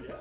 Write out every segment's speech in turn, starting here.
Yeah.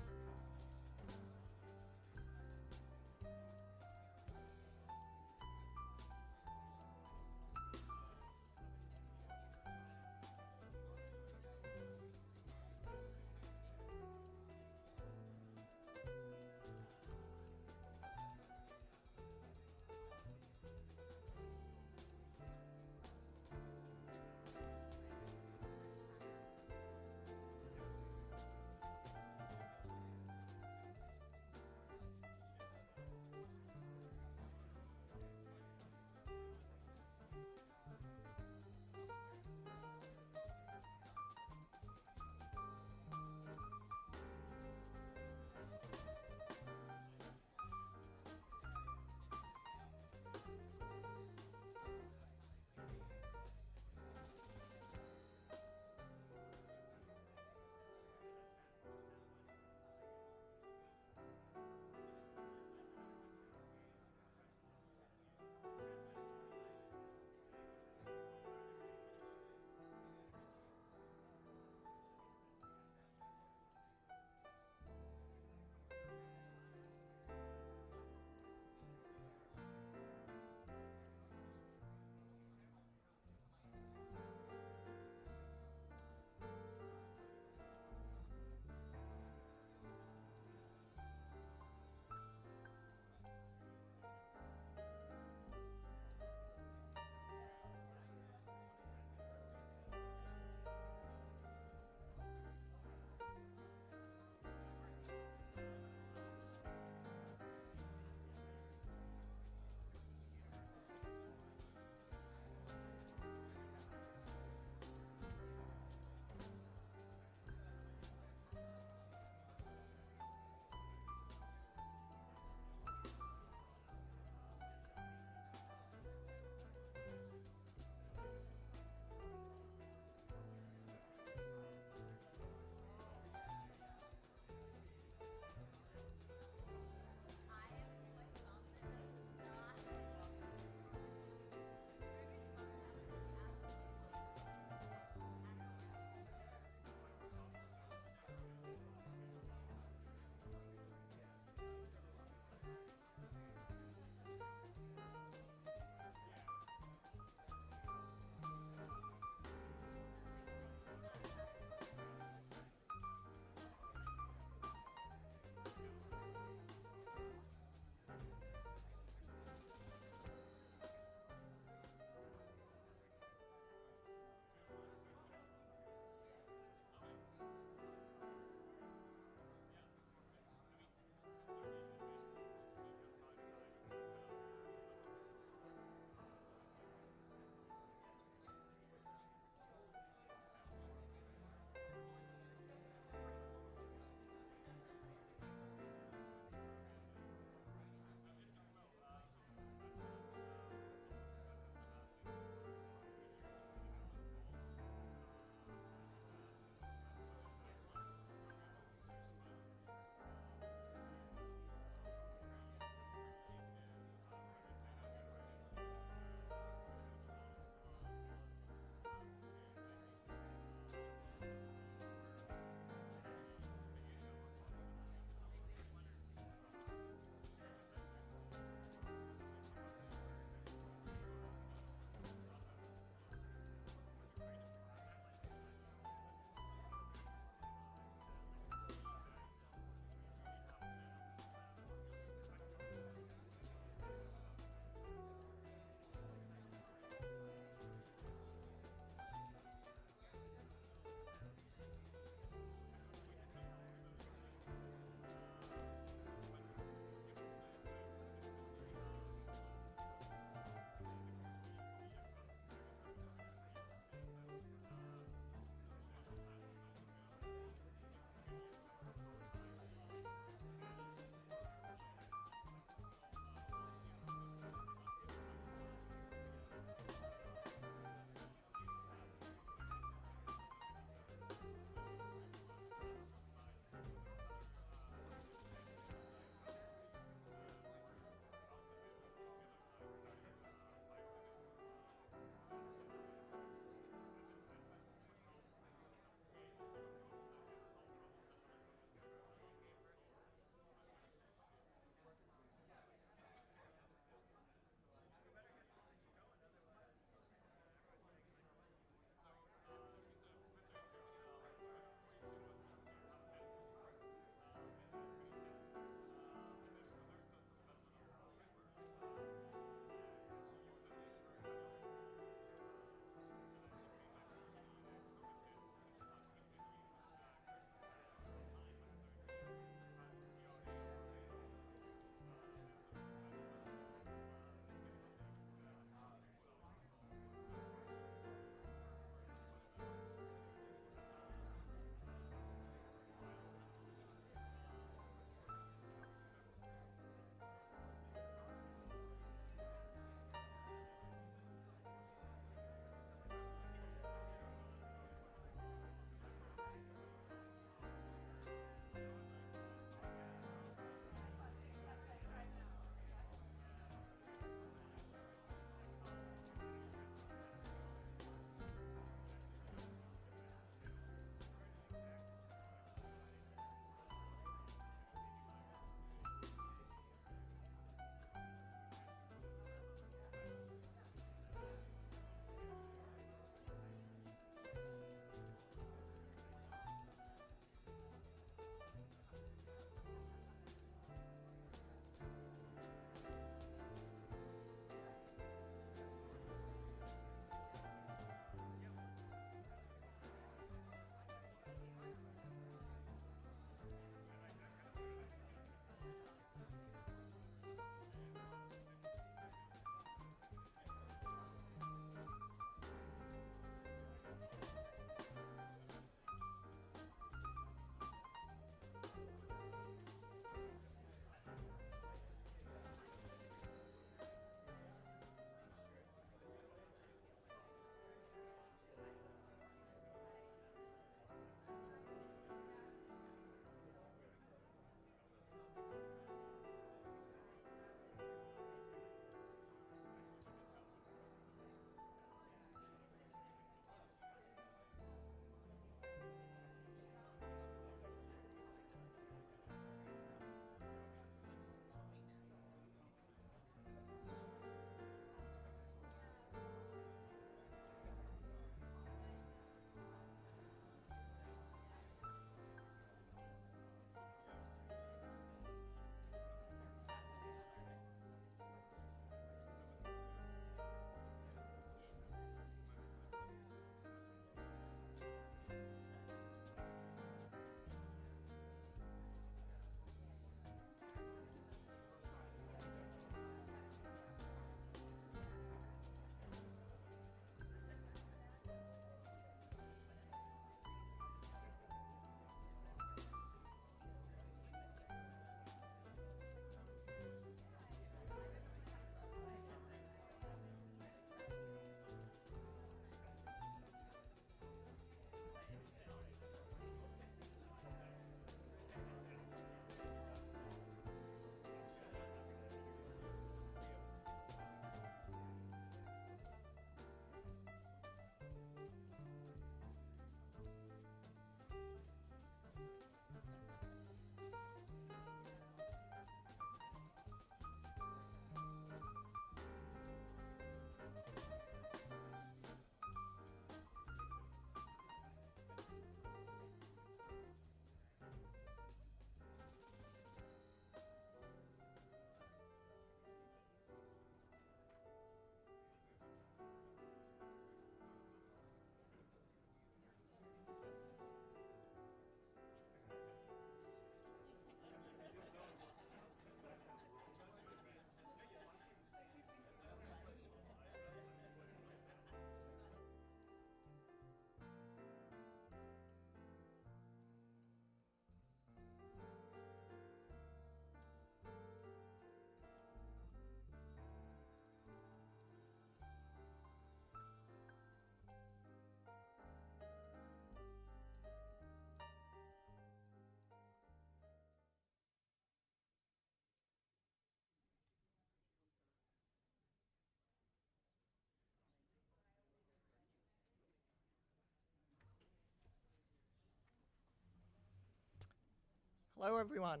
Hello, everyone.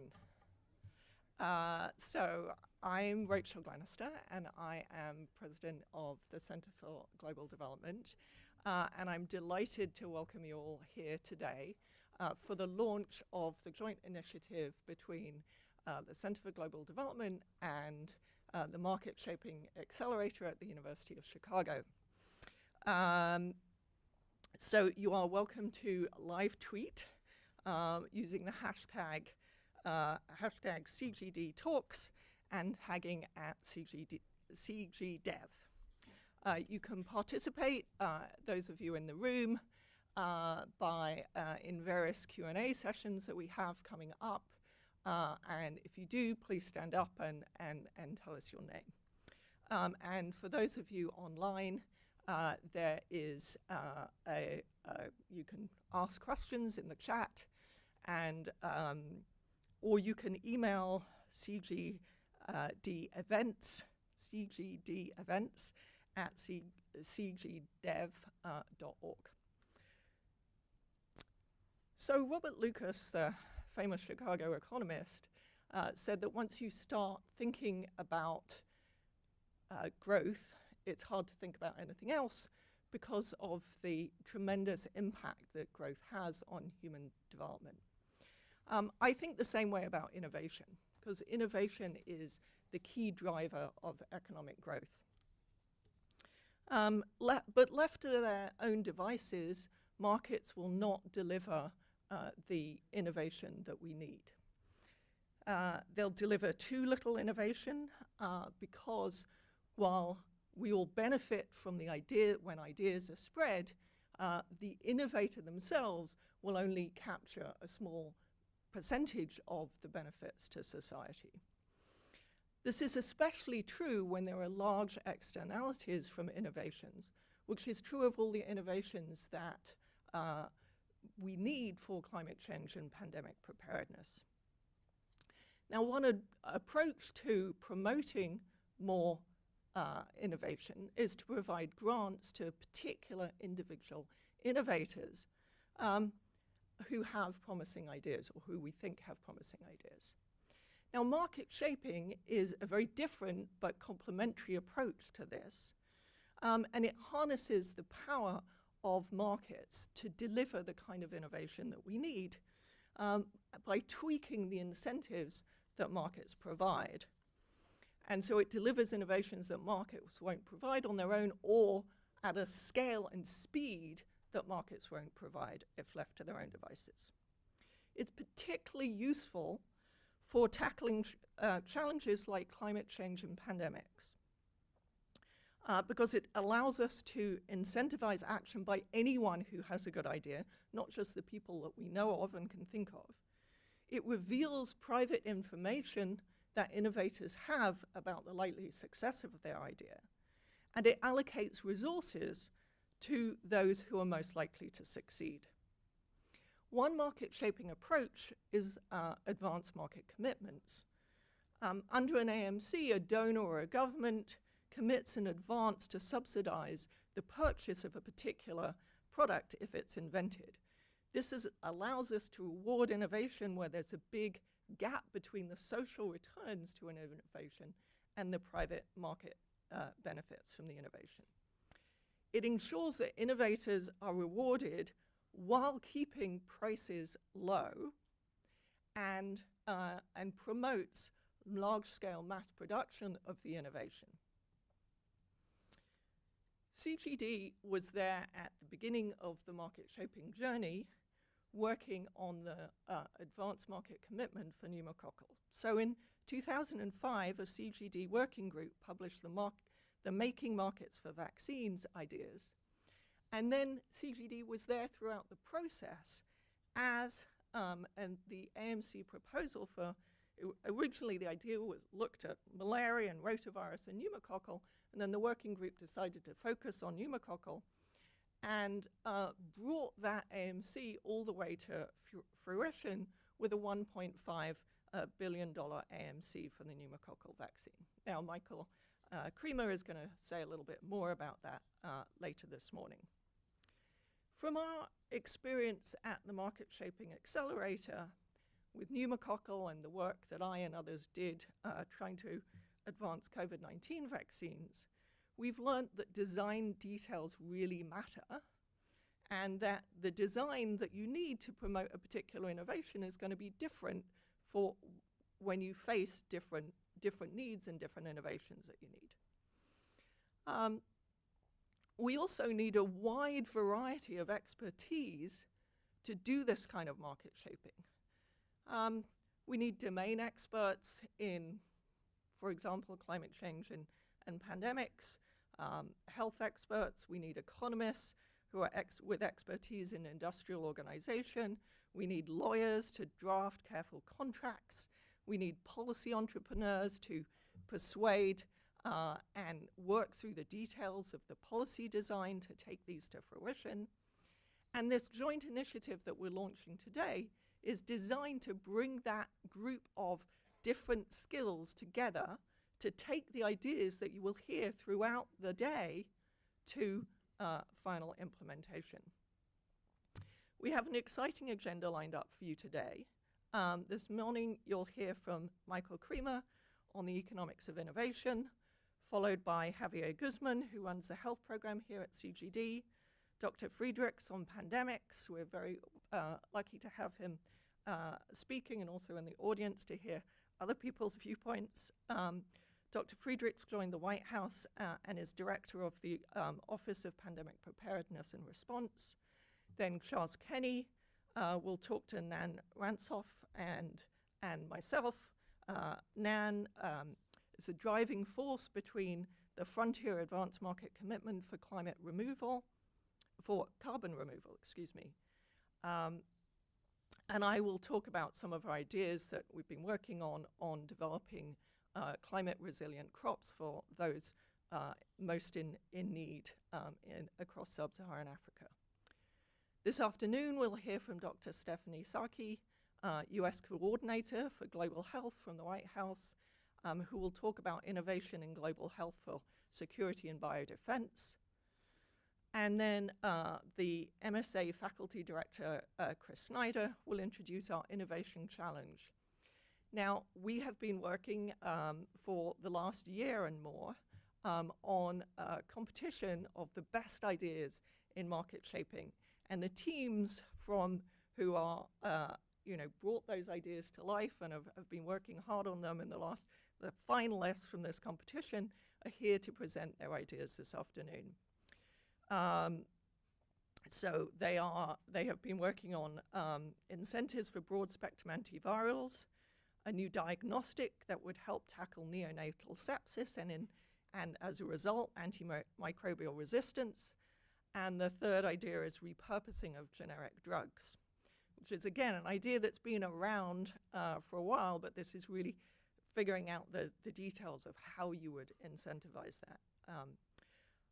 So I'm Rachel Glenister, and I am president of the Center for Global Development. And I'm delighted to welcome you all here today for the launch of the joint initiative between the Center for Global Development and the Market Shaping Accelerator at the University of Chicago. So you are welcome to live tweet using the hashtag CGD Talks and tagging at CGDev. You can participate, those of you in the room, in various Q&A sessions that we have coming up. And if you do, please stand up and tell us your name. And for those of you online, there is you can ask questions in the chat, and or you can email CGD events at cgdev.org. So Robert Lucas, the famous Chicago economist, said that once you start thinking about growth, it's hard to think about anything else because of the tremendous impact that growth has on human development. I think the same way about innovation, because innovation is the key driver of economic growth. But left to their own devices, markets will not deliver the innovation that we need. They'll deliver too little innovation because while we all benefit from the idea when ideas are spread, the innovator themselves will only capture a small percentage of the benefits to society. This is especially true when there are large externalities from innovations, which is true of all the innovations that we need for climate change and pandemic preparedness. Now, one approach to promoting more innovation is to provide grants to particular individual innovators who have promising ideas, or who we think have promising ideas. Now, market shaping is a very different but complementary approach to this, and it harnesses the power of markets to deliver the kind of innovation that we need by tweaking the incentives that markets provide. And so it delivers innovations that markets won't provide on their own, or at a scale and speed that markets won't provide if left to their own devices. It's particularly useful for tackling challenges like climate change and pandemics, because it allows us to incentivize action by anyone who has a good idea, not just the people that we know of and can think of. It reveals private information that innovators have about the likely success of their idea, and it allocates resources to those who are most likely to succeed. One market-shaping approach is advanced market commitments. Under an AMC, a donor or a government commits in advance to subsidize the purchase of a particular product if it's invented. This allows us to reward innovation where there's a big gap between the social returns to an innovation and the private market benefits from the innovation. It ensures that innovators are rewarded while keeping prices low, and promotes large-scale mass production of the innovation. CGD was there at the beginning of the market-shaping journey, working on the advanced market commitment for pneumococcal. So in 2005, a CGD working group published the Making Markets for Vaccines ideas. And then CGD was there throughout the process as and the AMC proposal for, originally the idea was looked at malaria and rotavirus and pneumococcal, and then the working group decided to focus on pneumococcal and brought that AMC all the way to fruition with a $1.5 billion AMC for the pneumococcal vaccine. Now, Michael Kremer is going to say a little bit more about that later this morning. From our experience at the Market Shaping Accelerator, with pneumococcal and the work that I and others did trying to advance COVID-19 vaccines, we've learned that design details really matter, and that the design that you need to promote a particular innovation is going to be different for when you face different needs and different innovations that you need. We also need a wide variety of expertise to do this kind of market shaping. We need domain experts in, for example, climate change and pandemics, health experts. We need economists who are with expertise in industrial organization. We need lawyers to draft careful contracts. We need policy entrepreneurs to persuade and work through the details of the policy design to take these to fruition. And this joint initiative that we're launching today is designed to bring that group of different skills together to take the ideas that you will hear throughout the day to final implementation. We have an exciting agenda lined up for you today. This morning, you'll hear from Michael Kremer on the economics of innovation, followed by Javier Guzman, who runs the health program here at CGD, Dr. Friedricks on pandemics. We're very lucky to have him speaking and also in the audience to hear other people's viewpoints. Dr. Friedricks joined the White House and is director of the Office of Pandemic Preparedness and Response. Then Charles Kenny will talk to Nan Rantzoff and myself. Nan is a driving force between the Frontier Advanced Market Commitment for Climate Removal, for carbon removal, excuse me. And I will talk about some of our ideas that we've been working on developing climate resilient crops for those most in need across sub-Saharan Africa. This afternoon, we'll hear from Dr. Stephanie Saki, US Coordinator for Global Health from the White House, who will talk about innovation in global health for security and biodefense. And then the MSA Faculty Director, Chris Snyder, will introduce our Innovation Challenge. Now, we have been working for the last year and more on a competition of the best ideas in market shaping. And the teams from who are, brought those ideas to life and have been working hard on them in the finalists from this competition are here to present their ideas this afternoon. So they have been working on incentives for broad spectrum antivirals, a new diagnostic that would help tackle neonatal sepsis and as a result, antimicrobial resistance. And the third idea is repurposing of generic drugs, which is, again, an idea that's been around for a while, but this is really figuring out the details of how you would incentivize that.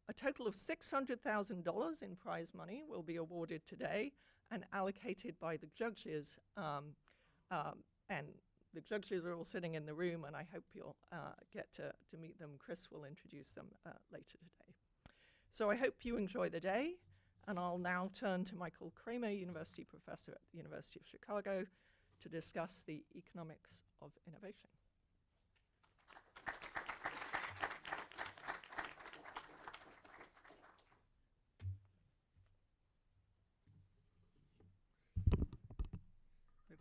A total of $600,000 in prize money will be awarded today and allocated by the judges. And the judges are all sitting in the room, and I hope you'll get to meet them. Chris will introduce them later today. So I hope you enjoy the day, and I'll now turn to Michael Kremer, University Professor at the University of Chicago, to discuss the economics of innovation.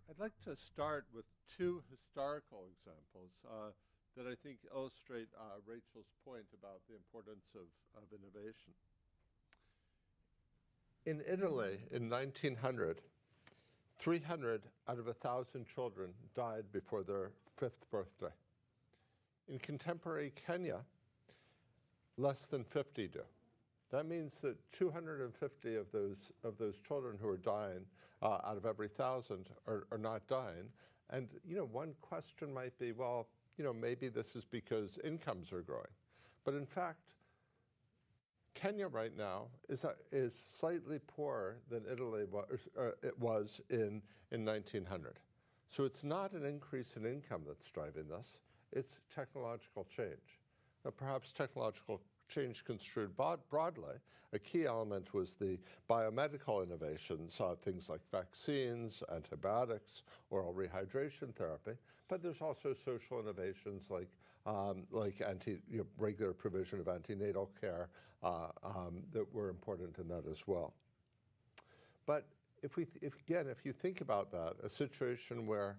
I'd like to start with two historical examples that I think illustrate Rachel's point about the importance of innovation. In Italy, in 1900, 300 out of 1,000 children died before their 5th birthday. In contemporary Kenya, less than 50 do. That means that 250 of those children who are dying out of every 1,000 are not dying. And one question might be, well, maybe this is because incomes are growing. But in fact, Kenya right now is slightly poorer than Italy was in 1900. So it's not an increase in income that's driving this. It's technological change. Now, perhaps technological change construed broadly. A key element was the biomedical innovations, things like vaccines, antibiotics, oral rehydration therapy. But there's also social innovations like regular provision of antenatal care that were important in that as well. But if you think about that, a situation where,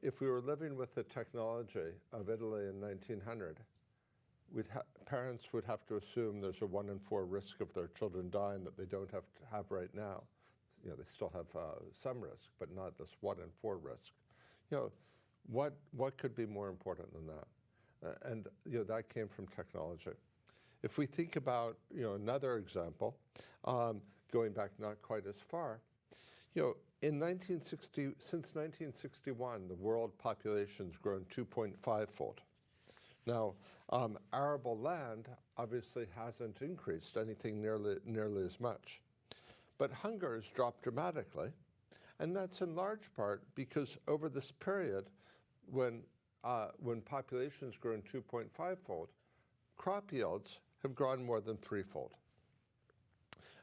if we were living with the technology of Italy in 1900, parents would have to assume there's a 1 in 4 risk of their children dying that they don't have right now. They still have some risk, but not this 1 in 4 risk. What could be more important than that? And that came from technology. If we think about another example, going back not quite as far, since 1961, the world population's grown 2.5-fold. Now, arable land obviously hasn't increased anything nearly as much. But hunger has dropped dramatically, and that's in large part because over this period, when population's grown 2.5-fold, crop yields have grown more than 3-fold.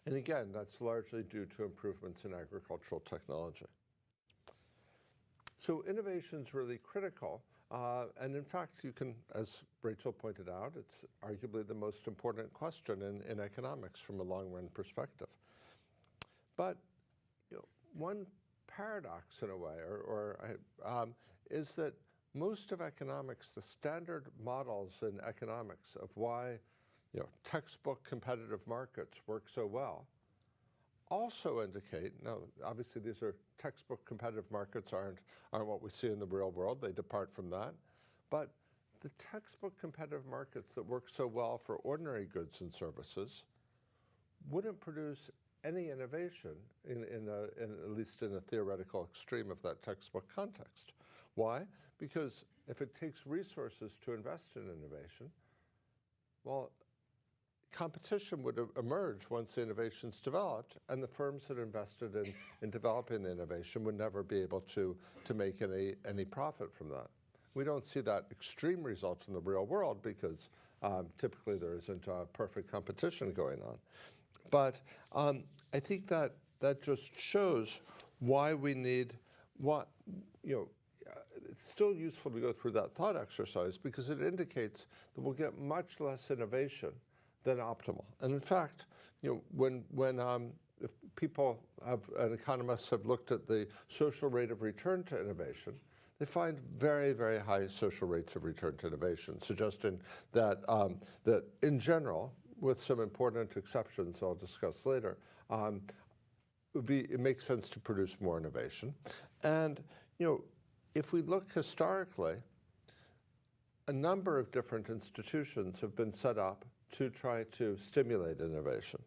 And again, that's largely due to improvements in agricultural technology. So innovation's really critical. And in fact, you can, as Rachel pointed out, it's arguably the most important question in economics from a long-run perspective. But one paradox in a way, is that most of economics, the standard models in economics of why textbook competitive markets work so well, also indicate, now obviously these are textbook competitive markets aren't what we see in the real world, they depart from that, but the textbook competitive markets that work so well for ordinary goods and services wouldn't produce any innovation at least in a theoretical extreme of that textbook context. Why? Because if it takes resources to invest in innovation, well, competition would emerge once the innovation's developed, and the firms that invested in developing the innovation would never be able to make any profit from that. We don't see that extreme result in the real world because typically there isn't perfect competition going on. But I think that just shows why we need it's still useful to go through that thought exercise because it indicates that we'll get much less innovation than optimal. And in fact, when if people and economists have looked at the social rate of return to innovation, they find very, very high social rates of return to innovation, suggesting that that in general, with some important exceptions I'll discuss later, it makes sense to produce more innovation. And if we look historically, a number of different institutions have been set up to try to stimulate innovation.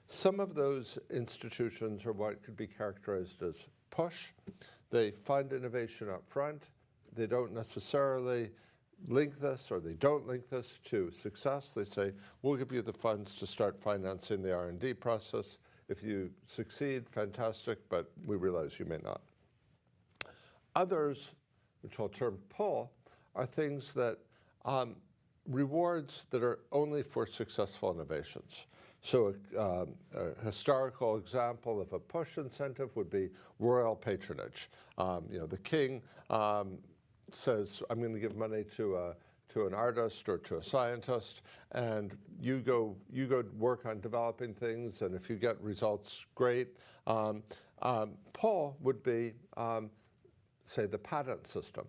Some of those institutions are what could be characterized as push. They fund innovation up front. They don't necessarily link this, or they don't link this to success. They say, we'll give you the funds to start financing the R&D process. If you succeed, fantastic, but we realize you may not. Others, which I'll term pull, are things that rewards that are only for successful innovations. So a historical example of a push incentive would be royal patronage. The king says, I'm going to give money to an artist or to a scientist, and you go work on developing things, and if you get results, great. Pull would be, say, the patent system.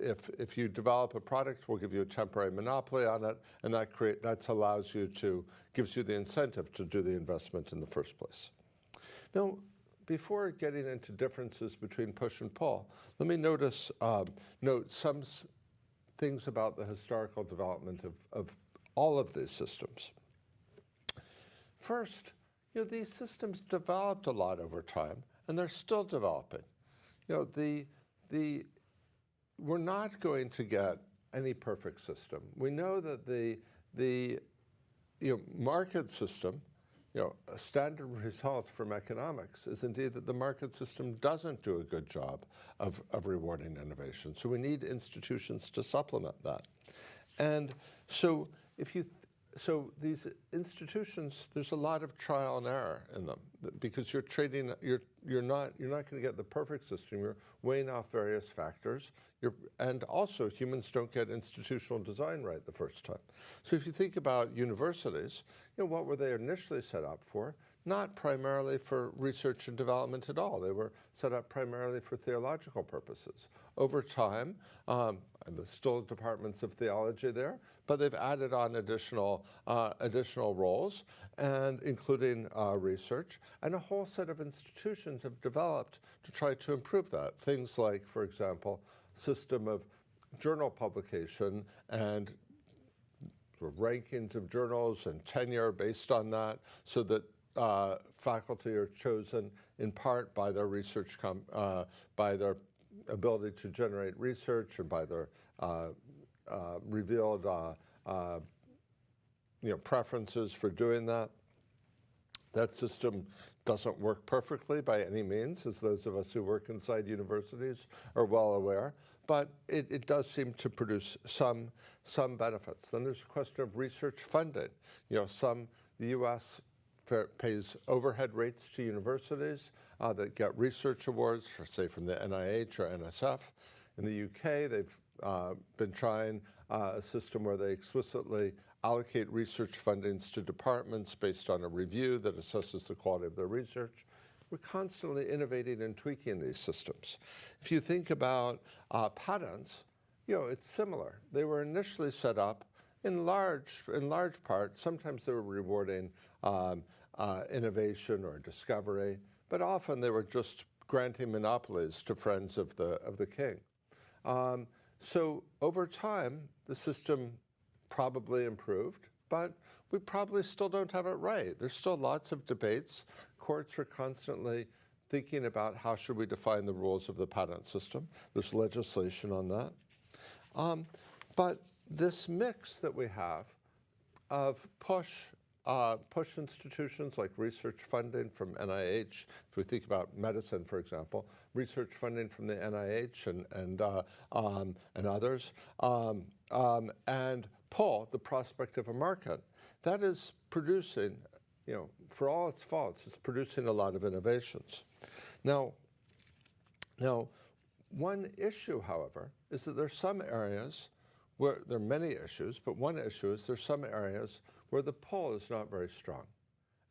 If you develop a product, we'll give you a temporary monopoly on it, and that gives you the incentive to do the investment in the first place. Now, before getting into differences between push and pull, let me note some things about the historical development of all of these systems. First, these systems developed a lot over time, and they're still developing. We're not going to get any perfect system. We know that the market system, a standard result from economics is indeed that the market system doesn't do a good job of rewarding innovation. So we need institutions to supplement that. And so so these institutions, there's a lot of trial and error in them because you're trading. You're not going to get the perfect system. You're weighing off various factors. And also, humans don't get institutional design right the first time. So if you think about universities, what were they initially set up for? Not primarily for research and development at all. They were set up primarily for theological purposes. Over time, and there's still departments of theology there, but they've added on additional roles, and including research, and a whole set of institutions have developed to try to improve that. Things like, for example, system of journal publication and sort of rankings of journals and tenure based on that, so that faculty are chosen in part by their research, by their ability to generate research and by their revealed preferences for doing that. That system doesn't work perfectly by any means, as those of us who work inside universities are well aware, but it does seem to produce some benefits. Then there's a question of research funding. The U.S. pays overhead rates to universities that get research awards, say from the NIH or NSF. In the UK, they've been trying a system where they explicitly allocate research fundings to departments based on a review that assesses the quality of their research. We're constantly innovating and tweaking these systems. If you think about patents, it's similar. They were initially set up in large part. Sometimes they were rewarding innovation or discovery, but often they were just granting monopolies to friends of the king. So over time, the system probably improved, but we probably still don't have it right. There's still lots of debates. Courts are constantly thinking about how should we define the rules of the patent system. There's legislation on that. But this mix that we have of push institutions like research funding from NIH, if we think about medicine, for example, research funding from the NIH and others, and pull the prospect of a market, that is producing, for all its faults, it's producing a lot of innovations. Now, one issue, however, is that there's some areas where there are many issues, but one issue is there's some areas where the pull is not very strong.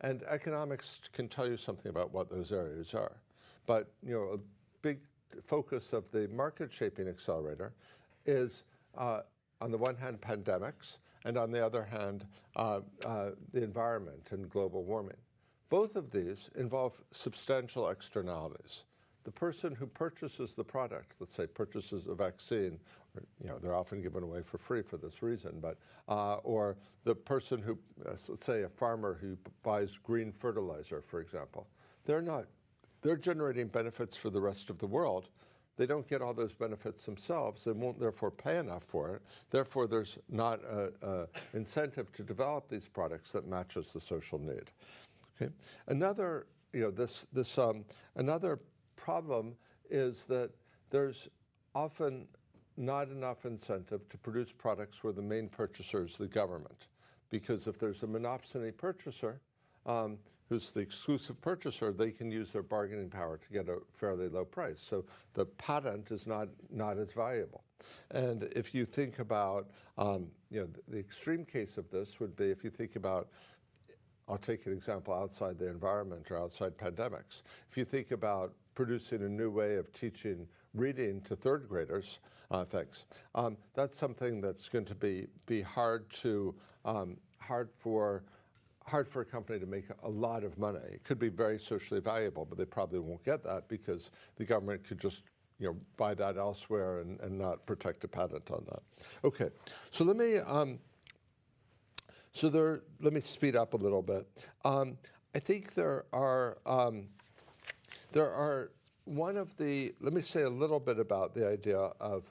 And economics can tell you something about what those areas are. But a big focus of the market shaping accelerator is, on the one hand, pandemics, and on the other hand, the environment and global warming. Both of these involve substantial externalities. The person who purchases the product, let's say purchases a vaccine, they're often given away for free for this reason, but or the person who, let's say a farmer who buys green fertilizer, for example, they're generating benefits for the rest of the world. They don't get all those benefits themselves. They won't therefore pay enough for it. Therefore, there's not an incentive to develop these products that matches the social need. Okay. Another, another problem is that there's often not enough incentive to produce products where the main purchaser is the government. Because if there's a monopsony purchaser, who's the exclusive purchaser, they can use their bargaining power to get a fairly low price. So the patent is not as valuable. And if you think about, the extreme case of this would be if you think about, I'll take an example outside the environment or outside pandemics. If you think about producing a new way of teaching reading to third graders, that's something that's going to be hard for a company to make a lot of money. It could be very socially valuable, but they probably won't get that because the government could just buy that elsewhere and not protect a patent on that. Okay, so let me speed up a little bit. I think there are let me say a little bit about the idea of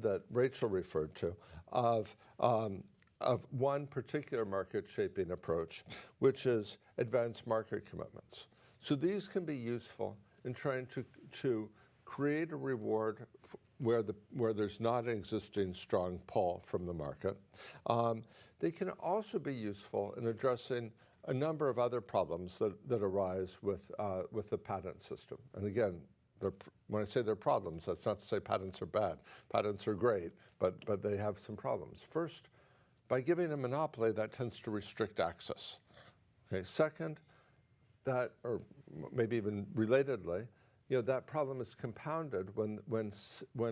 that Rachel referred to of one particular market shaping approach, which is advanced market commitments. So these can be useful in trying to create a reward where there's not an existing strong pull from the market. They can also be useful in addressing a number of other problems that arise with the patent system. And again, when I say they're problems, that's not to say patents are bad. Patents are great, but they have some problems. First, by giving a monopoly, that tends to restrict access. Okay. Second, that, or maybe even relatedly, that problem is compounded when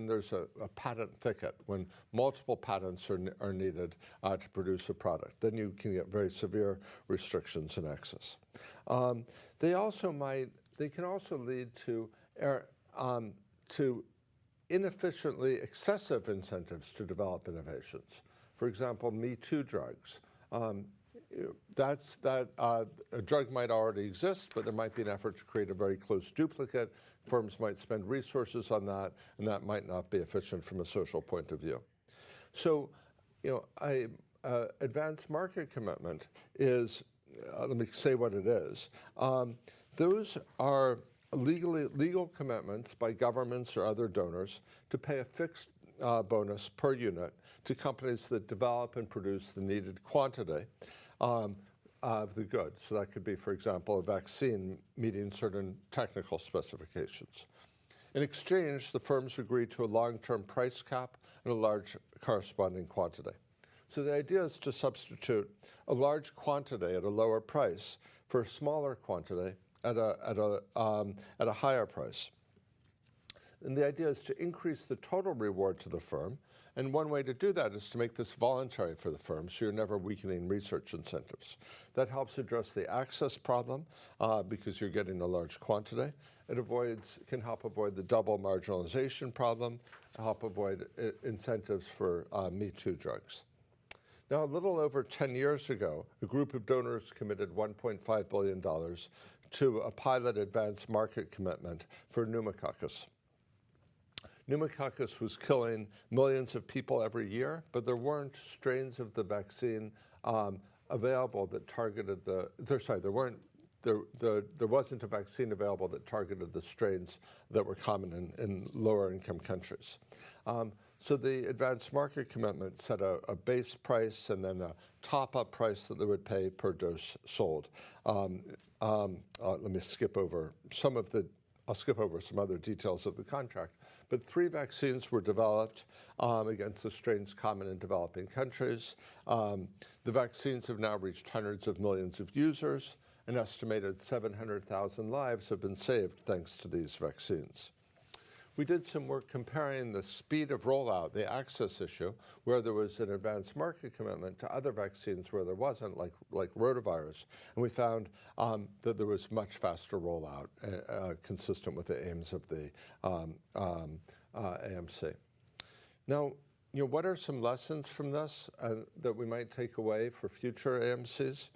there's a patent thicket, when multiple patents are needed to produce a product. Then you can get very severe restrictions in access. They can also lead to inefficiently excessive incentives to develop innovations. For example, Me Too drugs. A drug might already exist, but there might be an effort to create a very close duplicate. Firms might spend resources on that, and that might not be efficient from a social point of view. So, advanced market commitment is, let me say what it is. Those are legal commitments by governments or other donors to pay a fixed bonus per unit to companies that develop and produce the needed quantity of the good. So that could be, for example, a vaccine meeting certain technical specifications. In exchange, the firms agree to a long-term price cap and a large corresponding quantity. So the idea is to substitute a large quantity at a lower price for a smaller quantity at a higher price. And the idea is to increase the total reward to the firm. And one way to do that is to make this voluntary for the firm, so you're never weakening research incentives. That helps address the access problem because you're getting a large quantity. It can help avoid the double marginalization problem, help avoid incentives for Me Too drugs. Now, a little over 10 years ago, a group of donors committed $1.5 billion to a pilot advanced market commitment for pneumococcus. Pneumococcus was killing millions of people every year, but there weren't strains of the vaccine available that targeted there wasn't a vaccine available that targeted the strains that were common in lower income countries. So the advanced market commitment set a base price and then a top-up price that they would pay per dose sold. Let me skip over I'll skip over some other details of the contract. But 3 vaccines were developed against the strains common in developing countries. The vaccines have now reached hundreds of millions of users. An estimated 700,000 lives have been saved thanks to these vaccines. We did some work comparing the speed of rollout, the access issue, where there was an advanced market commitment, to other vaccines where there wasn't, like rotavirus. And we found that there was much faster rollout, consistent with the aims of the AMC. Now, what are some lessons from this that we might take away for future AMCs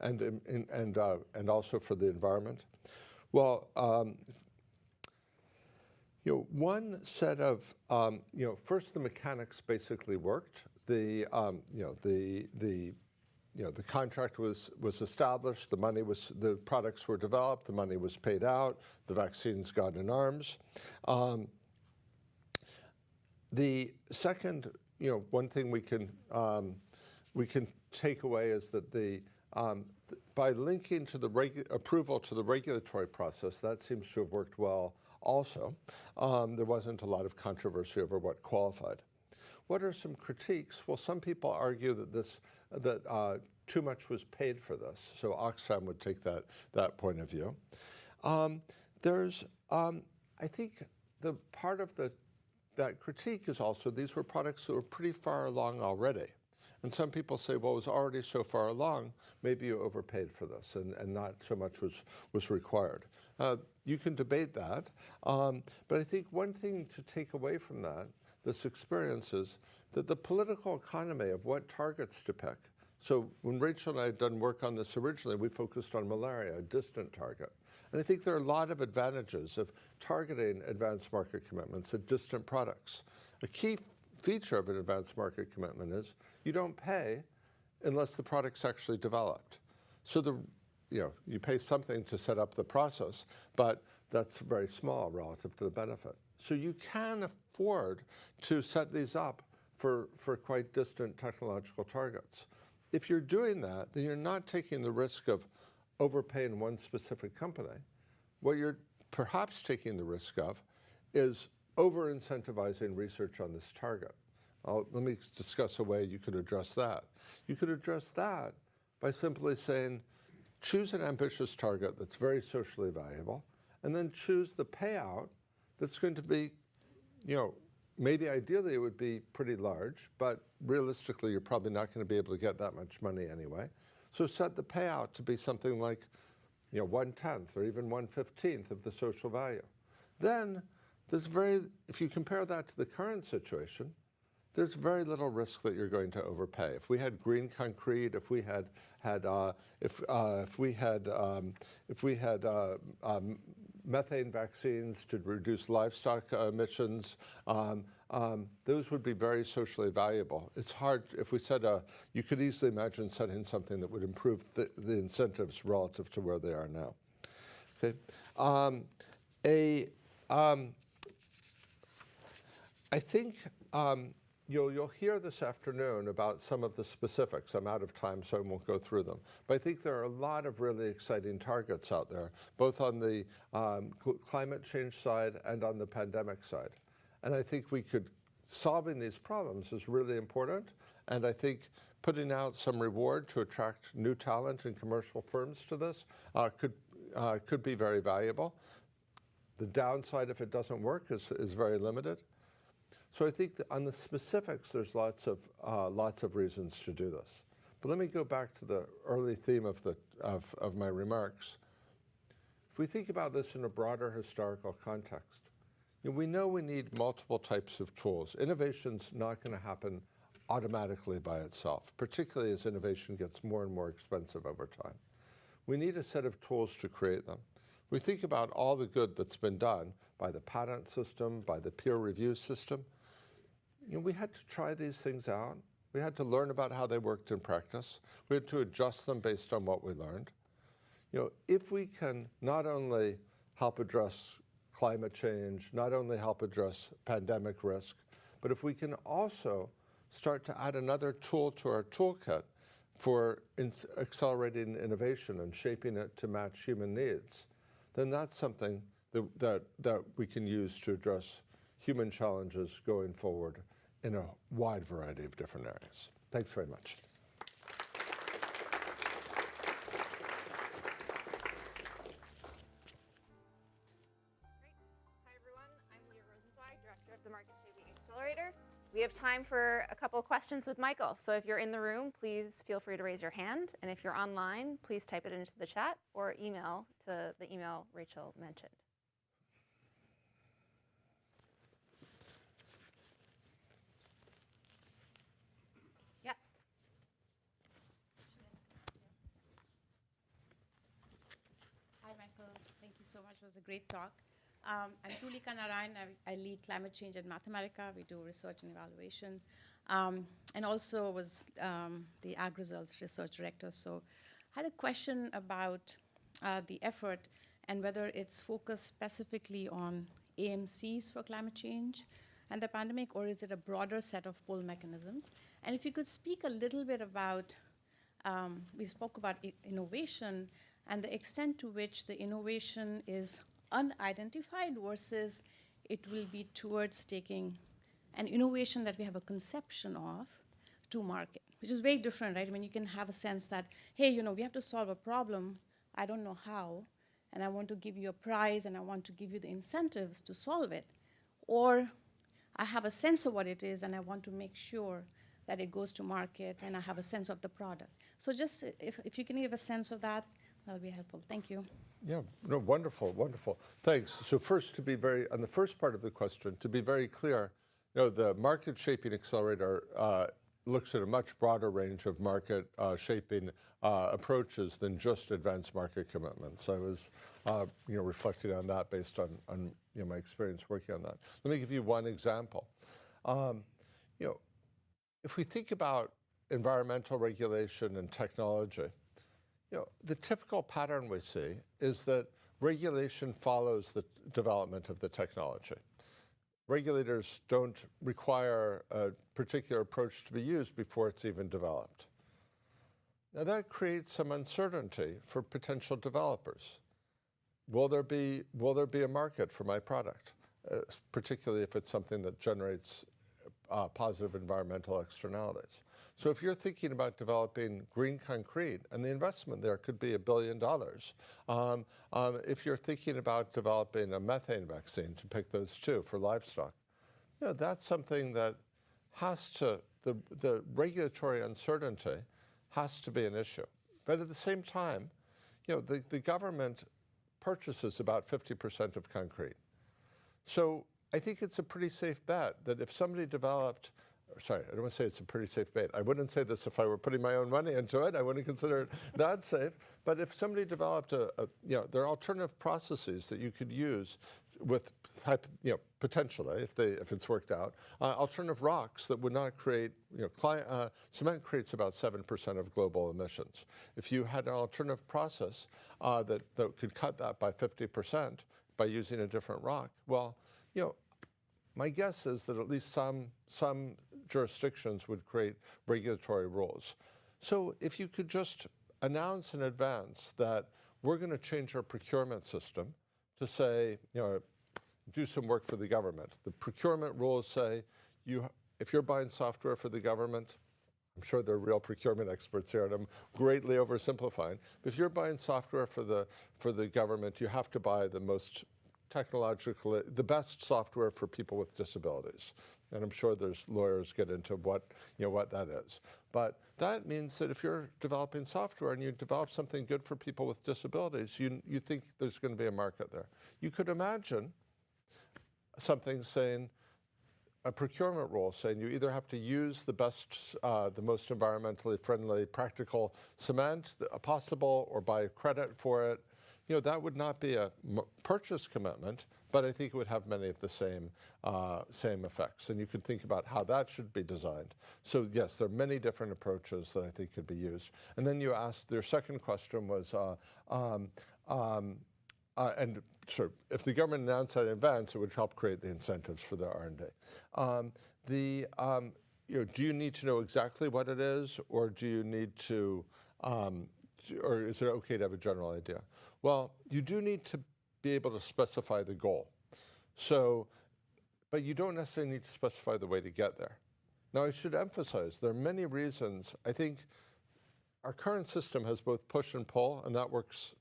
and also for the environment? Well, one set of, first the mechanics basically worked. The contract was established. The products were developed. The money was paid out. The vaccines got in arms. The second, one thing we can take away is that by linking to the approval to the regulatory process, that seems to have worked well. Also, there wasn't a lot of controversy over what qualified. What are some critiques? Well, some people argue that too much was paid for this. So Oxfam would take that point of view. I think the part of that critique is also these were products that were pretty far along already. And some people say, well, it was already so far along, maybe you overpaid for this and not so much was required. You can debate that, but I think one thing to take away from this experience is that the political economy of what targets to pick. So when Rachel and I had done work on this originally, we focused on malaria, a distant target. And I think there are a lot of advantages of targeting advanced market commitments at distant products. A key feature of an advanced market commitment is you don't pay unless the product's actually developed. So you pay something to set up the process, but that's very small relative to the benefit. So you can afford to set these up for quite distant technological targets. If you're doing that, then you're not taking the risk of overpaying one specific company. What you're perhaps taking the risk of is over-incentivizing research on this target. Let me discuss a way you could address that. You could address that by simply saying, choose an ambitious target that's very socially valuable, and then choose the payout that's going to be, maybe ideally it would be pretty large, but realistically you're probably not going to be able to get that much money anyway. So set the payout to be something like 1/10 or even 1/15 of the social value. Then if you compare that to the current situation, there's very little risk that you're going to overpay. If we had green concrete, if we had methane vaccines to reduce livestock emissions, those would be very socially valuable. It's hard if we said you could easily imagine setting something that would improve the incentives relative to where they are now. Okay, I think. You'll hear this afternoon about some of the specifics. I'm out of time, so I won't go through them. But I think there are a lot of really exciting targets out there, both on the climate change side and on the pandemic side. And I think solving these problems is really important. And I think putting out some reward to attract new talent and commercial firms to this could be very valuable. The downside, if it doesn't work, is very limited. So I think that on the specifics, there's lots of reasons to do this. But let me go back to the early theme of my remarks. If we think about this in a broader historical context, we know we need multiple types of tools. Innovation's not going to happen automatically by itself, particularly as innovation gets more and more expensive over time. We need a set of tools to create them. We think about all the good that's been done by the patent system, by the peer review system. We had to try these things out. We had to learn about how they worked in practice. We had to adjust them based on what we learned. If we can not only help address climate change, not only help address pandemic risk, but if we can also start to add another tool to our toolkit for accelerating innovation and shaping it to match human needs, then that's something that we can use to address human challenges going forward in a wide variety of different areas. Thanks very much. Great. Hi, everyone. I'm Leah Rosenzweig, Director of the Market Shaping Accelerator. We have time for a couple of questions with Michael. So if you're in the room, please feel free to raise your hand. And if you're online, please type it into the chat or email to the email Rachel mentioned. Yes. Hi, Michael. Thank you so much. It was a great talk. I'm Tulika Narayan. I lead climate change at Mathematica. We do research and evaluation. And also was the Ag Results Research Director. So I had a question about the effort and whether it's focused specifically on AMCs for climate change and the pandemic, or is it a broader set of pull mechanisms? And if you could speak a little bit about, we spoke about innovation and the extent to which the innovation is unidentified versus it will be towards taking an innovation that we have a conception of to market, which is very different, right? I mean, you can have a sense that, hey, we have to solve a problem, I don't know how, and I want to give you a prize and I want to give you the incentives to solve it. Or I have a sense of what it is and I want to make sure that it goes to market and I have a sense of the product. So just if you can give a sense of that, that'll be helpful. Thank you. Yeah, no, wonderful, wonderful. Thanks. So first, on the first part of the question, to be very clear, the Market Shaping Accelerator looks at a much broader range of market shaping approaches than just advanced market commitments. So I was, reflecting on that based on my experience working on that. Let me give you one example. If we think about environmental regulation and technology, the typical pattern we see is that regulation follows the development of the technology. regulators don't require a particular approach to be used before it's even developed. Now that creates some uncertainty for potential developers. Will there be a market for my product, particularly if it's something that generates positive environmental externalities? So if you're thinking about developing green concrete, and the investment there could be $1 billion, if you're thinking about developing a methane vaccine, to pick those two for livestock, that's something that has to, the regulatory uncertainty has to be an issue. But at the same time, the government purchases about 50% of concrete. So I think it's a pretty safe bet that if somebody developed, sorry, I don't want to say it's a pretty safe bet. I wouldn't say this if I were putting my own money into it. I wouldn't consider it that safe. But if somebody developed there are alternative processes that you could use with potentially, if it's worked out, alternative rocks that would not create, cement creates about 7% of global emissions. If you had an alternative process that could cut that by 50% by using a different rock, well, my guess is that at least some jurisdictions would create regulatory rules. So if you could just announce in advance that we're going to change our procurement system to say, do some work for the government. The procurement rules say, if you're buying software for the government, I'm sure there are real procurement experts here, and I'm greatly oversimplifying, but if you're buying software for the government, you have to buy the most technologically, the best software for people with disabilities. And I'm sure there's lawyers get into what that is. But that means that if you're developing software and you develop something good for people with disabilities, you think there's going to be a market there. You could imagine something saying, a procurement rule saying you either have to use the best, the most environmentally friendly, practical cement possible or buy credit for it. That would not be a purchase commitment, but I think it would have many of the same effects. And you could think about how that should be designed. So yes, there are many different approaches that I think could be used. And then you asked, your second question was, and sure, if the government announced that in advance, it would help create the incentives for the R&D. Do you need to know exactly what it is, or do you need to, or is it okay to have a general idea? Well, you do need to be able to specify the goal. So, but you don't necessarily need to specify the way to get there. Now, I should emphasize, there are many reasons. I think our current system has both push and pull, and that works,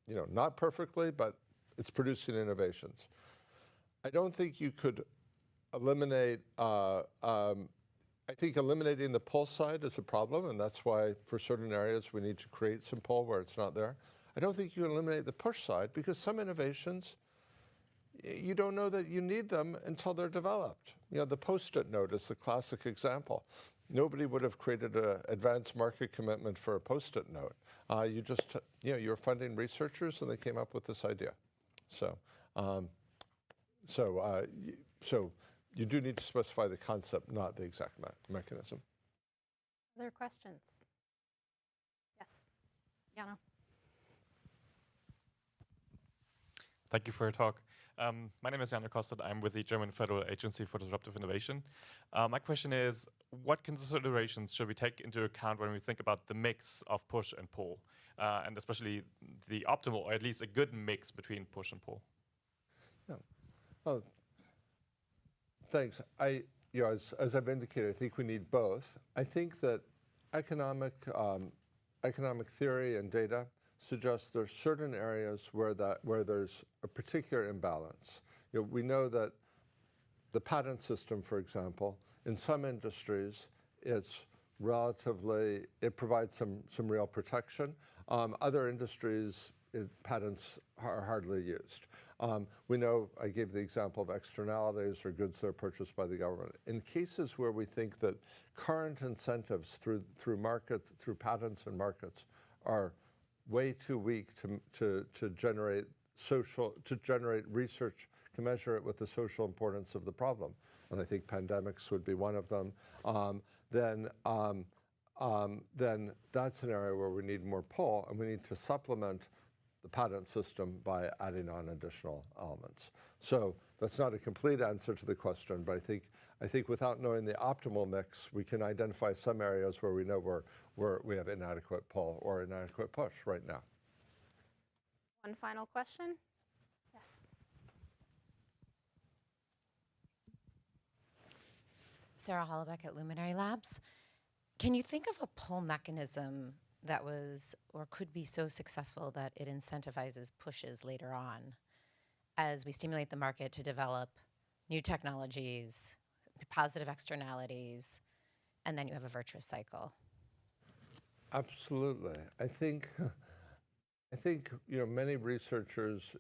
not perfectly, but it's producing innovations. I don't think you could eliminate, I think eliminating the pull side is a problem, and that's why for certain areas we need to create some pull where it's not there. I don't think you can eliminate the push side because some innovations, you don't know that you need them until they're developed. The Post-it note is the classic example. Nobody would have created an advanced market commitment for a Post-it note. You just, you're funding researchers and they came up with this idea. So you do need to specify the concept, not the exact mechanism. Other questions? Yes, Jana. Thank you for your talk. My name is Jan Kostet. I'm with the German Federal Agency for Disruptive Innovation. My question is, what considerations should we take into account when we think about the mix of push and pull, and especially the optimal, or at least a good mix between push and pull? Yeah. Well, thanks. As I've indicated, I think we need both. I think that economic theory and data suggests there's certain areas where there's a particular imbalance. We know that the patent system, for example, in some industries, it provides some real protection. Other industries, patents are hardly used. We know, I gave the example of externalities or goods that are purchased by the government. In cases where we think that current incentives through markets, through patents and markets, are way too weak to generate research, to measure it with the social importance of the problem, and I think pandemics would be one of them, then that's an area where we need more pull, and we need to supplement the patent system by adding on additional elements. So that's not a complete answer to the question, but I think without knowing the optimal mix, we can identify some areas where we know where we have inadequate pull or inadequate push right now. One final question. Yes. Sarah Hollebeck at Luminary Labs. Can you think of a pull mechanism that was or could be so successful that it incentivizes pushes later on as we stimulate the market to develop new technologies, positive externalities, and then you have a virtuous cycle? Absolutely. I think many researchers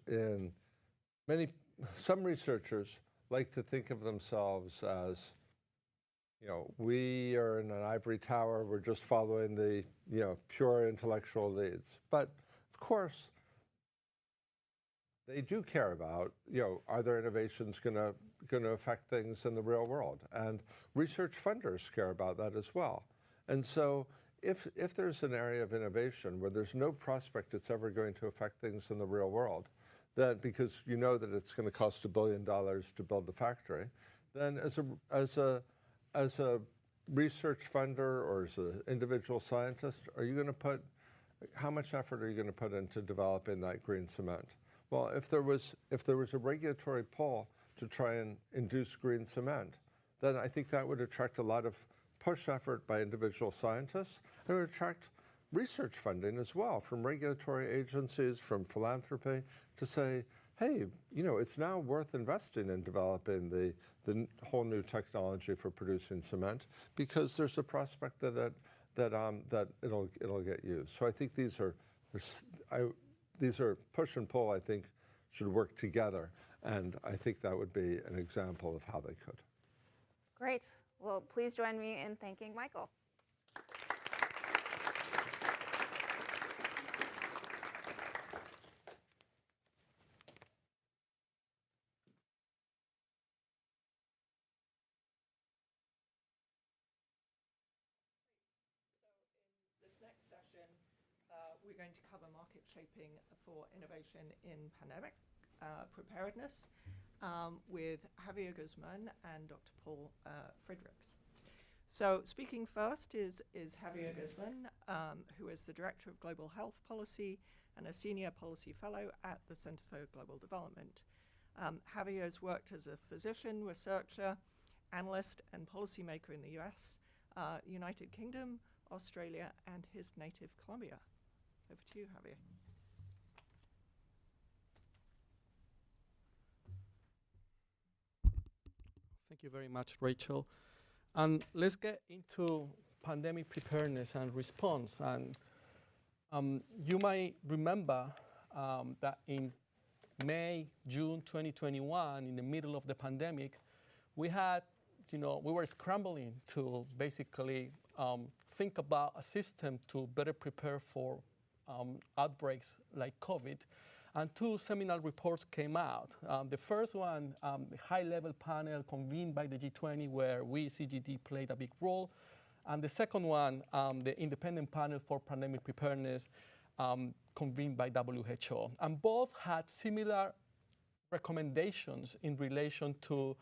some researchers like to think of themselves as, we are in an ivory tower, we're just following the, pure intellectual leads. But of course, they do care about, are their innovations going to affect things in the real world? And research funders care about that as well. And so if there's an area of innovation where there's no prospect it's ever going to affect things in the real world, then because you know that it's going to cost $1 billion to build the factory, then as a research funder or as an individual scientist, how much effort are you going to put into developing that green cement? Well, if there was a regulatory pull to try and induce green cement, then I think that would attract a lot of push effort by individual scientists, and it would attract research funding as well from regulatory agencies, from philanthropy, to say, hey, it's now worth investing in developing the whole new technology for producing cement because there's a prospect that it'll get used. So I think these are push and pull. I think should work together, and I think that would be an example of how they could. Great. Well, please join me in thanking Michael. We're going to cover market shaping for innovation in pandemic preparedness with Javier Guzman and Dr. Paul Friedricks. So speaking first is Javier Guzman, who is the Director of Global Health Policy and a Senior Policy Fellow at the Center for Global Development. Javier has worked as a physician, researcher, analyst, and policymaker in the US, United Kingdom, Australia, and his native Colombia. Over to you, Javier. Thank you very much, Rachel. And let's get into pandemic preparedness and response. And you might remember that in May, June 2021, in the middle of the pandemic, we were scrambling to basically think about a system to better prepare for outbreaks like COVID. And two seminal reports came out. The first one, the high-level panel convened by the G20, where we, CGD, played a big role. And the second one, the independent panel for pandemic preparedness, convened by WHO. And both had similar recommendations in relation to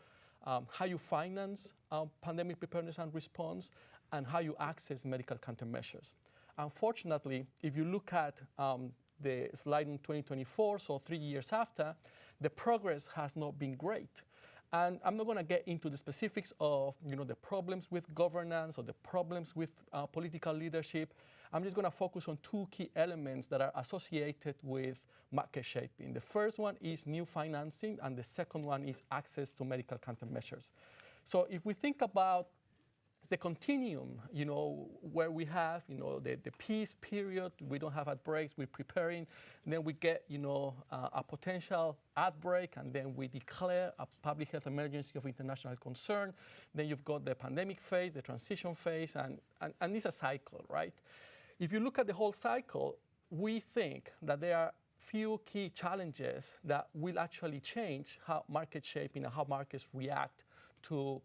how you finance pandemic preparedness and response, and how you access medical countermeasures. Unfortunately, if you look at the slide in 2024, so 3 years after, the progress has not been great. And I'm not going to get into the specifics of the problems with governance or the problems with political leadership. I'm just going to focus on two key elements that are associated with market shaping. The first one is new financing, and the second one is access to medical countermeasures. So if we think about the continuum, where we have, the peace period, we don't have outbreaks, we're preparing, and then we get, a potential outbreak, and then we declare a public health emergency of international concern. Then you've got the pandemic phase, the transition phase, and it's a cycle, right? If you look at the whole cycle, we think that there are few key challenges that will actually change how market shaping and how markets react to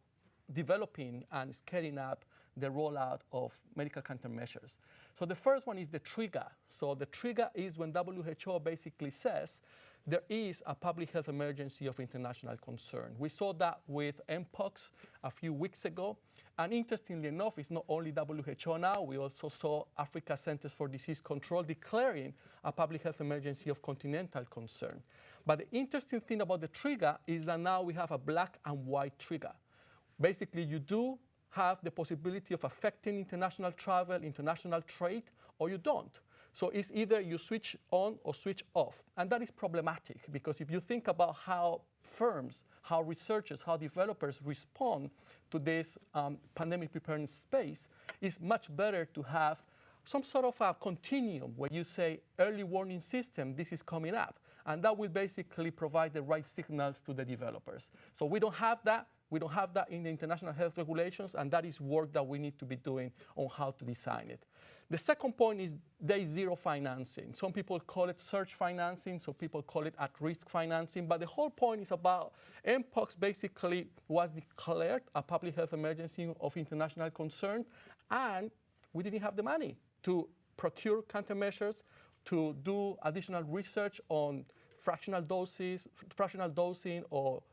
developing and scaling up the rollout of medical countermeasures. So the first one is the trigger. So the trigger is when WHO basically says there is a public health emergency of international concern. We saw that with Mpox a few weeks ago. And interestingly enough, it's not only WHO now, we also saw Africa Centers for Disease Control declaring a public health emergency of continental concern. But the interesting thing about the trigger is that now we have a black and white trigger. Basically, you do have the possibility of affecting international travel, international trade, or you don't. So it's either you switch on or switch off. And that is problematic because if you think about how firms, how researchers, how developers respond to this pandemic preparedness space, it's much better to have some sort of a continuum where you say early warning system, this is coming up. And that will basically provide the right signals to the developers. So we don't have that. We don't have that in the international health regulations, and that is work that we need to be doing on how to design it. The second point is day zero financing. Some people call it surge financing, some people call it at-risk financing, but the whole point is about Mpox basically was declared a public health emergency of international concern, and we didn't have the money to procure countermeasures, to do additional research on fractional dosing or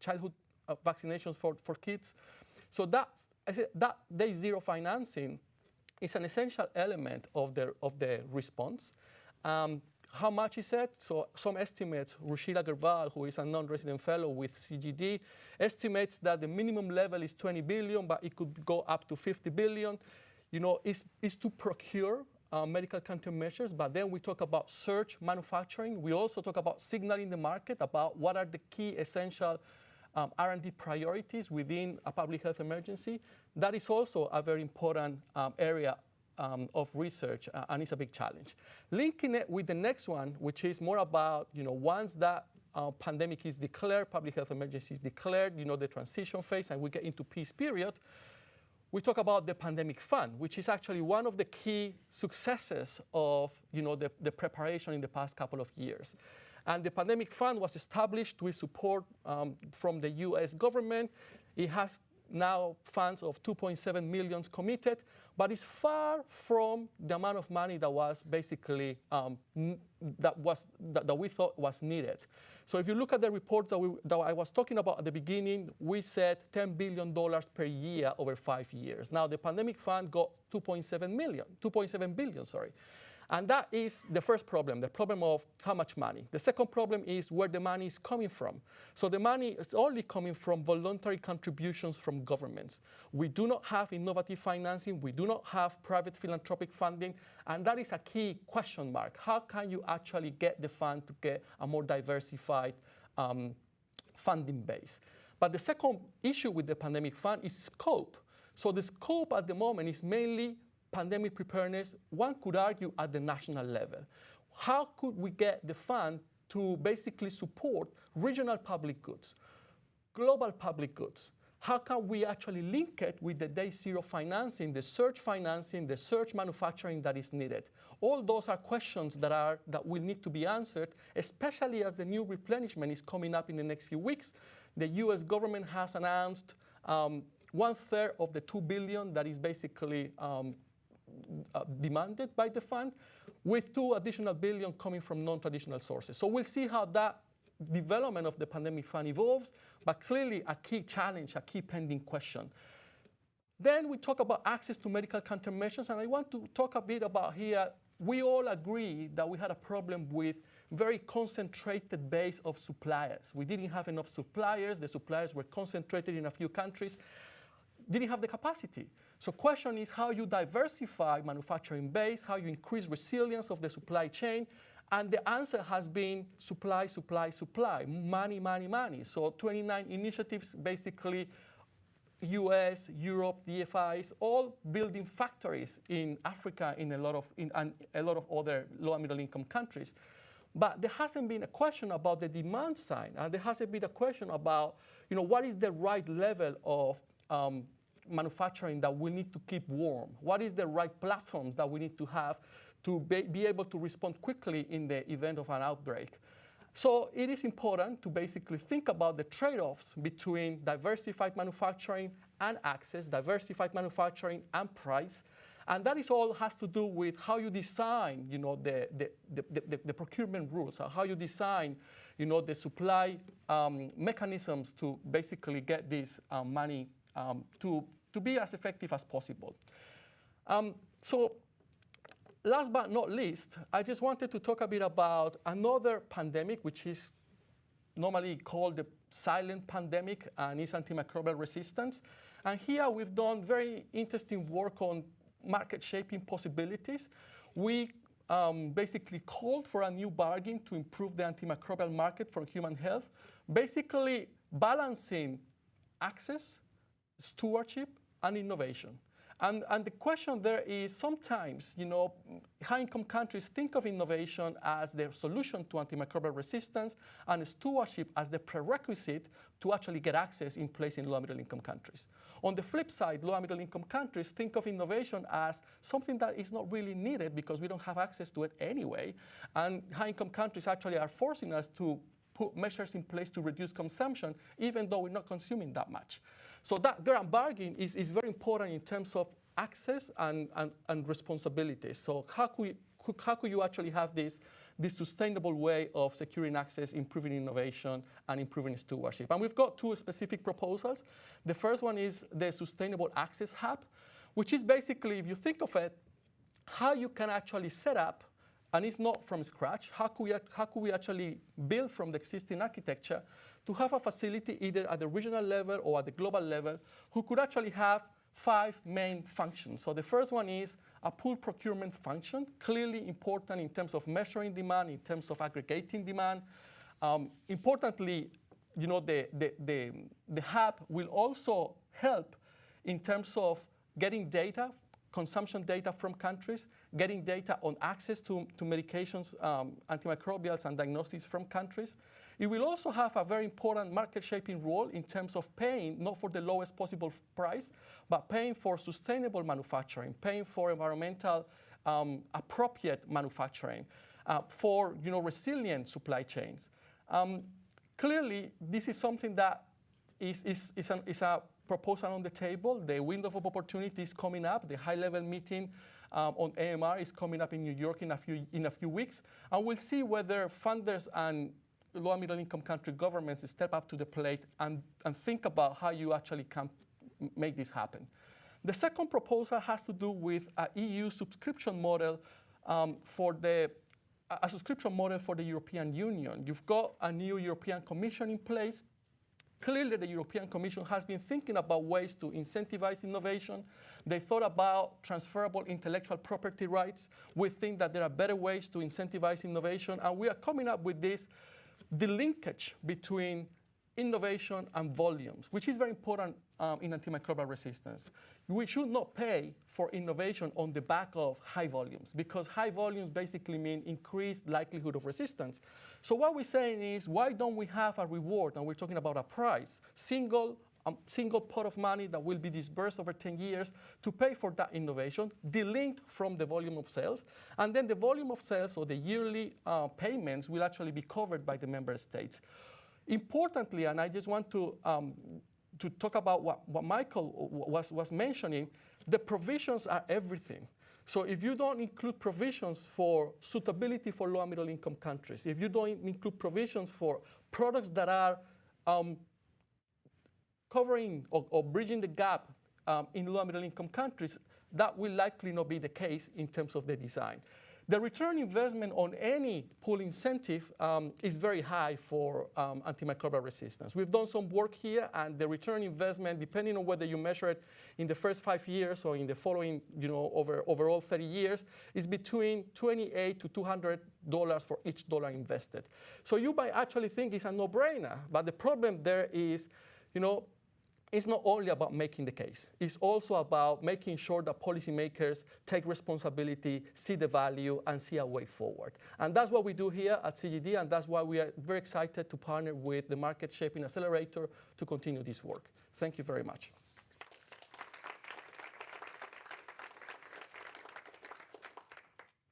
childhood vaccinations for kids. So that day zero financing is an essential element of the response. How much is it? So some estimates, Rushila Gerval, who is a non-resident fellow with CGD, estimates that the minimum level is 20 billion, but it could go up to 50 billion. You know, is to procure medical countermeasures, but then we talk about surge manufacturing. We also talk about signaling the market about what are the key essential R&D priorities within a public health emergency. That is also a very important area of research, and it's a big challenge. Linking it with the next one, which is more about, once that pandemic is declared, public health emergency is declared, the transition phase, and we get into peace period, we talk about the pandemic fund, which is actually one of the key successes of, the preparation in the past couple of years. And the pandemic fund was established with support from the US government. It has now funds of 2.7 million committed, but it's far from the amount of money that was basically that we thought was needed. So if you look at the report that I was talking about at the beginning, we said $10 billion per year over 5 years. Now the pandemic fund got 2.7 billion, sorry. And that is the first problem, the problem of how much money. The second problem is where the money is coming from. So the money is only coming from voluntary contributions from governments. We do not have innovative financing. We do not have private philanthropic funding. And that is a key question mark. How can you actually get the fund to get a more diversified funding base? But the second issue with the pandemic fund is scope. So the scope at the moment is mainly pandemic preparedness, one could argue at the national level. How could we get the fund to basically support regional public goods, global public goods? How can we actually link it with the day zero financing, the surge manufacturing that is needed? All those are questions that will need to be answered, especially as the new replenishment is coming up in the next few weeks. The US government has announced 1/3 of the $2 billion that is basically demanded by the fund, with $2 additional billion coming from non-traditional sources. So we'll see how that development of the pandemic fund evolves, but clearly a key challenge, a key pending question. Then we talk about access to medical countermeasures, and I want to talk a bit about here, we all agree that we had a problem with very concentrated base of suppliers. We didn't have enough suppliers. The suppliers were concentrated in a few countries, didn't have the capacity. So question is how you diversify manufacturing base, how you increase resilience of the supply chain, and the answer has been supply, supply, supply, money, money, money. So 29 initiatives, basically US, Europe, DFIs, all building factories in Africa and a lot of other low and middle income countries. But there hasn't been a question about the demand side. There hasn't been a question about, what is the right level of manufacturing that we need to keep warm? What is the right platforms that we need to have to be able to respond quickly in the event of an outbreak? So it is important to basically think about the trade-offs between diversified manufacturing and access, diversified manufacturing and price. And that is all has to do with how you design, the procurement rules, how you design, the supply mechanisms to basically get this money to be as effective as possible. So last but not least, I just wanted to talk a bit about another pandemic, which is normally called the silent pandemic, and is antimicrobial resistance. And here we've done very interesting work on market shaping possibilities. We basically called for a new bargain to improve the antimicrobial market for human health, basically balancing access, stewardship, and innovation. And the question there is sometimes, high-income countries think of innovation as their solution to antimicrobial resistance and stewardship as the prerequisite to actually get access in place in low and middle-income countries. On the flip side, low and middle-income countries think of innovation as something that is not really needed because we don't have access to it anyway. And high-income countries actually are forcing us to put measures in place to reduce consumption, even though we're not consuming that much. So that grand bargain is very important in terms of access and responsibilities. So how could you actually have this sustainable way of securing access, improving innovation, and improving stewardship? And we've got two specific proposals. The first one is the Sustainable Access Hub, which is basically, if you think of it, how you can actually set up, and it's not from scratch, how could we actually build from the existing architecture to have a facility either at the regional level or at the global level who could actually have 5 main functions. So the first one is a pool procurement function, clearly important in terms of measuring demand, in terms of aggregating demand. Importantly, the hub will also help in terms of getting data, consumption data from countries, getting data on access to medications, antimicrobials, and diagnostics from countries. It will also have a very important market shaping role in terms of paying, not for the lowest possible price, but paying for sustainable manufacturing, paying for environmental appropriate manufacturing, for resilient supply chains. Clearly, this is something that is a proposal on the table. The window of opportunity is coming up. The high-level meeting on AMR is coming up in New York in a few weeks, and we'll see whether funders and low and middle-income country governments step up to the plate and think about how you actually can make this happen. The second proposal has to do with an EU subscription model a subscription model for the European Union. You've got a new European Commission in place. Clearly, the European Commission has been thinking about ways to incentivize innovation. They thought about transferable intellectual property rights. We think that there are better ways to incentivize innovation, and we are coming up with the linkage between innovation and volumes, which is very important in antimicrobial resistance. We should not pay for innovation on the back of high volumes, because high volumes basically mean increased likelihood of resistance. So what we're saying is, why don't we have a reward, and we're talking about a price, single pot of money that will be disbursed over 10 years to pay for that innovation, delinked from the volume of sales, and then the volume of sales or the yearly payments will actually be covered by the member states. Importantly, and I just want to talk about what Michael was mentioning, the provisions are everything. So if you don't include provisions for suitability for low and middle income countries, if you don't include provisions for products that are covering or bridging the gap in low and middle income countries, that will likely not be the case in terms of the design. The return investment on any pool incentive is very high for antimicrobial resistance. We've done some work here, and the return investment, depending on whether you measure it in the first 5 years or in the following, overall 30 years, is between $28 to $200 for each dollar invested. So you might actually think it's a no-brainer, but the problem there is, it's not only about making the case. It's also about making sure that policymakers take responsibility, see the value, and see a way forward. And that's what we do here at CGD, and that's why we are very excited to partner with the Market Shaping Accelerator to continue this work. Thank you very much.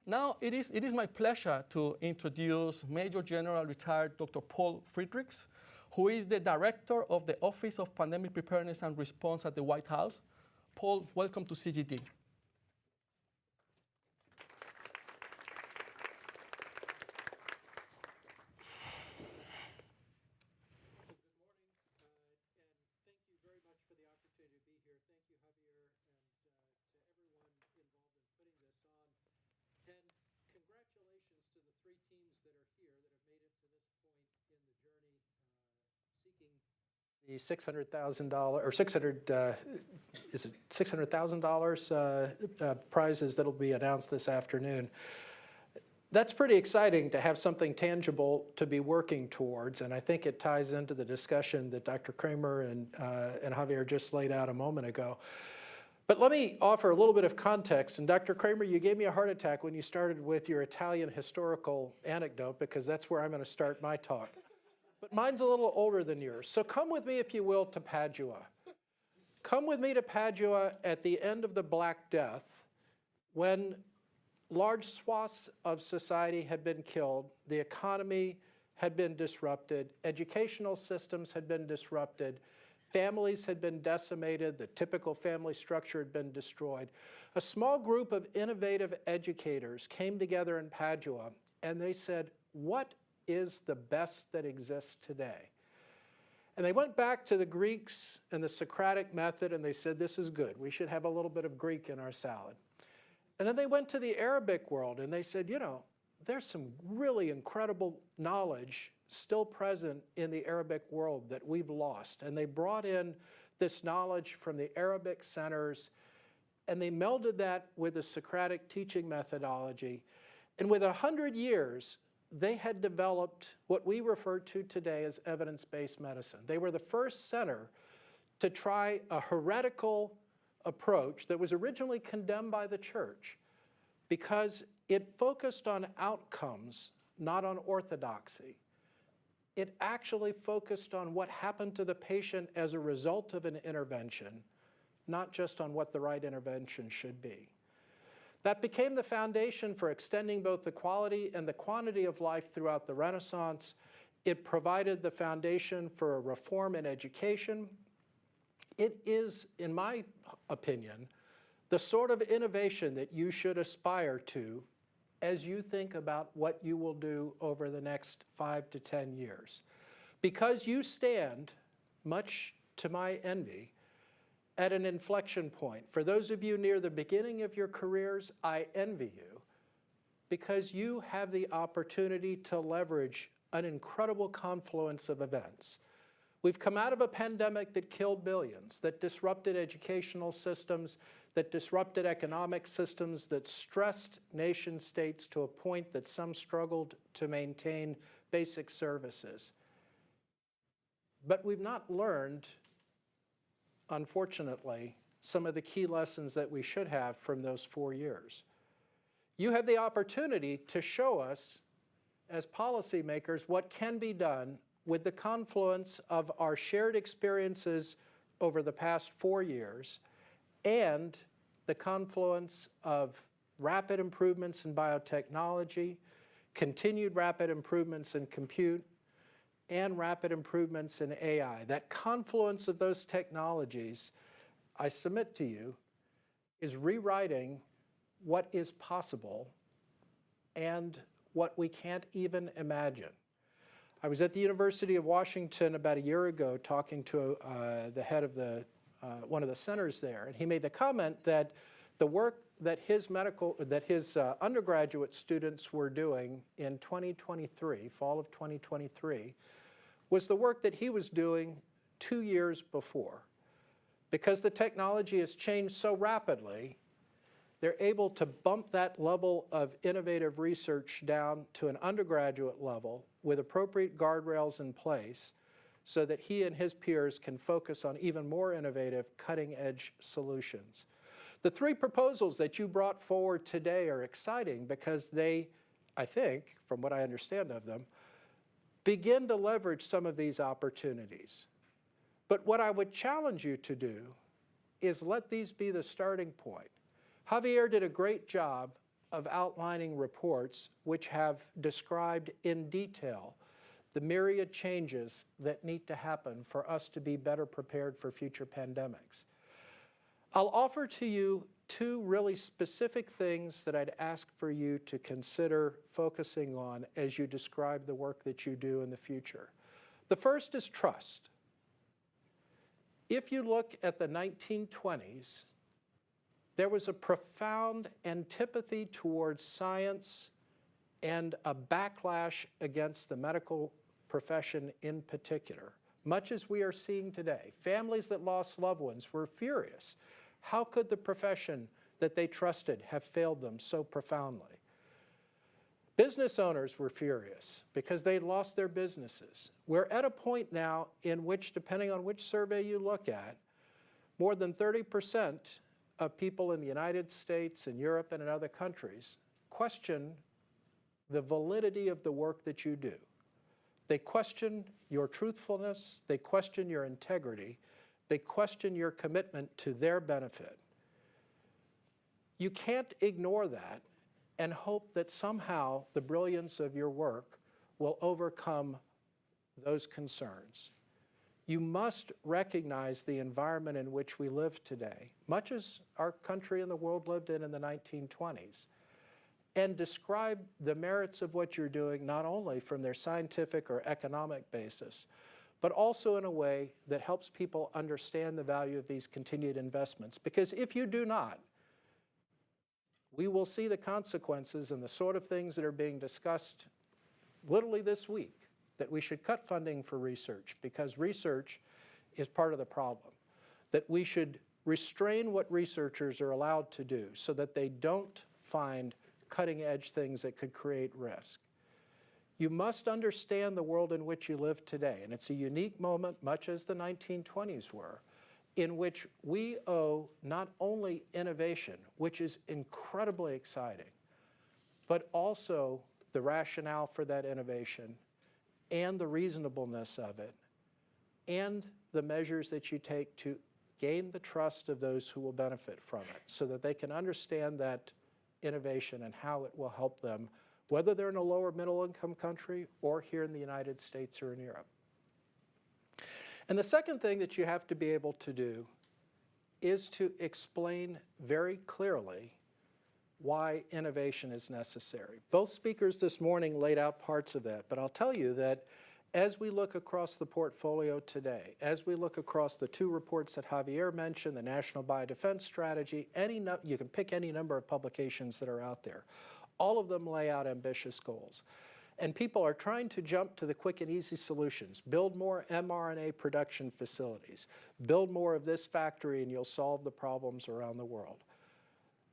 Now, it is my pleasure to introduce Major General retired Dr. Paul Friedricks, who is the director of the Office of Pandemic Preparedness and Response at the White House. Paul, welcome to CGD. three teams that are here that have made it to this point in the journey seeking the $600,000 or is it $600,000 prizes that'll be announced this afternoon. That's pretty exciting to have something tangible to be working towards, and I think it ties into the discussion that Dr. Kremer and Javier just laid out a moment ago. But let me offer a little bit of context. And Dr. Kremer, you gave me a heart attack when you started with your Italian historical anecdote, because that's where I'm going to start my talk. But mine's a little older than yours. So come with me, if you will, to Padua. Come with me to Padua at the end of the Black Death, when large swaths of society had been killed, the economy had been disrupted, educational systems had been disrupted, families had been decimated, the typical family structure had been destroyed. A small group of innovative educators came together in Padua, and they said, what is the best that exists today? And they went back to the Greeks and the Socratic method, and they said, this is good. We should have a little bit of Greek in our salad. And then they went to the Arabic world, and they said, you know, there's some really incredible knowledge still present in the Arabic world that we've lost. And they brought in this knowledge from the Arabic centers, and they melded that with the Socratic teaching methodology. And within 100 years, they had developed what we refer to today as evidence-based medicine. They were the first center to try a heretical approach that was originally condemned by the church because it focused on outcomes, not on orthodoxy. It actually focused on what happened to the patient as a result of an intervention, not just on what the right intervention should be. That became the foundation for extending both the quality and the quantity of life throughout the Renaissance. It provided the foundation for a reform in education. It is, in my opinion, the sort of innovation that you should aspire to as you think about what you will do over the next 5 to 10 years. Because you stand, much to my envy, at an inflection point. For those of you near the beginning of your careers, I envy you, because you have the opportunity to leverage an incredible confluence of events. We've come out of a pandemic that killed billions, that disrupted educational systems, that disrupted economic systems, that stressed nation states to a point that some struggled to maintain basic services. But we've not learned, unfortunately, some of the key lessons that we should have from those 4 years. You have the opportunity to show us, as policymakers, what can be done with the confluence of our shared experiences over the past 4 years and the confluence of rapid improvements in biotechnology, continued rapid improvements in compute, and rapid improvements in AI. That confluence of those technologies, I submit to you, is rewriting what is possible and what we can't even imagine. I was at the University of Washington about a year ago talking to the head of one of the centers there, and he made the comment that the work that his undergraduate students were doing in 2023, fall of 2023, was the work that he was doing 2 years before. Because the technology has changed so rapidly, they're able to bump that level of innovative research down to an undergraduate level with appropriate guardrails in place so that he and his peers can focus on even more innovative, cutting-edge solutions. The 3 proposals that you brought forward today are exciting because they, I think, from what I understand of them, begin to leverage some of these opportunities. But what I would challenge you to do is let these be the starting point. Javier did a great job of outlining reports which have described in detail the myriad changes that need to happen for us to be better prepared for future pandemics. I'll offer to you 2 really specific things that I'd ask for you to consider focusing on as you describe the work that you do in the future. The first is trust. If you look at the 1920s, there was a profound antipathy towards science and a backlash against the medical profession in particular, much as we are seeing today. Families that lost loved ones were furious. How could the profession that they trusted have failed them so profoundly? Business owners were furious because they'd lost their businesses. We're at a point now in which, depending on which survey you look at, more than 30% of people in the United States and Europe and in other countries question the validity of the work that you do. They question your truthfulness, they question your integrity, they question your commitment to their benefit. You can't ignore that and hope that somehow the brilliance of your work will overcome those concerns. You must recognize the environment in which we live today, much as our country and the world lived in the 1920s, and describe the merits of what you're doing not only from their scientific or economic basis, but also in a way that helps people understand the value of these continued investments. Because if you do not, we will see the consequences and the sort of things that are being discussed literally this week, that we should cut funding for research because research is part of the problem, that we should restrain what researchers are allowed to do so that they don't find cutting-edge things that could create risk. You must understand the world in which you live today, and it's a unique moment, much as the 1920s were, in which we owe not only innovation, which is incredibly exciting, but also the rationale for that innovation and the reasonableness of it, and the measures that you take to gain the trust of those who will benefit from it so that they can understand that innovation and how it will help them, whether they're in a lower middle income country or here in the United States or in Europe. And the second thing that you have to be able to do is to explain very clearly why innovation is necessary. Both speakers this morning laid out parts of that, but I'll tell you that as we look across the portfolio today, as we look across the two reports that Javier mentioned, the National Biodefense Strategy, you can pick any number of publications that are out there. All of them lay out ambitious goals. And people are trying to jump to the quick and easy solutions. Build more mRNA production facilities. Build more of this factory and you'll solve the problems around the world.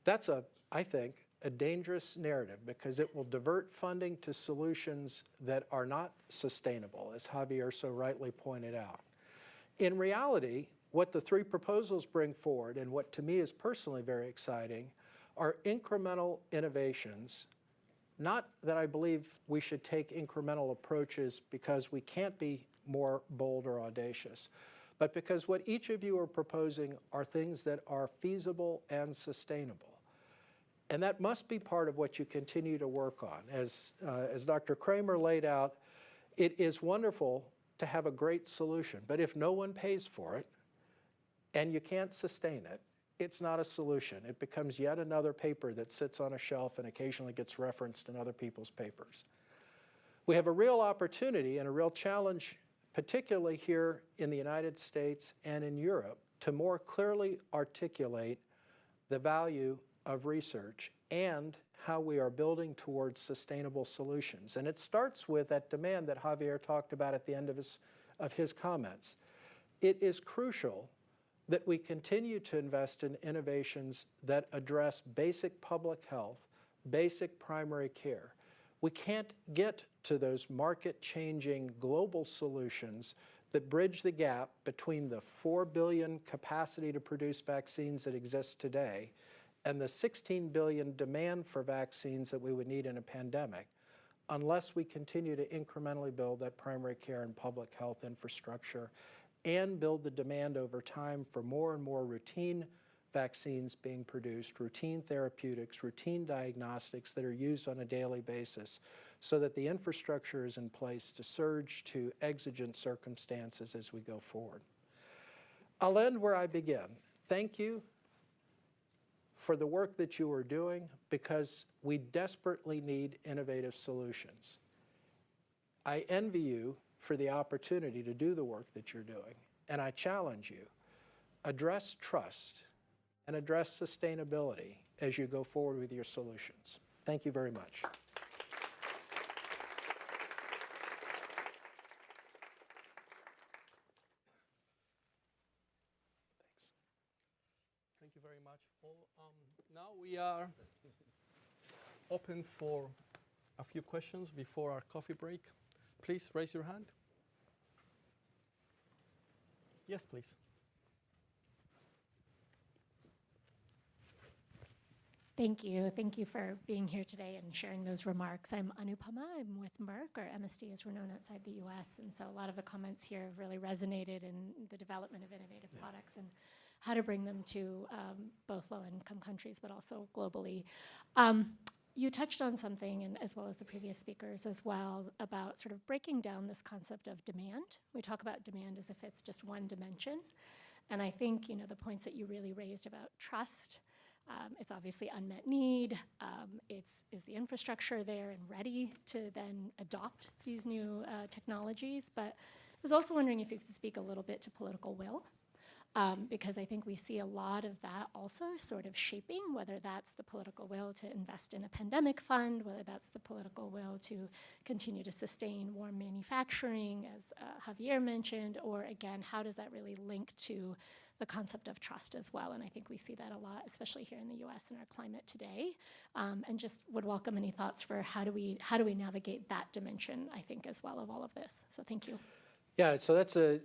That's, I think, a dangerous narrative because it will divert funding to solutions that are not sustainable, as Javier so rightly pointed out. In reality, what the three proposals bring forward, and what to me is personally very exciting, are incremental innovations. Not that I believe we should take incremental approaches because we can't be more bold or audacious, but because what each of you are proposing are things that are feasible and sustainable. And that must be part of what you continue to work on. As Dr. Kremer laid out, it is wonderful to have a great solution, but if no one pays for it and you can't sustain it, it's not a solution. It becomes yet another paper that sits on a shelf and occasionally gets referenced in other people's papers. We have a real opportunity and a real challenge, particularly here in the United States and in Europe, to more clearly articulate the value of research and how we are building towards sustainable solutions. And it starts with that demand that Javier talked about at the end of his comments. It is crucial that we continue to invest in innovations that address basic public health, basic primary care. We can't get to those market-changing global solutions that bridge the gap between the 4 billion capacity to produce vaccines that exist today and the 16 billion demand for vaccines that we would need in a pandemic, unless we continue to incrementally build that primary care and public health infrastructure and build the demand over time for more and more routine vaccines being produced, routine therapeutics, routine diagnostics that are used on a daily basis so that the infrastructure is in place to surge to exigent circumstances as we go forward. I'll end where I begin. Thank you for the work that you are doing because we desperately need innovative solutions. I envy you for the opportunity to do the work that you're doing. And I challenge you, address trust and address sustainability as you go forward with your solutions. Thank you very much. We are open for a few questions before our coffee break. Please raise your hand. Yes, please. Thank you. Thank you for being here today and sharing those remarks. I'm Anupama. I'm with Merck, or MSD as we're known outside the US. And so a lot of the comments here have really resonated in the development of innovative products and how to bring them to both low-income countries, but also globally. You touched on something, and as well as the previous speakers as well, about sort of breaking down this concept of demand. We talk about demand as if it's just one dimension. And I think, the points that you really raised about trust, it's obviously unmet need. Is the infrastructure there and ready to then adopt these new technologies? But I was also wondering if you could speak a little bit to political will, because I think we see a lot of that also sort of shaping, whether that's the political will to invest in a pandemic fund, whether that's the political will to continue to sustain warm manufacturing, as Javier mentioned, or again, how does that really link to the concept of trust as well? And I think we see that a lot, especially here in the US in our climate today. And just would welcome any thoughts for how do we navigate that dimension, I think, as well of all of this. So thank you. Yeah, so that's an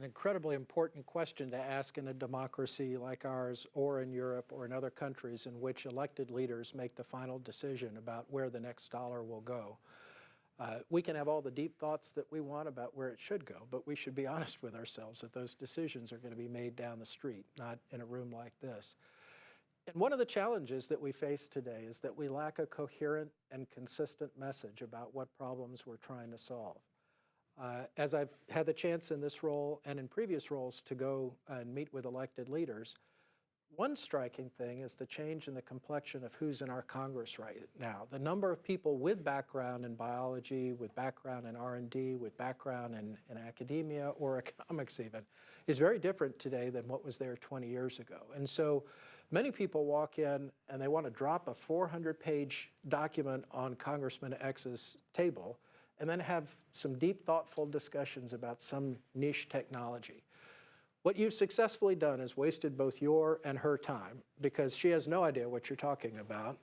incredibly important question to ask in a democracy like ours, or in Europe, or in other countries in which elected leaders make the final decision about where the next dollar will go. We can have all the deep thoughts that we want about where it should go, but we should be honest with ourselves that those decisions are going to be made down the street, not in a room like this. And one of the challenges that we face today is that we lack a coherent and consistent message about what problems we're trying to solve. As I've had the chance in this role and in previous roles to go and meet with elected leaders, one striking thing is the change in the complexion of who's in our Congress right now. The number of people with background in biology, with background in R&D, with background in academia or economics even, is very different today than what was there 20 years ago. And so many people walk in and they want to drop a 400-page document on Congressman X's table and then have some deep, thoughtful discussions about some niche technology. What you've successfully done is wasted both your and her time, because she has no idea what you're talking about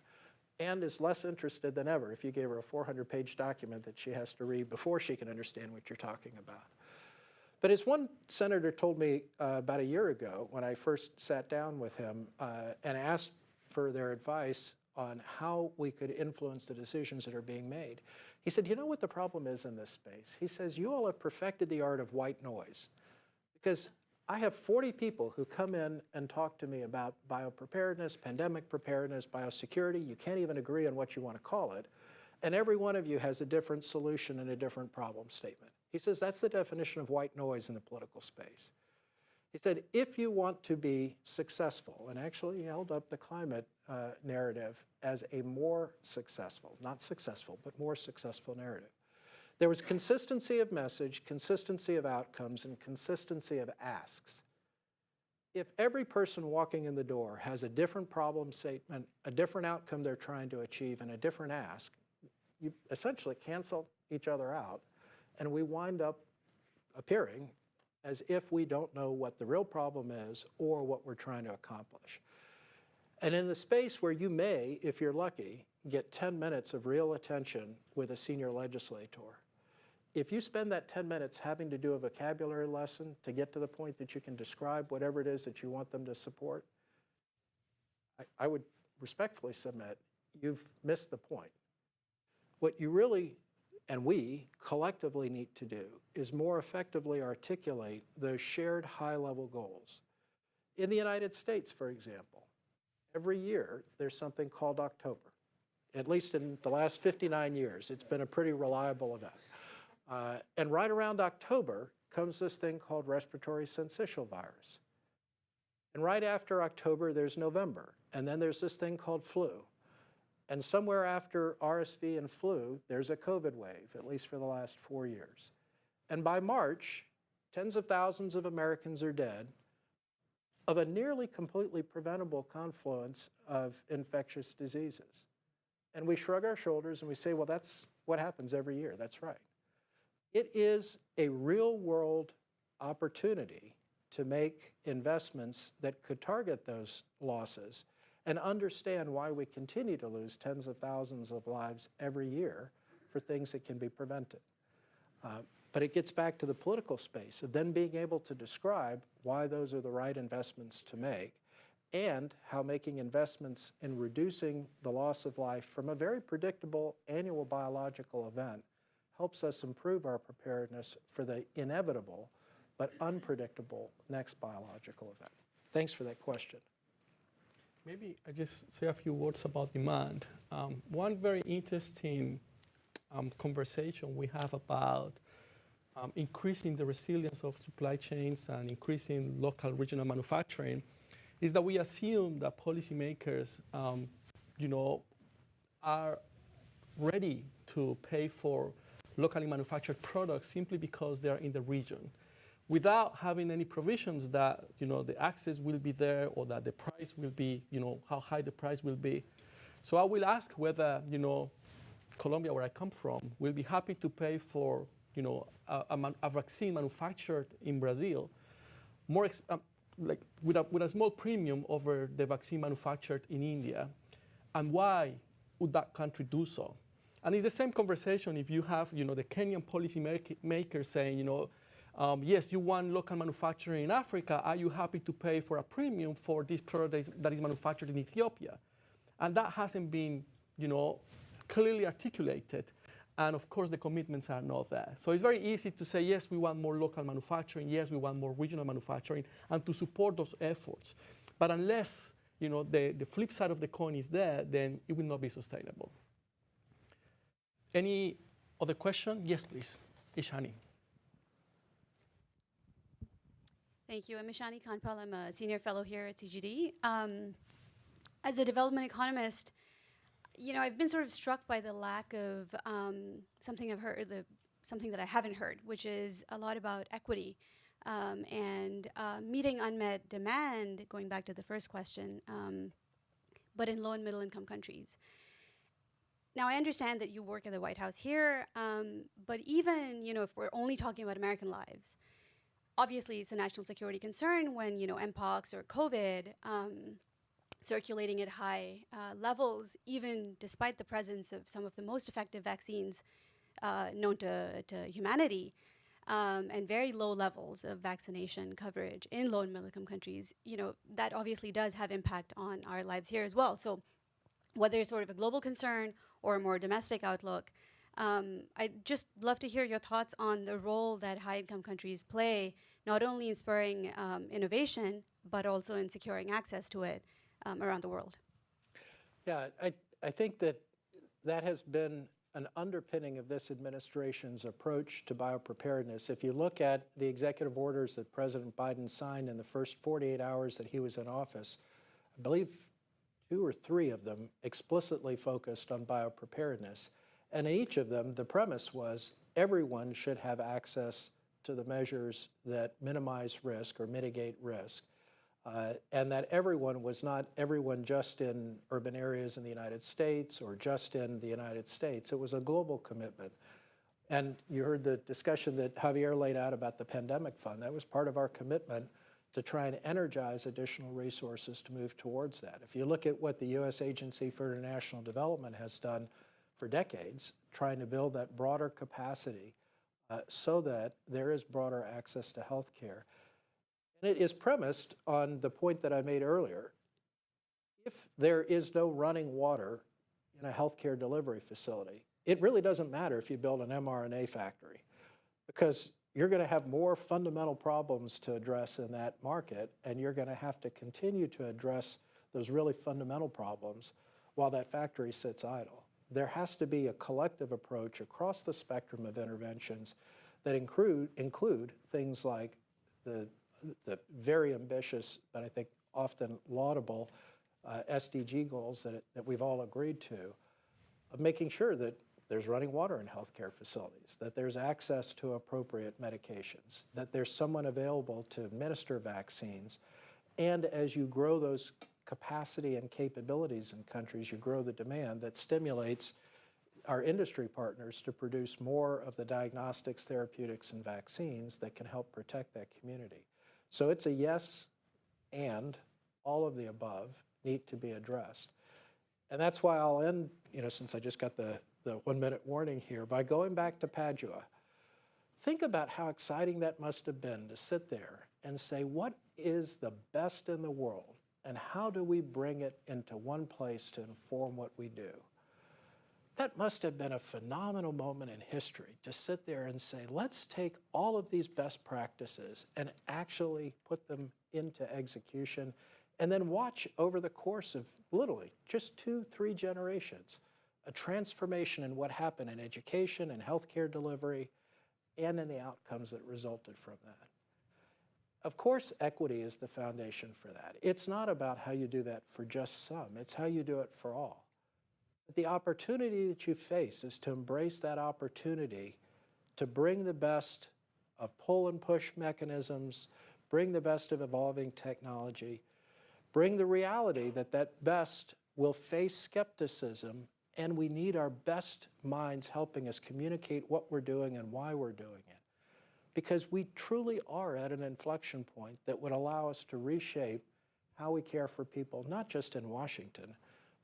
and is less interested than ever if you gave her a 400-page document that she has to read before she can understand what you're talking about. But as one senator told me about a year ago when I first sat down with him and asked for their advice on how we could influence the decisions that are being made, he said, you know what the problem is in this space? He says, you all have perfected the art of white noise, because I have 40 people who come in and talk to me about biopreparedness, pandemic preparedness, biosecurity. You can't even agree on what you want to call it. And every one of you has a different solution and a different problem statement. He says that's the definition of white noise in the political space. He said, if you want to be successful, and actually he held up the climate narrative as a more successful, not successful, but more successful narrative. There was consistency of message, consistency of outcomes, and consistency of asks. If every person walking in the door has a different problem statement, a different outcome they're trying to achieve, and a different ask, you essentially cancel each other out, and we wind up appearing as if we don't know what the real problem is or what we're trying to accomplish. And in the space where you may, if you're lucky, get 10 minutes of real attention with a senior legislator, if you spend that 10 minutes having to do a vocabulary lesson to get to the point that you can describe whatever it is that you want them to support, I would respectfully submit you've missed the point. What you really, and we collectively need to do, is more effectively articulate those shared high-level goals. In the United States, for example, every year there's something called October. At least in the last 59 years, it's been a pretty reliable event. And right around October comes this thing called respiratory syncytial virus. And right after October, there's November. And then there's this thing called flu. And somewhere after RSV and flu, there's a COVID wave, at least for the last 4 years. And by March, tens of thousands of Americans are dead of a nearly completely preventable confluence of infectious diseases. And we shrug our shoulders and we say, well, that's what happens every year. That's right. It is a real-world opportunity to make investments that could target those losses and understand why we continue to lose tens of thousands of lives every year for things that can be prevented. But it gets back to the political space of then being able to describe why those are the right investments to make, and how making investments in reducing the loss of life from a very predictable annual biological event helps us improve our preparedness for the inevitable but unpredictable next biological event. Thanks for that question. Maybe I just say a few words about demand. One very interesting conversation we have about increasing the resilience of supply chains and increasing local regional manufacturing is that we assume that policymakers, are ready to pay for locally manufactured products simply because they are in the region, without having any provisions that the access will be there or that the price will be, how high the price will be. So I will ask whether Colombia, where I come from, will be happy to pay for a vaccine manufactured in Brazil, more with a small premium over the vaccine manufactured in India, and why would that country do so? And it's the same conversation if you have the Kenyan policy makers saying, yes, you want local manufacturing in Africa. Are you happy to pay for a premium for this product that is manufactured in Ethiopia? And that hasn't been, clearly articulated. And of course, the commitments are not there. So it's very easy to say, yes, we want more local manufacturing. Yes, we want more regional manufacturing, and to support those efforts. But unless, the flip side of the coin is there, then it will not be sustainable. Any other question? Yes, please. Ishani. Thank you. I'm Ishani Kanpal. I'm a senior fellow here at CGD. As a development economist, I've been sort of struck by the lack of something I've heard, something that I haven't heard, which is a lot about equity and meeting unmet demand, going back to the first question, but in low and middle income countries. Now, I understand that you work at the White House here, but even, if we're only talking about American lives, obviously it's a national security concern when, Mpox or COVID circulating at high levels, even despite the presence of some of the most effective vaccines known to humanity, and very low levels of vaccination coverage in low and middle income countries, that obviously does have impact on our lives here as well. So whether it's sort of a global concern or a more domestic outlook, I'd just love to hear your thoughts on the role that high-income countries play, not only in spurring innovation, but also in securing access to it around the world. Yeah, I think that has been an underpinning of this administration's approach to biopreparedness. If you look at the executive orders that President Biden signed in the first 48 hours that he was in office, I believe 2 or 3 of them explicitly focused on biopreparedness. And in each of them, the premise was everyone should have access to the measures that minimize risk or mitigate risk. And that everyone was not everyone just in urban areas in the United States or just in the United States. It was a global commitment. And you heard the discussion that Javier laid out about the pandemic fund. That was part of our commitment to try and energize additional resources to move towards that. If you look at what the U.S. Agency for International Development has done for decades, trying to build that broader capacity so that there is broader access to health care. And it is premised on the point that I made earlier. If there is no running water in a healthcare delivery facility, it really doesn't matter if you build an mRNA factory, because you're going to have more fundamental problems to address in that market, and you're going to have to continue to address those really fundamental problems while that factory sits idle. There has to be a collective approach across the spectrum of interventions that include things like the very ambitious, but I think often laudable SDG goals that we've all agreed to, of making sure that there's running water in healthcare facilities, that there's access to appropriate medications, that there's someone available to administer vaccines, and as you grow those capacity and capabilities in countries, you grow the demand that stimulates our industry partners to produce more of the diagnostics, therapeutics, and vaccines that can help protect that community. So it's a yes and all of the above, need to be addressed. And that's why I'll end, since I just got the 1 minute warning here, by going back to Padua. Think about how exciting that must have been to sit there and say, what is the best in the world, and how do we bring it into one place to inform what we do? That must have been a phenomenal moment in history to sit there and say, let's take all of these best practices and actually put them into execution, and then watch over the course of literally just 2-3 generations, a transformation in what happened in education and healthcare delivery and in the outcomes that resulted from that. Of course, equity is the foundation for that. It's not about how you do that for just some, it's how you do it for all. But the opportunity that you face is to embrace that opportunity to bring the best of pull and push mechanisms, bring the best of evolving technology, bring the reality that that best will face skepticism, and we need our best minds helping us communicate what we're doing and why we're doing it. Because we truly are at an inflection point that would allow us to reshape how we care for people, not just in Washington,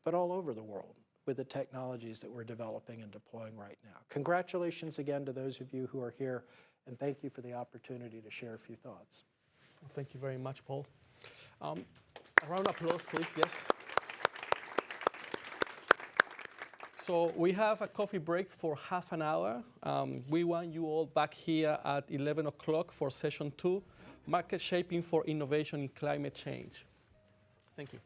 but all over the world with the technologies that we're developing and deploying right now. Congratulations again to those of you who are here, and thank you for the opportunity to share a few thoughts. Well, thank you very much, Paul. A round of applause, please, yes. So we have a coffee break for half an hour. We want you all back here at 11 o'clock for session 2, Market Shaping for Innovation in Climate Change. Thank you.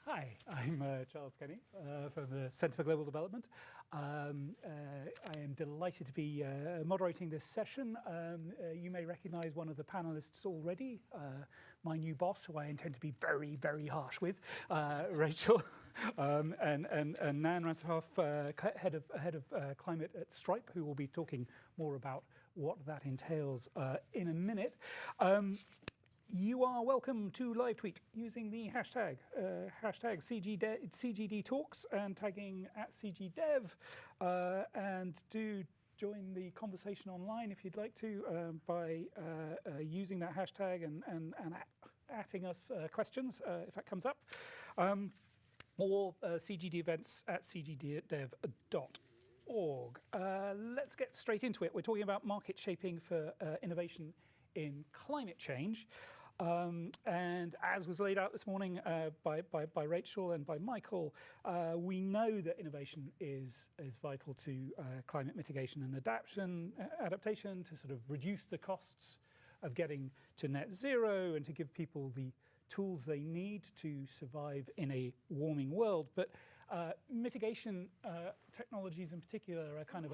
Hi, I'm Charles Kenny from the Centre for Global Development. I am delighted to be moderating this session. You may recognise one of the panellists already, my new boss, who I intend to be very, very harsh with, Rachel, and Nan Ransohoff, head of climate at Stripe, who will be talking more about what that entails in a minute. You are welcome to live tweet using the hashtag CGD Talks and tagging @CGDev, and do join the conversation online if you'd like to by using that hashtag and atting us questions if that comes up, or CGD events @cgdev.org. Let's get straight into it. We're talking about market shaping for innovation in climate change. And as was laid out this morning by Rachel and by Michael, we know that innovation is vital to climate mitigation and adaptation, to sort of reduce the costs of getting to net zero and to give people the tools they need to survive in a warming world. But mitigation technologies in particular are kind of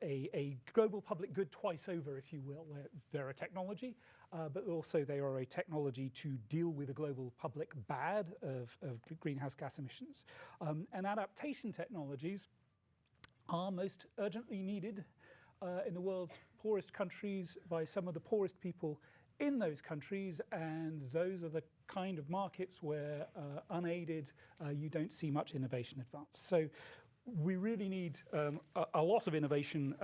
a global public good twice over, if you will. They're a technology, but also they are a technology to deal with a global public bad of greenhouse gas emissions. And adaptation technologies are most urgently needed in the world's poorest countries by some of the poorest people in those countries, and those are the kind of markets where unaided you don't see much innovation advance. So we really need a lot of innovation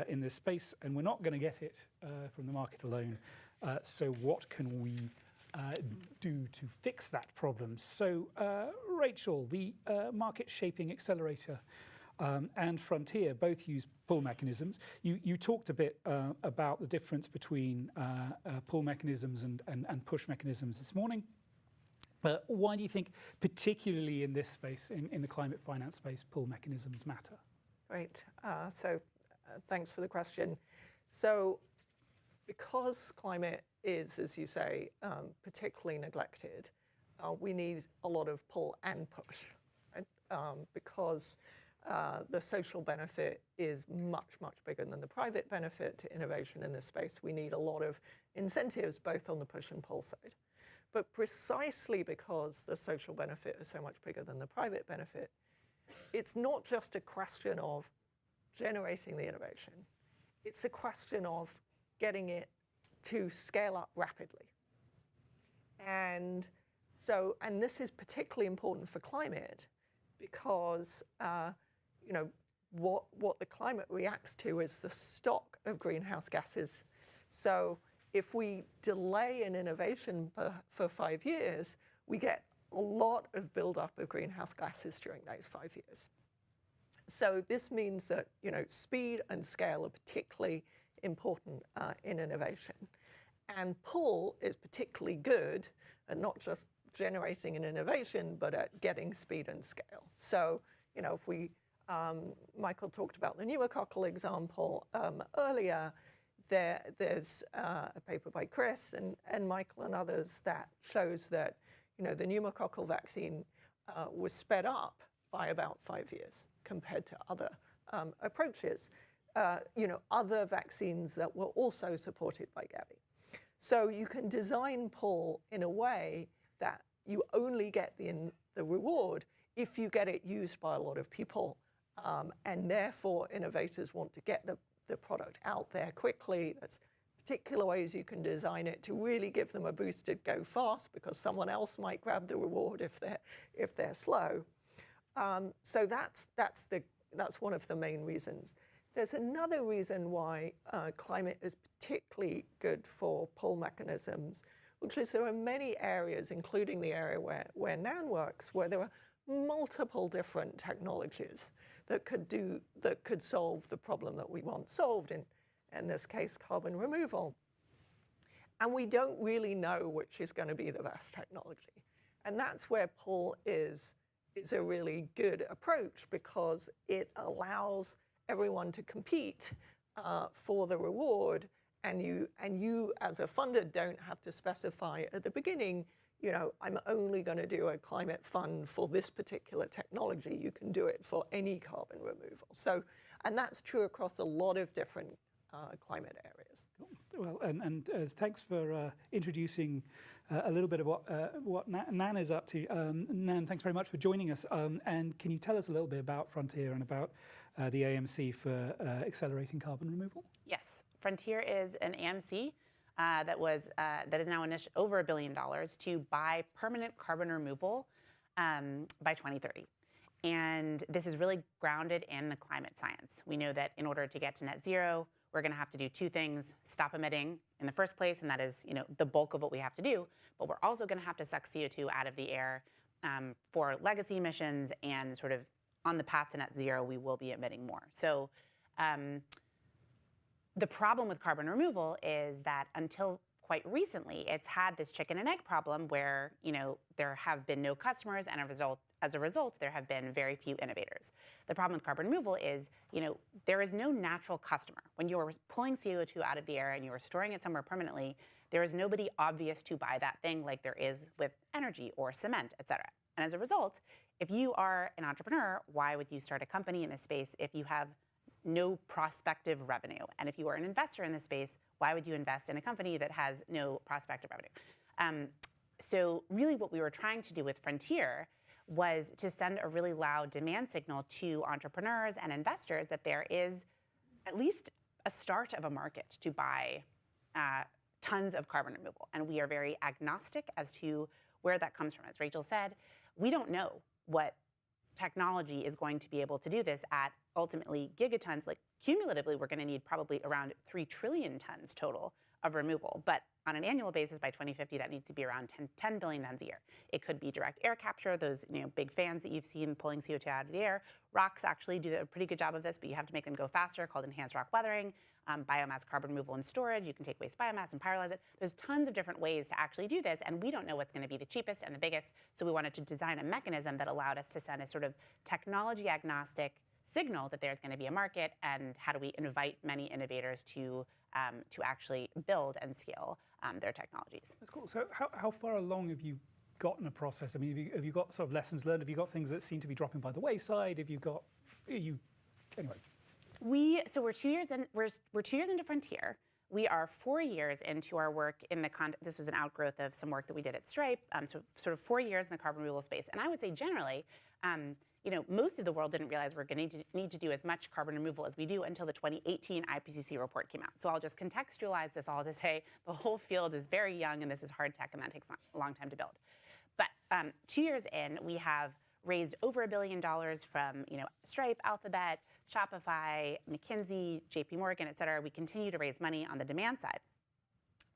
in this space, and we're not going to get it from the market alone. So what can we do to fix that problem? So Rachel, the Market Shaping Accelerator and Frontier both use pull mechanisms. You talked a bit about the difference between pull mechanisms and push mechanisms this morning. Why do you think, particularly in this space, in the climate finance space, pull mechanisms matter? Great. So thanks for the question. So because climate is, as you say, particularly neglected, we need a lot of pull and push, right? Because the social benefit is much, much bigger than the private benefit to innovation in this space. We need a lot of incentives, both on the push and pull side. But precisely because the social benefit is so much bigger than the private benefit, it's not just a question of generating the innovation. It's a question of getting it to scale up rapidly. And this is particularly important for climate because what the climate reacts to is the stock of greenhouse gases. So if we delay an innovation for 5 years, we get a lot of buildup of greenhouse gases during those 5 years. So this means that speed and scale are particularly important in innovation. And pull is particularly good at not just generating an innovation, but at getting speed and scale. So if we, Michael talked about the pneumococcal example earlier. There's a paper by Chris and Michael and others that shows that the pneumococcal vaccine was sped up by about 5 years compared to other approaches. Other vaccines that were also supported by Gavi. So you can design pull in a way that you only get the reward if you get it used by a lot of people, and therefore innovators want to get the product out there quickly. There's particular ways you can design it to really give them a boost to go fast, because someone else might grab the reward if they're slow. So that's one of the main reasons. There's another reason why climate is particularly good for pull mechanisms, which is there are many areas, including the area where Nan works, where there are multiple different technologies that could solve the problem that we want solved, in this case, carbon removal. And we don't really know which is going to be the best technology. And that's where pull is a really good approach, because it allows everyone to compete for the reward, and you as a funder don't have to specify at the beginning you know, I'm only going to do a climate fund for this particular technology. You can do it for any carbon removal. So, and that's true across a lot of different climate areas. Cool. Well, and thanks for introducing a little bit of what Nan is up to. Nan, thanks very much for joining us. And can you tell us a little bit about Frontier and about the AMC for accelerating carbon removal? Yes, Frontier is an AMC that is now over $1 billion to buy permanent carbon removal by 2030. And this is really grounded in the climate science. We know that in order to get to net zero, we're going to have to do two things: stop emitting in the first place, and that is, you know, the bulk of what we have to do. But we're also going to have to suck CO2 out of the air for legacy emissions, and sort of on the path to net zero, we will be emitting more. So the problem with carbon removal is that until quite recently, it's had this chicken and egg problem where, you know, there have been no customers, and as a result, there have been very few innovators. The problem with carbon removal is, you know, there is no natural customer. When you're pulling CO2 out of the air and you're storing it somewhere permanently, there is nobody obvious to buy that thing like there is with energy or cement, et cetera. And as a result, if you are an entrepreneur, why would you start a company in this space if you have no prospective revenue? And if you are an investor in this space, why would you invest in a company that has no prospective revenue? So really what we were trying to do with Frontier was to send a really loud demand signal to entrepreneurs and investors that there is at least a start of a market to buy tons of carbon removal. And we are very agnostic as to where that comes from. As Rachel said, we don't know what technology is going to be able to do this at ultimately gigatons. Like cumulatively, we're going to need probably around 3 trillion tons total of removal. But on an annual basis, by 2050, that needs to be around 10 billion tons a year. It could be direct air capture, those, you know, big fans that you've seen pulling CO2 out of the air. Rocks actually do a pretty good job of this, but you have to make them go faster, called enhanced rock weathering. Biomass carbon removal and storage. You can take waste biomass and pyrolyze it. There's tons of different ways to actually do this, and we don't know what's going to be the cheapest and the biggest, so we wanted to design a mechanism that allowed us to send a sort of technology agnostic signal that there's going to be a market, and how do we invite many innovators to actually build and scale their technologies. That's cool. So how far along have you gotten a process? I mean, have you got sort of lessons learned? Have you got things that seem to be dropping by the wayside? Have you got, anyway? So we're 2 years in. We're 2 years into Frontier. We are 4 years into our work in the this was an outgrowth of some work that we did at Stripe. So sort of 4 years in the carbon removal space. And I would say generally, you know, most of the world didn't realize we're going to need to do as much carbon removal as we do until the 2018 IPCC report came out. So I'll just contextualize this all to say the whole field is very young, and this is hard tech, and that takes a long time to build. But 2 years in, we have raised over $1 billion from, you know, Stripe, Alphabet, Shopify, McKinsey, JP Morgan, et cetera. We continue to raise money on the demand side.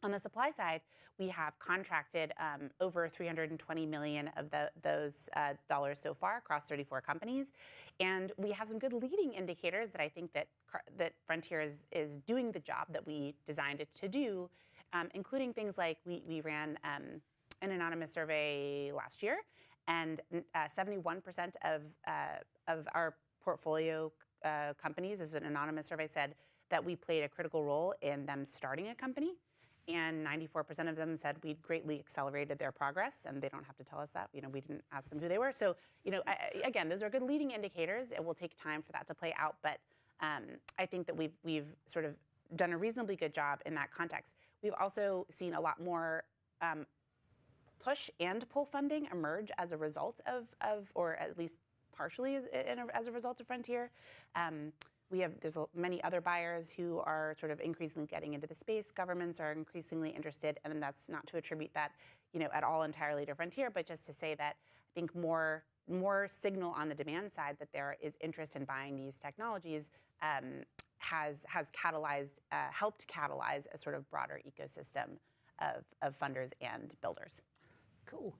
On the supply side, we have contracted over $320 million of those dollars so far across 34 companies. And we have some good leading indicators that I think that Frontier is doing the job that we designed it to do, including things like we ran an anonymous survey last year, and 71% of our portfolio companies, as an anonymous survey said, that we played a critical role in them starting a company. And 94% of them said we'd greatly accelerated their progress, and they don't have to tell us that. You know, we didn't ask them who they were. So, you know, again, those are good leading indicators. It will take time for that to play out, but I think that we've sort of done a reasonably good job in that context. We've also seen a lot more push and pull funding emerge as a result of or at least partially as a result of Frontier. There's many other buyers who are sort of increasingly getting into the space. Governments are increasingly interested, and that's not to attribute that, you know, at all entirely to Frontier, but just to say that I think more signal on the demand side that there is interest in buying these technologies has helped catalyze a sort of broader ecosystem of funders and builders. Cool.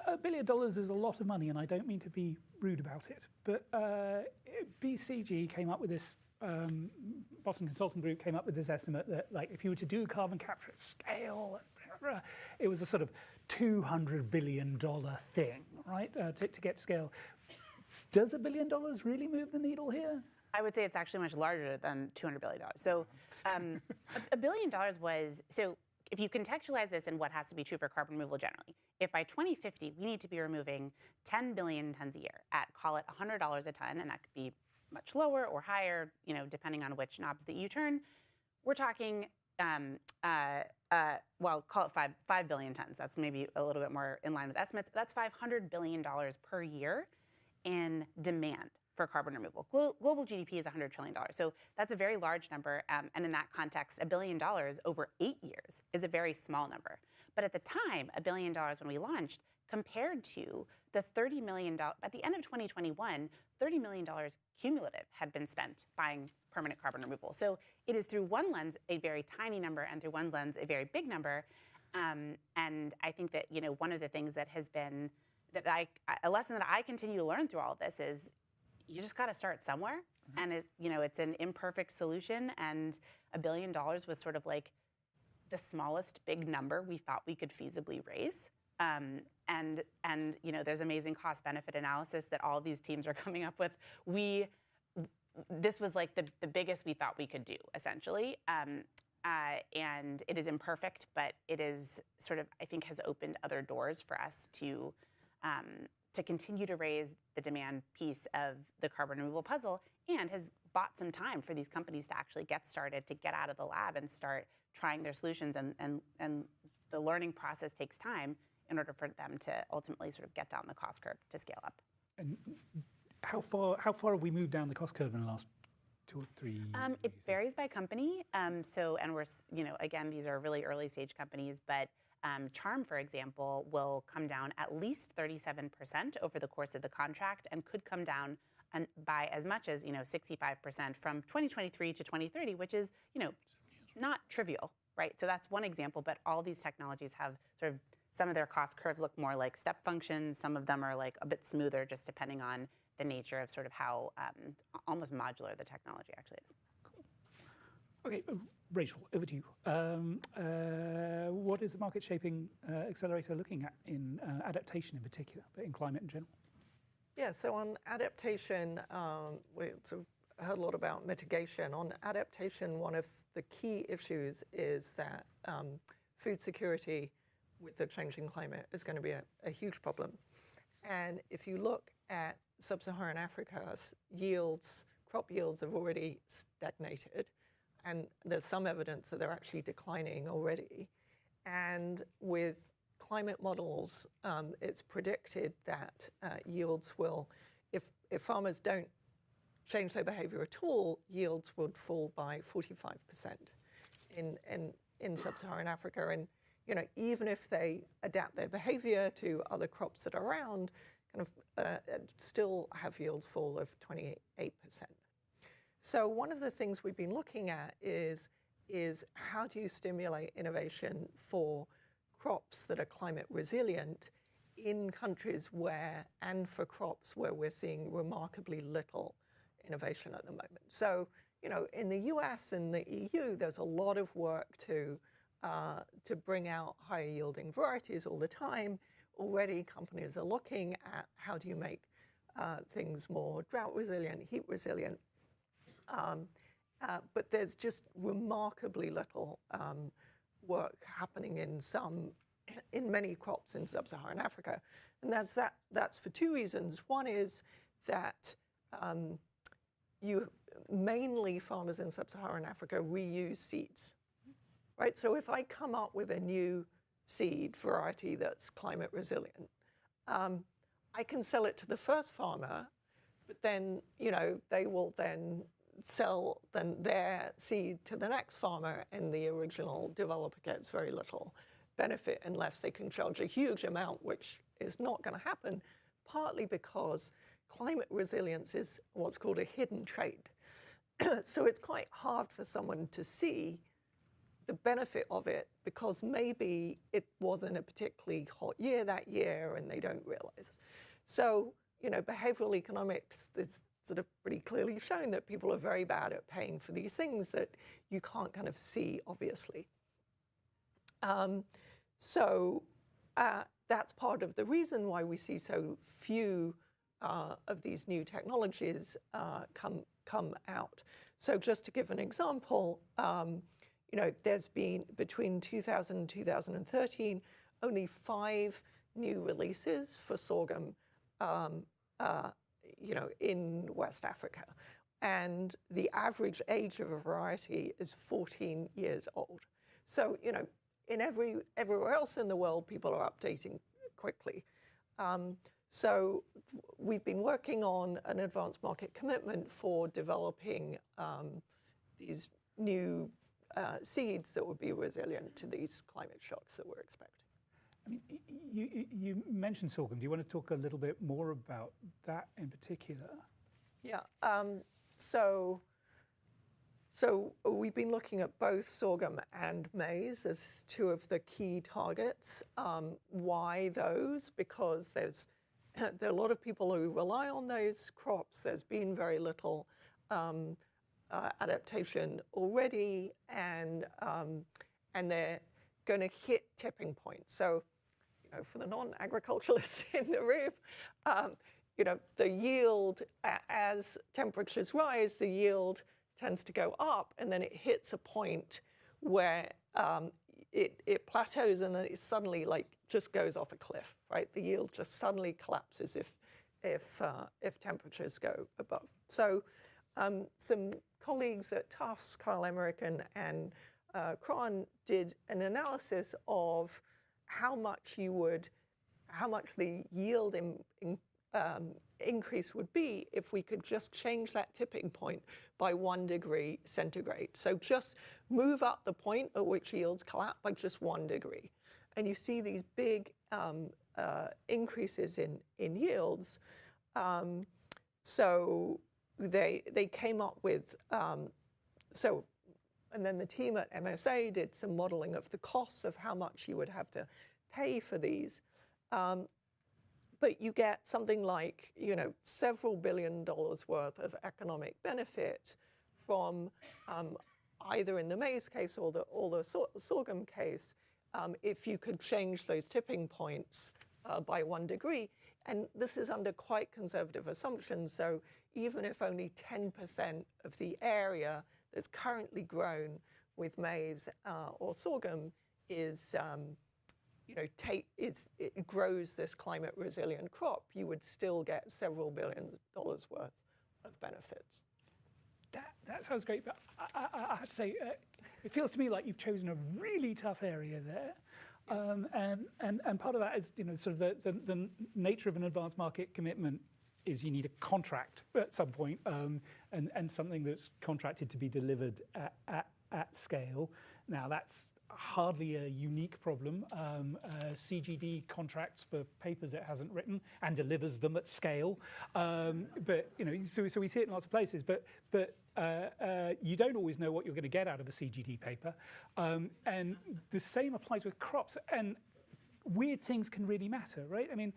$1 billion is a lot of money, and I don't mean to be rude about it, but BCG came up with this, Boston Consulting Group came up with this estimate that, like, if you were to do carbon capture at scale, it was a sort of $200 billion thing, right, to get to scale. Does $1 billion really move the needle here? I would say it's actually much larger than $200 billion. So $1 billion was, so if you contextualize this in what has to be true for carbon removal generally, if by 2050 we need to be removing 10 billion tons a year at, call it $100 a ton, and that could be much lower or higher, depending on which knobs that you turn, we're talking, well, call it 5 billion tons. That's maybe a little bit more in line with estimates. That's $500 billion per year in demand for carbon removal. Global GDP is $100 trillion. So that's a very large number. And in that context, $1 billion over 8 years is a very small number. But at the time, $1 billion when we launched, compared to the $30 million, at the end of 2021, $30 million cumulative had been spent buying permanent carbon removal. So it is through one lens a very tiny number, and through one lens a very big number. And I think that one of the things that has been a lesson that I continue to learn through all of this is you just got to start somewhere, and it's an imperfect solution. And $1 billion was sort of like the smallest big number we thought we could feasibly raise. And there's amazing cost-benefit analysis that all of these teams are coming up with. This was like the biggest we thought we could do, essentially. And it is imperfect, but it is sort of, I think, has opened other doors for us to continue to raise the demand piece of the carbon removal puzzle, and has bought some time for these companies to actually get started, to get out of the lab and start trying their solutions. And the learning process takes time in order for them to ultimately sort of get down the cost curve to scale up. And how far have we moved down the cost curve in the last 2 or 3 years? It varies by company. And we're, again, these are really early stage companies, but Charm, for example, will come down at least 37% over the course of the contract, and could come down by as much as 65% from 2023 to 2030, which is not trivial, right? So that's one example. But all these technologies have sort of, some of their cost curves look more like step functions. Some of them are like a bit smoother, just depending on the nature of sort of how almost modular the technology actually is. Okay, Rachel, over to you. What is the market shaping accelerator looking at in adaptation in particular, but in climate in general? Yeah, so on adaptation, we sort of heard a lot about mitigation. On adaptation, one of the key issues is that food security with the changing climate is going to be a huge problem. And if you look at sub-Saharan Africa's yields, crop yields have already stagnated, and there's some evidence that they're actually declining already. And with climate models, it's predicted that yields will, if farmers don't change their behavior at all, yields would fall by 45% in sub-Saharan Africa. And even if they adapt their behavior to other crops that are around, still have yields fall of 28%. So one of the things we've been looking at is how do you stimulate innovation for crops that are climate resilient in countries where, and for crops where we're seeing remarkably little innovation at the moment. So, in the US and the EU, there's a lot of work to bring out higher yielding varieties all the time. Already companies are looking at how do you make things more drought resilient, heat resilient. But there's just remarkably little work happening in many crops in sub-Saharan Africa. And that's for two reasons. One is that mainly farmers in sub-Saharan Africa reuse seeds, right? So if I come up with a new seed variety that's climate resilient, I can sell it to the first farmer, but then, they will then sell their seed to the next farmer, and the original developer gets very little benefit unless they can charge a huge amount, which is not going to happen, partly because climate resilience is what's called a hidden trait. So it's quite hard for someone to see the benefit of it because maybe it wasn't a particularly hot year that year and they don't realize. So, behavioral economics is sort of pretty clearly shown that people are very bad at paying for these things that you can't kind of see, obviously. That's part of the reason why we see so few of these new technologies come out. So just to give an example, there's been, between 2000 and 2013, only 5 new releases for sorghum, in West Africa. And the average age of a variety is 14 years old. So, in everywhere else in the world, people are updating quickly. So we've been working on an advanced market commitment for developing these new seeds that would be resilient to these climate shocks that we're expecting. I mean, you mentioned sorghum. Do you want to talk a little bit more about that in particular? Yeah. So we've been looking at both sorghum and maize as 2 of the key targets. Why those? Because there are a lot of people who rely on those crops. There's been very little adaptation already, and they're going to hit tipping points. So, for the non-agriculturalists in the room, the yield, as temperatures rise, the yield tends to go up, and then it hits a point where it plateaus, and then it suddenly just goes off a cliff, right? The yield just suddenly collapses if temperatures go above. So some colleagues at Tufts, Carl Emmerich and Cron, did an analysis of how much the yield increase would be if we could just change that tipping point by 1 degree centigrade. So just move up the point at which yields collapse by just 1 degree. And you see these big increases in yields. So they came up with, and then the team at MSA did some modeling of the costs of how much you would have to pay for these. But you get something like, several $7 billion worth of economic benefit from either in the maize case or the sorghum case, if you could change those tipping points by 1 degree. And this is under quite conservative assumptions. So even if only 10% of the area that's currently grown with maize or sorghum is it grows this climate resilient crop, you would still get several $7 billion worth of benefits. That sounds great, but I have to say, it feels to me like you've chosen a really tough area there. Yes. And part of that is, sort of the nature of an advanced market commitment is you need a contract at some point, and something that's contracted to be delivered at scale. Now that's hardly a unique problem. CGD contracts for papers it hasn't written and delivers them at scale. But so we see it in lots of places. But you don't always know what you're going to get out of a CGD paper, and the same applies with crops. And weird things can really matter, right? I mean,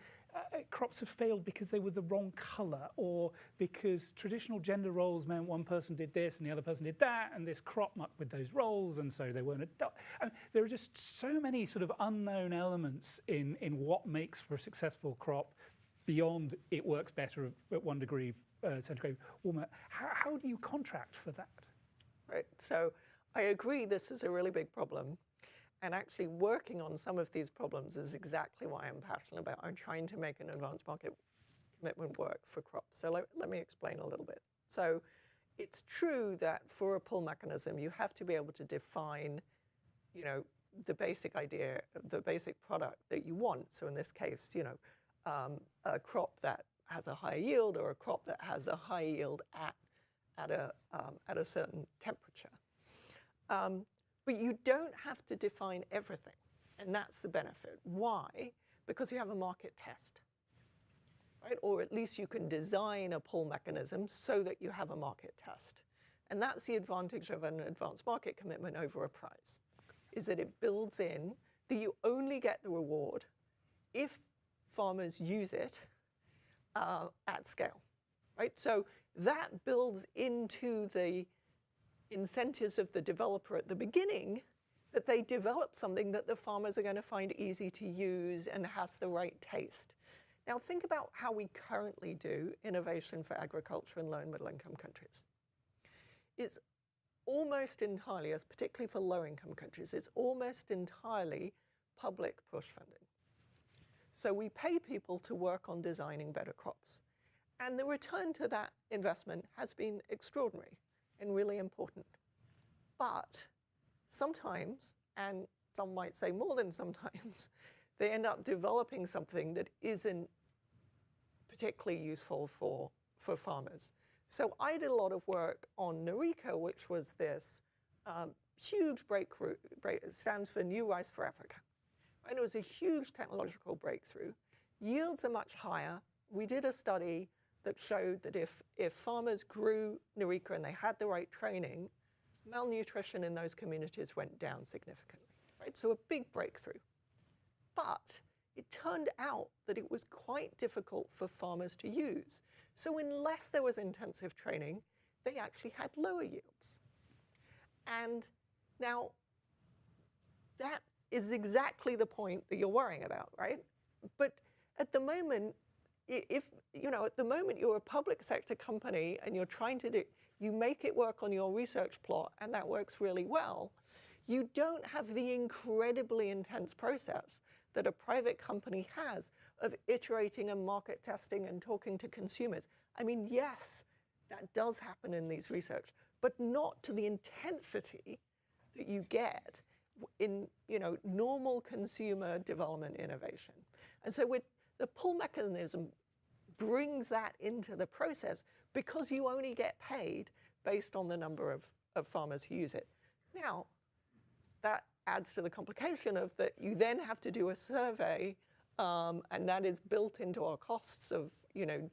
crops have failed because they were the wrong color, or because traditional gender roles meant one person did this and the other person did that, and this crop mucked with those roles, and so they weren't there are just so many sort of unknown elements in what makes for a successful crop beyond it works better at 1 degree centigrade warmer. How do you contract for that? Right, so I agree this is a really big problem. And actually working on some of these problems is exactly what I'm passionate about. I'm trying to make an advanced market commitment work for crops. So let me explain a little bit. So it's true that for a pull mechanism, you have to be able to define, the basic idea, the basic product that you want. So in this case, a crop that has a high yield, or a crop that has a high yield at a certain temperature. But you don't have to define everything, and that's the benefit. Why? Because you have a market test, right? Or at least you can design a pull mechanism so that you have a market test. And that's the advantage of an advanced market commitment over a prize, is that it builds in that you only get the reward if farmers use it at scale, right? So that builds into the incentives of the developer at the beginning, that they develop something that the farmers are going to find easy to use and has the right taste. Now think about how we currently do innovation for agriculture in low and middle income countries. It's almost entirely, as particularly for low-income countries, it's almost entirely public push funding. So we pay people to work on designing better crops. And the return to that investment has been extraordinary and really important. But sometimes, and some might say more than sometimes, they end up developing something that isn't particularly useful for farmers. So I did a lot of work on Nerica, which was this huge breakthrough. It stands for New Rice for Africa. And it was a huge technological breakthrough. Yields are much higher. We did a study that showed that if farmers grew Nerica and they had the right training, malnutrition in those communities went down significantly, right? So a big breakthrough. But it turned out that it was quite difficult for farmers to use. So unless there was intensive training, they actually had lower yields. And now that is exactly the point that you're worrying about, right? But at the moment, at the moment you're a public sector company and you're trying to you make it work on your research plot and that works really well, you don't have the incredibly intense process that a private company has of iterating and market testing and talking to consumers. I mean, yes, that does happen in these research, but not to the intensity that you get in normal consumer development innovation. And so the pull mechanism brings that into the process because you only get paid based on the number of farmers who use it. Now, that adds to the complication of that you then have to do a survey, and that is built into our costs of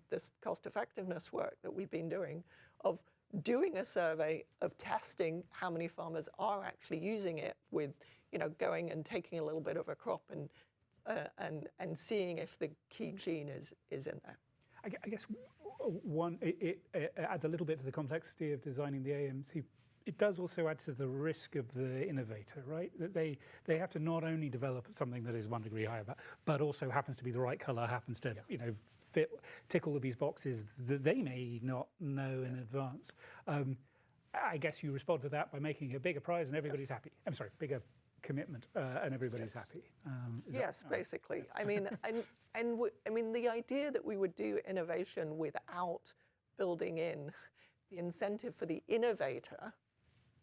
this cost effectiveness work that we've been doing, of doing a survey of testing how many farmers are actually using it with going and taking a little bit of a crop and seeing if the key gene is in there. I guess it adds a little bit to the complexity of designing the AMC. It does also add to the risk of the innovator, right? That they have to not only develop something that is 1 degree higher, but also happens to be the right color, happens to tick all of these boxes that they may not know in advance. I guess you respond to that by making a bigger prize and everybody's happy. I'm sorry, bigger commitment and everybody's happy. Yes, basically. I mean, I mean, the idea that we would do innovation without building in the incentive for the innovator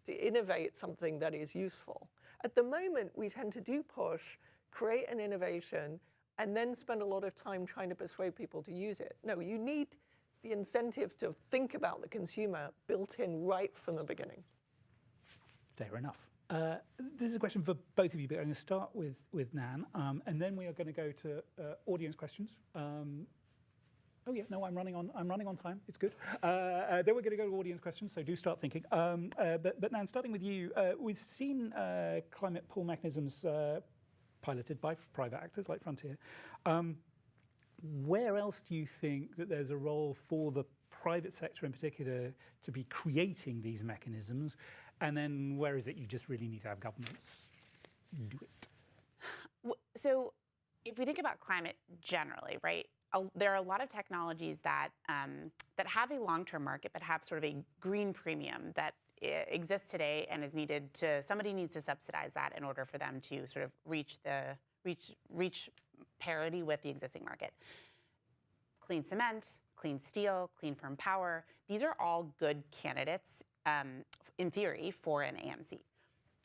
to innovate something that is useful. At the moment, we tend to do push, create an innovation, and then spend a lot of time trying to persuade people to use it. No, you need the incentive to think about the consumer built in right from the beginning. Fair enough. This is a question for both of you, but I'm going to start with Nan, and then we are going to go to audience questions. Oh yeah, no, I'm running on time. It's good. Then we're going to go to audience questions, so do start thinking. But Nan, starting with you, we've seen climate pull mechanisms piloted by private actors like Frontier. Where else do you think that there's a role for the private sector in particular to be creating these mechanisms? And then where is it you just really need to have governments do it? So if we think about climate generally, right, there are a lot of technologies that that have a long-term market but have sort of a green premium that exists today and is needed to, somebody needs to subsidize that in order for them to sort of reach parity with the existing market. Clean cement, clean steel, clean firm power, these are all good candidates in theory for an AMC.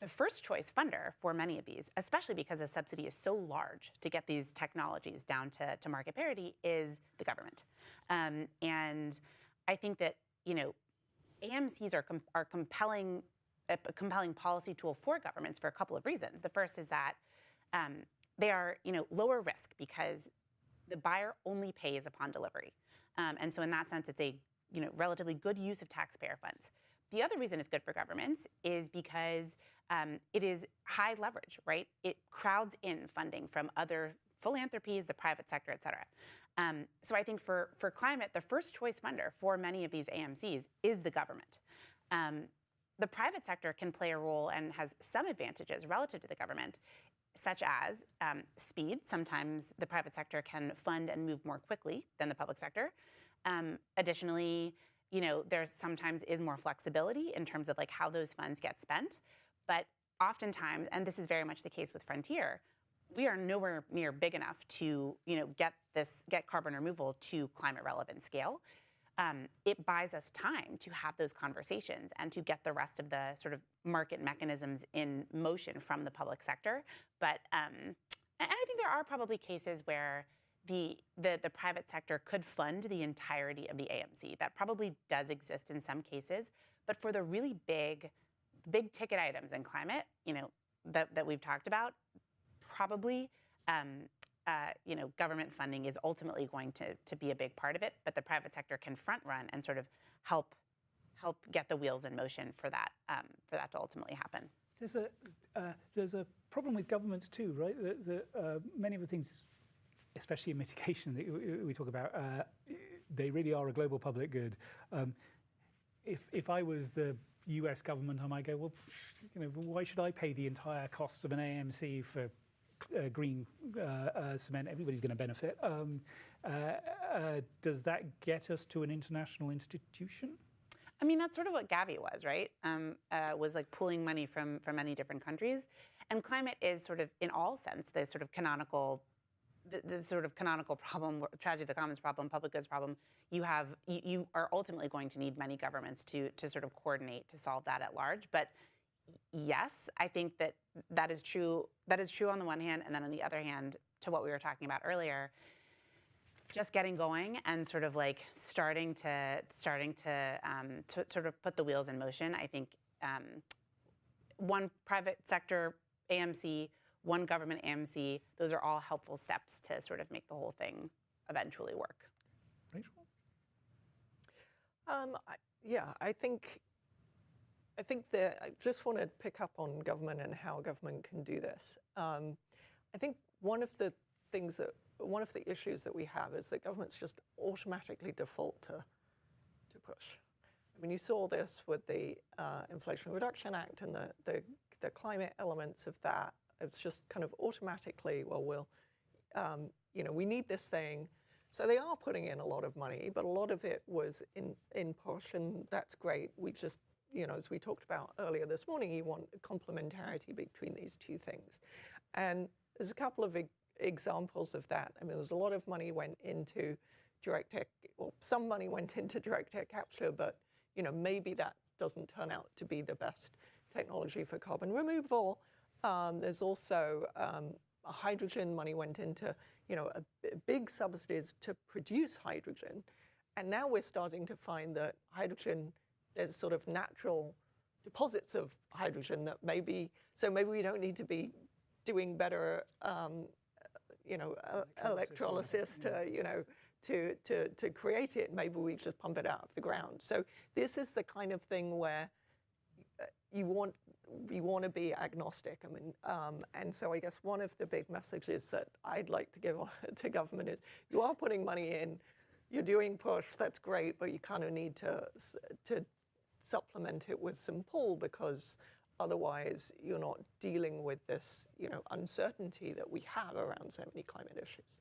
The first choice funder for many of these, especially because the subsidy is so large to get these technologies down to market parity, is the government. And I think that AMCs are a compelling policy tool for governments for a couple of reasons. The first is that they are lower risk because the buyer only pays upon delivery, and so in that sense, it's a relatively good use of taxpayer funds. The other reason it's good for governments is because it is high leverage, right? It crowds in funding from other philanthropies, the private sector, et cetera. So I think for climate, the first choice funder for many of these AMCs is the government. The private sector can play a role and has some advantages relative to the government, such as speed. Sometimes the private sector can fund and move more quickly than the public sector. Additionally, there sometimes is more flexibility in terms of like how those funds get spent. But oftentimes, and this is very much the case with Frontier, we are nowhere near big enough to get carbon removal to climate relevant scale. It buys us time to have those conversations and to get the rest of the sort of market mechanisms in motion from the public sector. But and I think there are probably cases where the private sector could fund the entirety of the AMC. That probably does exist in some cases. But for the really big ticket items in climate, that we've talked about, probably government funding is ultimately going to be a big part of it, but the private sector can front run and sort of help get the wheels in motion for that to ultimately happen. There's a problem with governments too, right? Many of the things, especially in mitigation that we talk about, they really are a global public good. If I was the US government, I might go, well, why should I pay the entire costs of an AMC for green cement? Everybody's going to benefit. Does that get us to an international institution? I mean, that's sort of what Gavi was, right? Was like pooling money from many different countries. And climate is sort of, in all sense, the sort of canonical problem, tragedy of the commons problem, public goods problem. You are ultimately going to need many governments to sort of coordinate to solve that at large. But yes, I think that is true. That is true on the one hand, and then on the other hand, to what we were talking about earlier, just getting going and sort of like starting to sort of put the wheels in motion. I think one private sector AMC, one government AMC, those are all helpful steps to sort of make the whole thing eventually work. Rachel? I think that I just want to pick up on government and how government can do this. I think one of the issues that we have is that governments just automatically default to push. I mean, you saw this with the Inflation Reduction Act and the climate elements of that. It's just kind of automatically, well, we need this thing. So they are putting in a lot of money, but a lot of it was in push, and that's great. We just, as we talked about earlier this morning, you want complementarity between these two things. And there's a couple of examples of that. I mean, there's a lot of money went into direct air, or some money went into direct air capture, but maybe that doesn't turn out to be the best technology for carbon removal. There's also hydrogen money went into, big subsidies to produce hydrogen. And now we're starting to find that hydrogen, there's sort of natural deposits of hydrogen that maybe we don't need to be doing better, electrolysis to create it. Maybe we just pump it out of the ground. So this is the kind of thing where you want to be agnostic. I mean, and so I guess one of the big messages that I'd like to give to government is you are putting money in, you're doing push, that's great, but you kind of need to supplement it with some pull, because otherwise you're not dealing with this, uncertainty that we have around so many climate issues.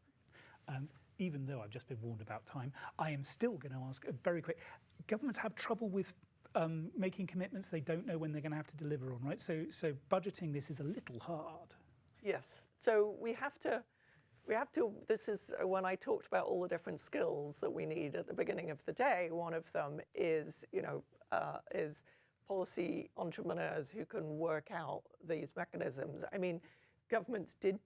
Even though I've just been warned about time, I am still going to ask very quick. Governments have trouble with making commitments they don't know when they're going to have to deliver on, right? So budgeting this is a little hard. Yes. So we have to. This is when I talked about all the different skills that we need at the beginning of the day. One of them is, is policy entrepreneurs who can work out these mechanisms. I mean, governments did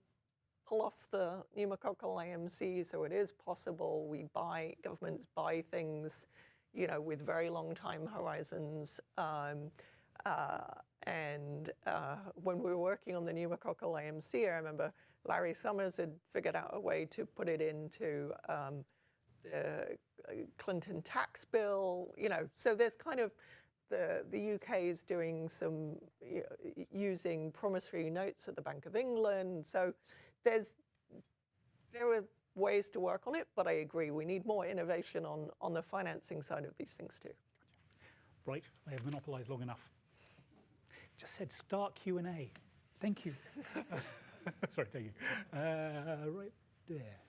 pull off the pneumococcal AMC, so it is possible. Governments buy things, with very long time horizons. When we were working on the pneumococcal AMC, I remember Larry Summers had figured out a way to put it into the Clinton tax bill. So there's kind of the UK is doing some using promissory notes at the Bank of England. So there are ways to work on it, but I agree we need more innovation on the financing side of these things too. Right, I have monopolised long enough. Just said start Q&A. Thank you. Sorry, thank you. Right there.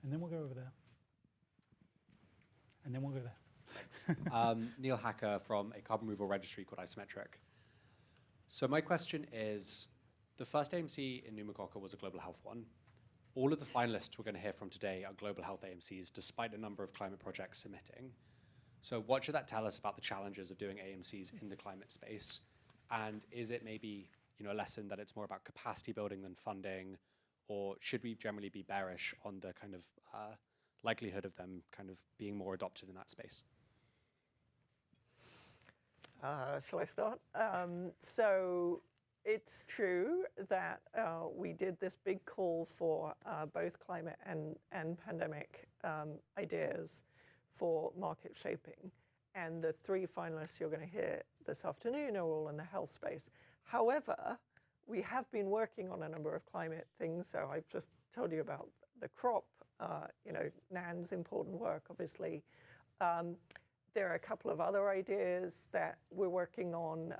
And then we'll go over there. Thanks. Neil Hacker from a carbon removal registry called Isometric. So my question is, the first AMC in pneumococcal was a global health one. All of the finalists we're going to hear from today are global health AMCs, despite a number of climate projects submitting. So what should that tell us about the challenges of doing AMCs in the climate space? And is it maybe a lesson that it's more about capacity building than funding, or should we generally be bearish on the kind of likelihood of them kind of being more adopted in that space? Shall I start? So it's true that we did this big call for both climate and pandemic ideas for market shaping. And the 3 finalists you're going to hear this afternoon are all in the health space. However, we have been working on a number of climate things. So I've just told you about the crop, Nan's important work, obviously. There are a couple of other ideas that we're working on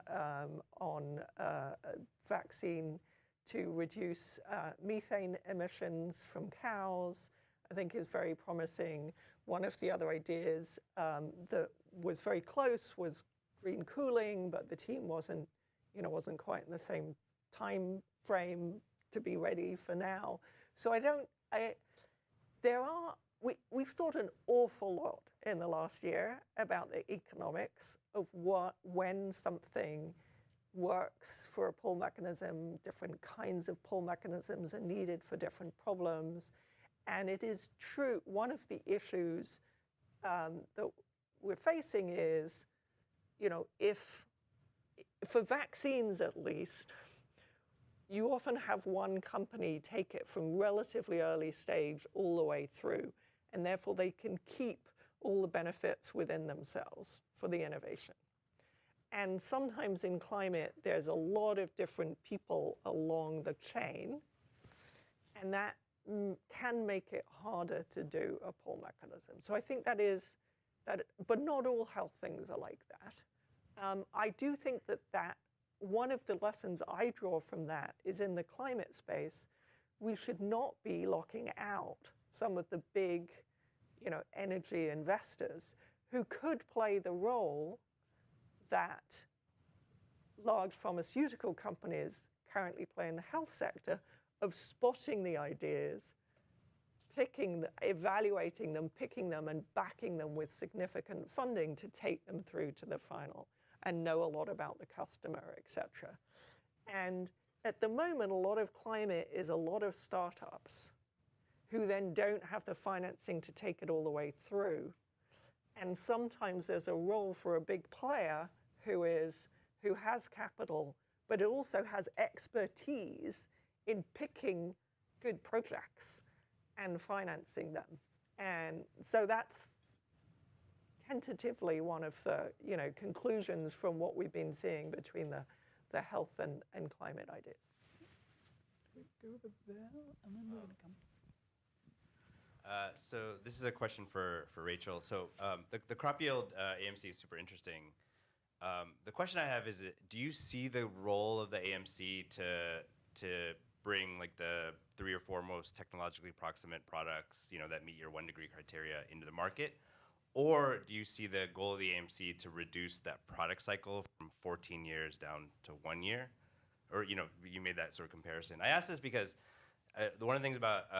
a vaccine to reduce methane emissions from cows. I think is very promising. One of the other ideas that was very close was green cooling, but the team wasn't quite in the same time frame to be ready for now. So we've thought an awful lot in the last year about the economics of when something works for a pull mechanism, different kinds of pull mechanisms are needed for different problems. And it is true, one of the issues that we're facing is, if for vaccines at least, you often have one company take it from relatively early stage all the way through, and therefore they can keep all the benefits within themselves for the innovation. And sometimes in climate, there's a lot of different people along the chain, and that can make it harder to do a pull mechanism. So I think that, but not all health things are like that. I do think that one of the lessons I draw from that is in the climate space, we should not be locking out some of the big, energy investors who could play the role that large pharmaceutical companies currently play in the health sector of spotting the ideas, evaluating them, picking them, and backing them with significant funding to take them through to the final and know a lot about the customer, et cetera. And at the moment, a lot of climate is a lot of startups who then don't have the financing to take it all the way through. And sometimes there's a role for a big player who has capital, but it also has expertise in picking good projects and financing them. And so that's tentatively one of the conclusions from what we've been seeing between the health and climate ideas. Go over there, and then we're going to come. So this is a question for Rachel. So the crop yield AMC is super interesting. The question I have is, do you see the role of the AMC to bring like the 3 or 4 most technologically proximate products, that meet your 1 degree criteria into the market? Or do you see the goal of the AMC to reduce that product cycle from 14 years down to 1 year? Or, you made that sort of comparison. I ask this because one of the things about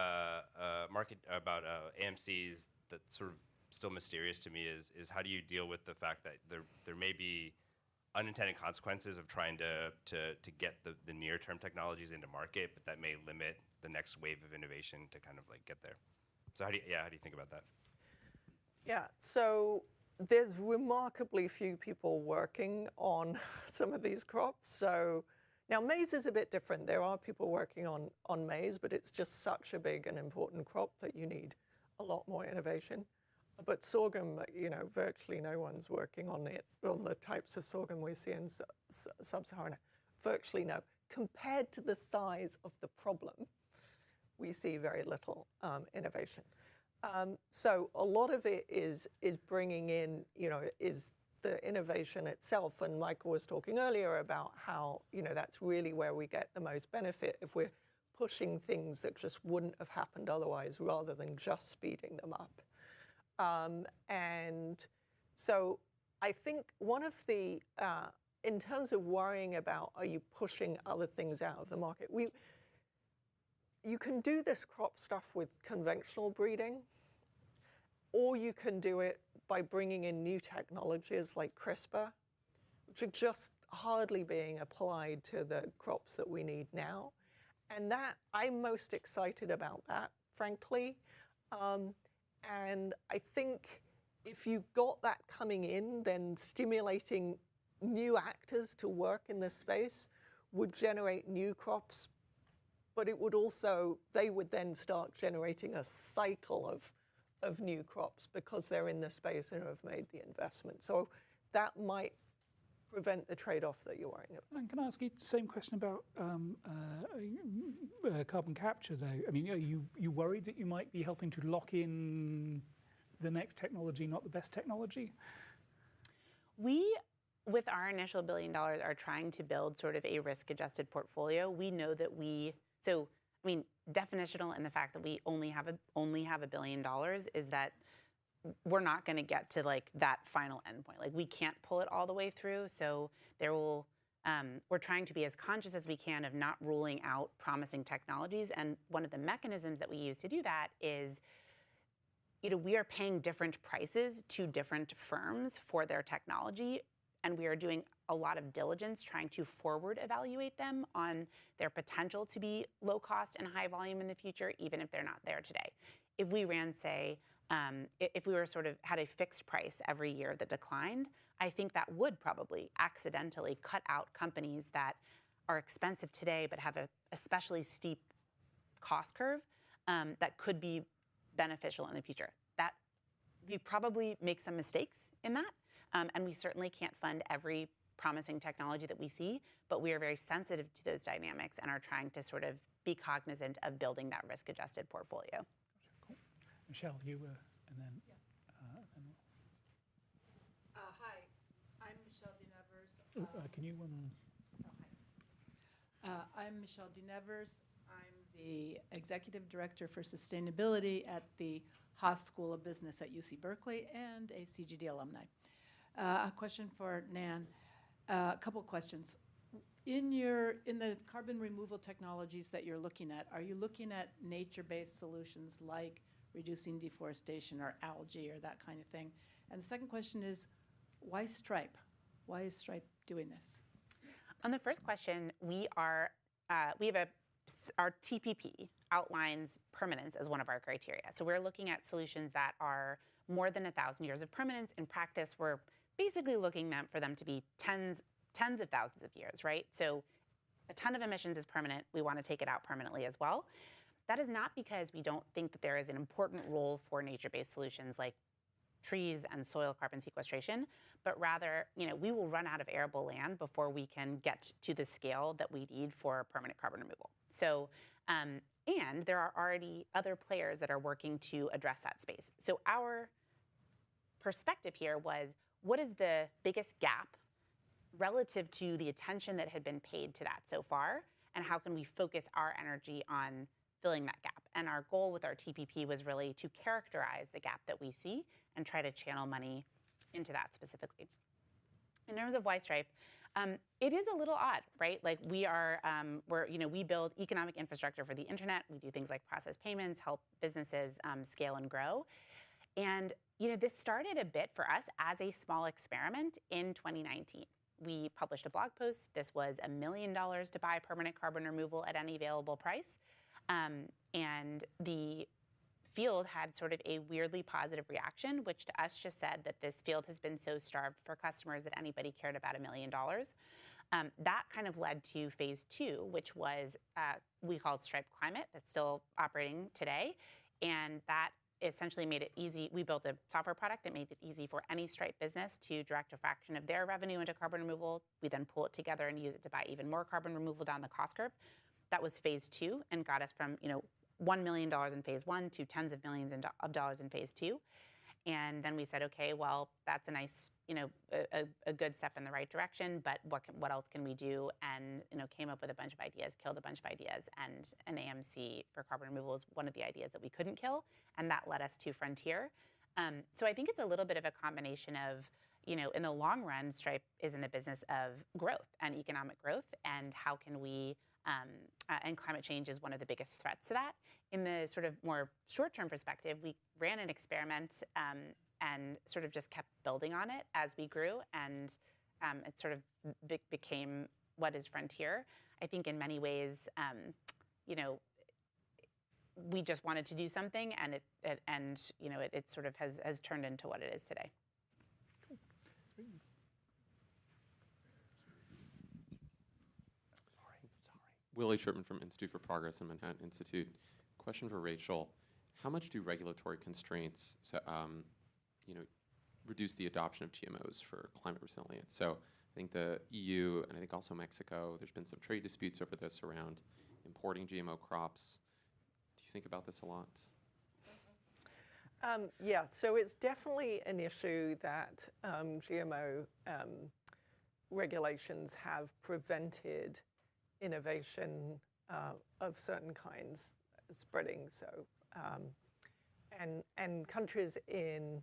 AMCs that's sort of still mysterious to me is how do you deal with the fact that there may be unintended consequences of trying to get the near-term technologies into market, but that may limit the next wave of innovation to kind of like get there. So how do you think about that? Yeah, so there's remarkably few people working on some of these crops. So now maize is a bit different. There are people working on maize, but it's just such a big and important crop that you need a lot more innovation. But sorghum, virtually no one's working on it, on the types of sorghum we see in sub-Saharan. Virtually no. Compared to the size of the problem, we see very little innovation. So a lot of it is bringing in, is the innovation itself. And Michael was talking earlier about how, that's really where we get the most benefit if we're pushing things that just wouldn't have happened otherwise rather than just speeding them up. And So I think one of the, in terms of worrying about, are you pushing other things out of the market? You can do this crop stuff with conventional breeding, or you can do it by bringing in new technologies like CRISPR, which are just hardly being applied to the crops that we need now. And that, I'm most excited about that, frankly. And I think if you got that coming in, then stimulating new actors to work in this space would generate new crops, but it would also, they would then start generating a cycle of new crops because they're in the space and have made the investment. So that might prevent the trade-off that you're worrying about. And can I ask you the same question about carbon capture, though? I mean, are you worried that you might be helping to lock in the next technology, not the best technology? We, with our initial $1 billion, are trying to build sort of a risk-adjusted portfolio. We know that so I mean, definitional in the fact that we only have $1 billion is that we're not going to get to like that final endpoint. Like we can't pull it all the way through. So there will, we're trying to be as conscious as we can of not ruling out promising technologies. And one of the mechanisms that we use to do that is, we are paying different prices to different firms for their technology. And we are doing a lot of diligence trying to forward evaluate them on their potential to be low cost and high volume in the future, even if they're not there today. If we ran, say, if we were sort of had a fixed price every year that declined, I think that would probably accidentally cut out companies that are expensive today but have a especially steep cost curve that could be beneficial in the future. That we probably make some mistakes in that, and we certainly can't fund every promising technology that we see, but we are very sensitive to those dynamics and are trying to sort of be cognizant of building that risk-adjusted portfolio. Cool. Michelle, you were, and then. Hi, I'm Michelle DeNevers. Can you? I'm Michelle DeNevers. I'm the Executive Director for Sustainability at the Haas School of Business at UC Berkeley and a CGD alumni. A question for Nan. A couple questions. In the carbon removal technologies that you're looking at, are you looking at nature-based solutions like reducing deforestation or algae or that kind of thing? And the second question is, why Stripe? Why is Stripe doing this? On the first question, we have our TPP outlines permanence as one of our criteria. So we're looking at solutions that are more than 1,000 years of permanence. In practice, we're basically looking for them to be tens of thousands of years, right? So a ton of emissions is permanent. We want to take it out permanently as well. That is not because we don't think that there is an important role for nature-based solutions like trees and soil carbon sequestration, but rather, we will run out of arable land before we can get to the scale that we need for permanent carbon removal. So, and there are already other players that are working to address that space. So our perspective here was, what is the biggest gap relative to the attention that had been paid to that so far, and how can we focus our energy on filling that gap? And our goal with our TPP was really to characterize the gap that we see and try to channel money into that specifically. In terms of why Stripe, it is a little odd, right? Like we build economic infrastructure for the internet. We do things like process payments, help businesses scale and grow. And this started a bit for us as a small experiment in 2019. We published a blog post. This was $1 million to buy permanent carbon removal at any available price. And the field had sort of a weirdly positive reaction, which to us just said that this field has been so starved for customers that anybody cared about $1 million. That kind of led to phase 2, which was we called Stripe Climate, that's still operating today. And that essentially made it easy. We built a software product that made it easy for any Stripe business to direct a fraction of their revenue into carbon removal. We then pull it together and use it to buy even more carbon removal down the cost curve. That was phase 2 and got us from $1 million in phase 1 to tens of millions of dollars in phase 2. And then we said, okay, well, that's a nice, a good step in the right direction, but what else can we do? And, came up with a bunch of ideas, killed a bunch of ideas, and an AMC for carbon removal is one of the ideas that we couldn't kill, and that led us to Frontier. So I think it's a little bit of a combination of, in the long run, Stripe is in the business of growth and economic growth, and how can we, and climate change is one of the biggest threats to that. In the sort of more short-term perspective, we ran an experiment and sort of just kept building on it as we grew, and it sort of became what is Frontier. I think in many ways, we just wanted to do something, and it sort of has turned into what it is today. Willie Sherman from Institute for Progress and Manhattan Institute. Question for Rachel: how much do regulatory constraints, reduce the adoption of GMOs for climate resilience? So I think the EU and I think also Mexico, there's been some trade disputes over this around importing GMO crops. Do you think about this a lot? Yeah, so it's definitely an issue that GMO regulations have prevented innovation of certain kinds spreading. So, and countries in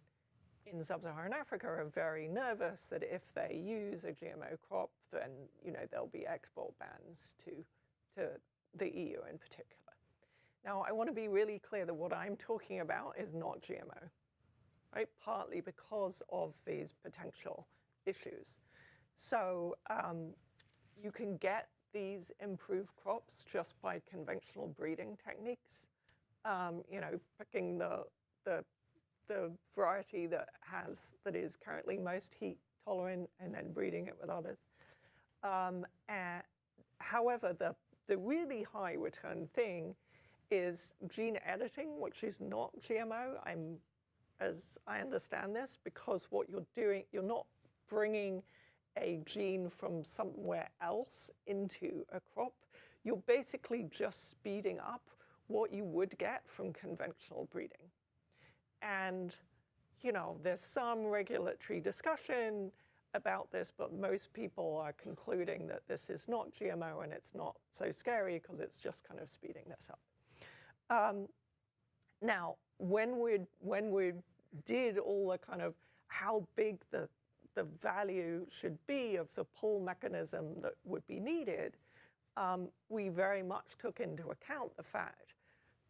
sub-Saharan Africa are very nervous that if they use a GMO crop, then there'll be export bans to the EU in particular. Now, I want to be really clear that what I'm talking about is not GMO, right? Partly because of these potential issues. So you can get these improved crops just by conventional breeding techniques. Picking the variety that is currently most heat tolerant and then breeding it with others. However, the really high return thing is gene editing, which is not GMO. As I understand this, because what you're doing, you're not bringing a gene from somewhere else into a crop. You're basically just speeding up what you would get from conventional breeding. And, there's some regulatory discussion about this, but most people are concluding that this is not GMO and it's not so scary because it's just kind of speeding this up. Now, when we did all the kind of how big the value should be of the pull mechanism that would be needed, we very much took into account the fact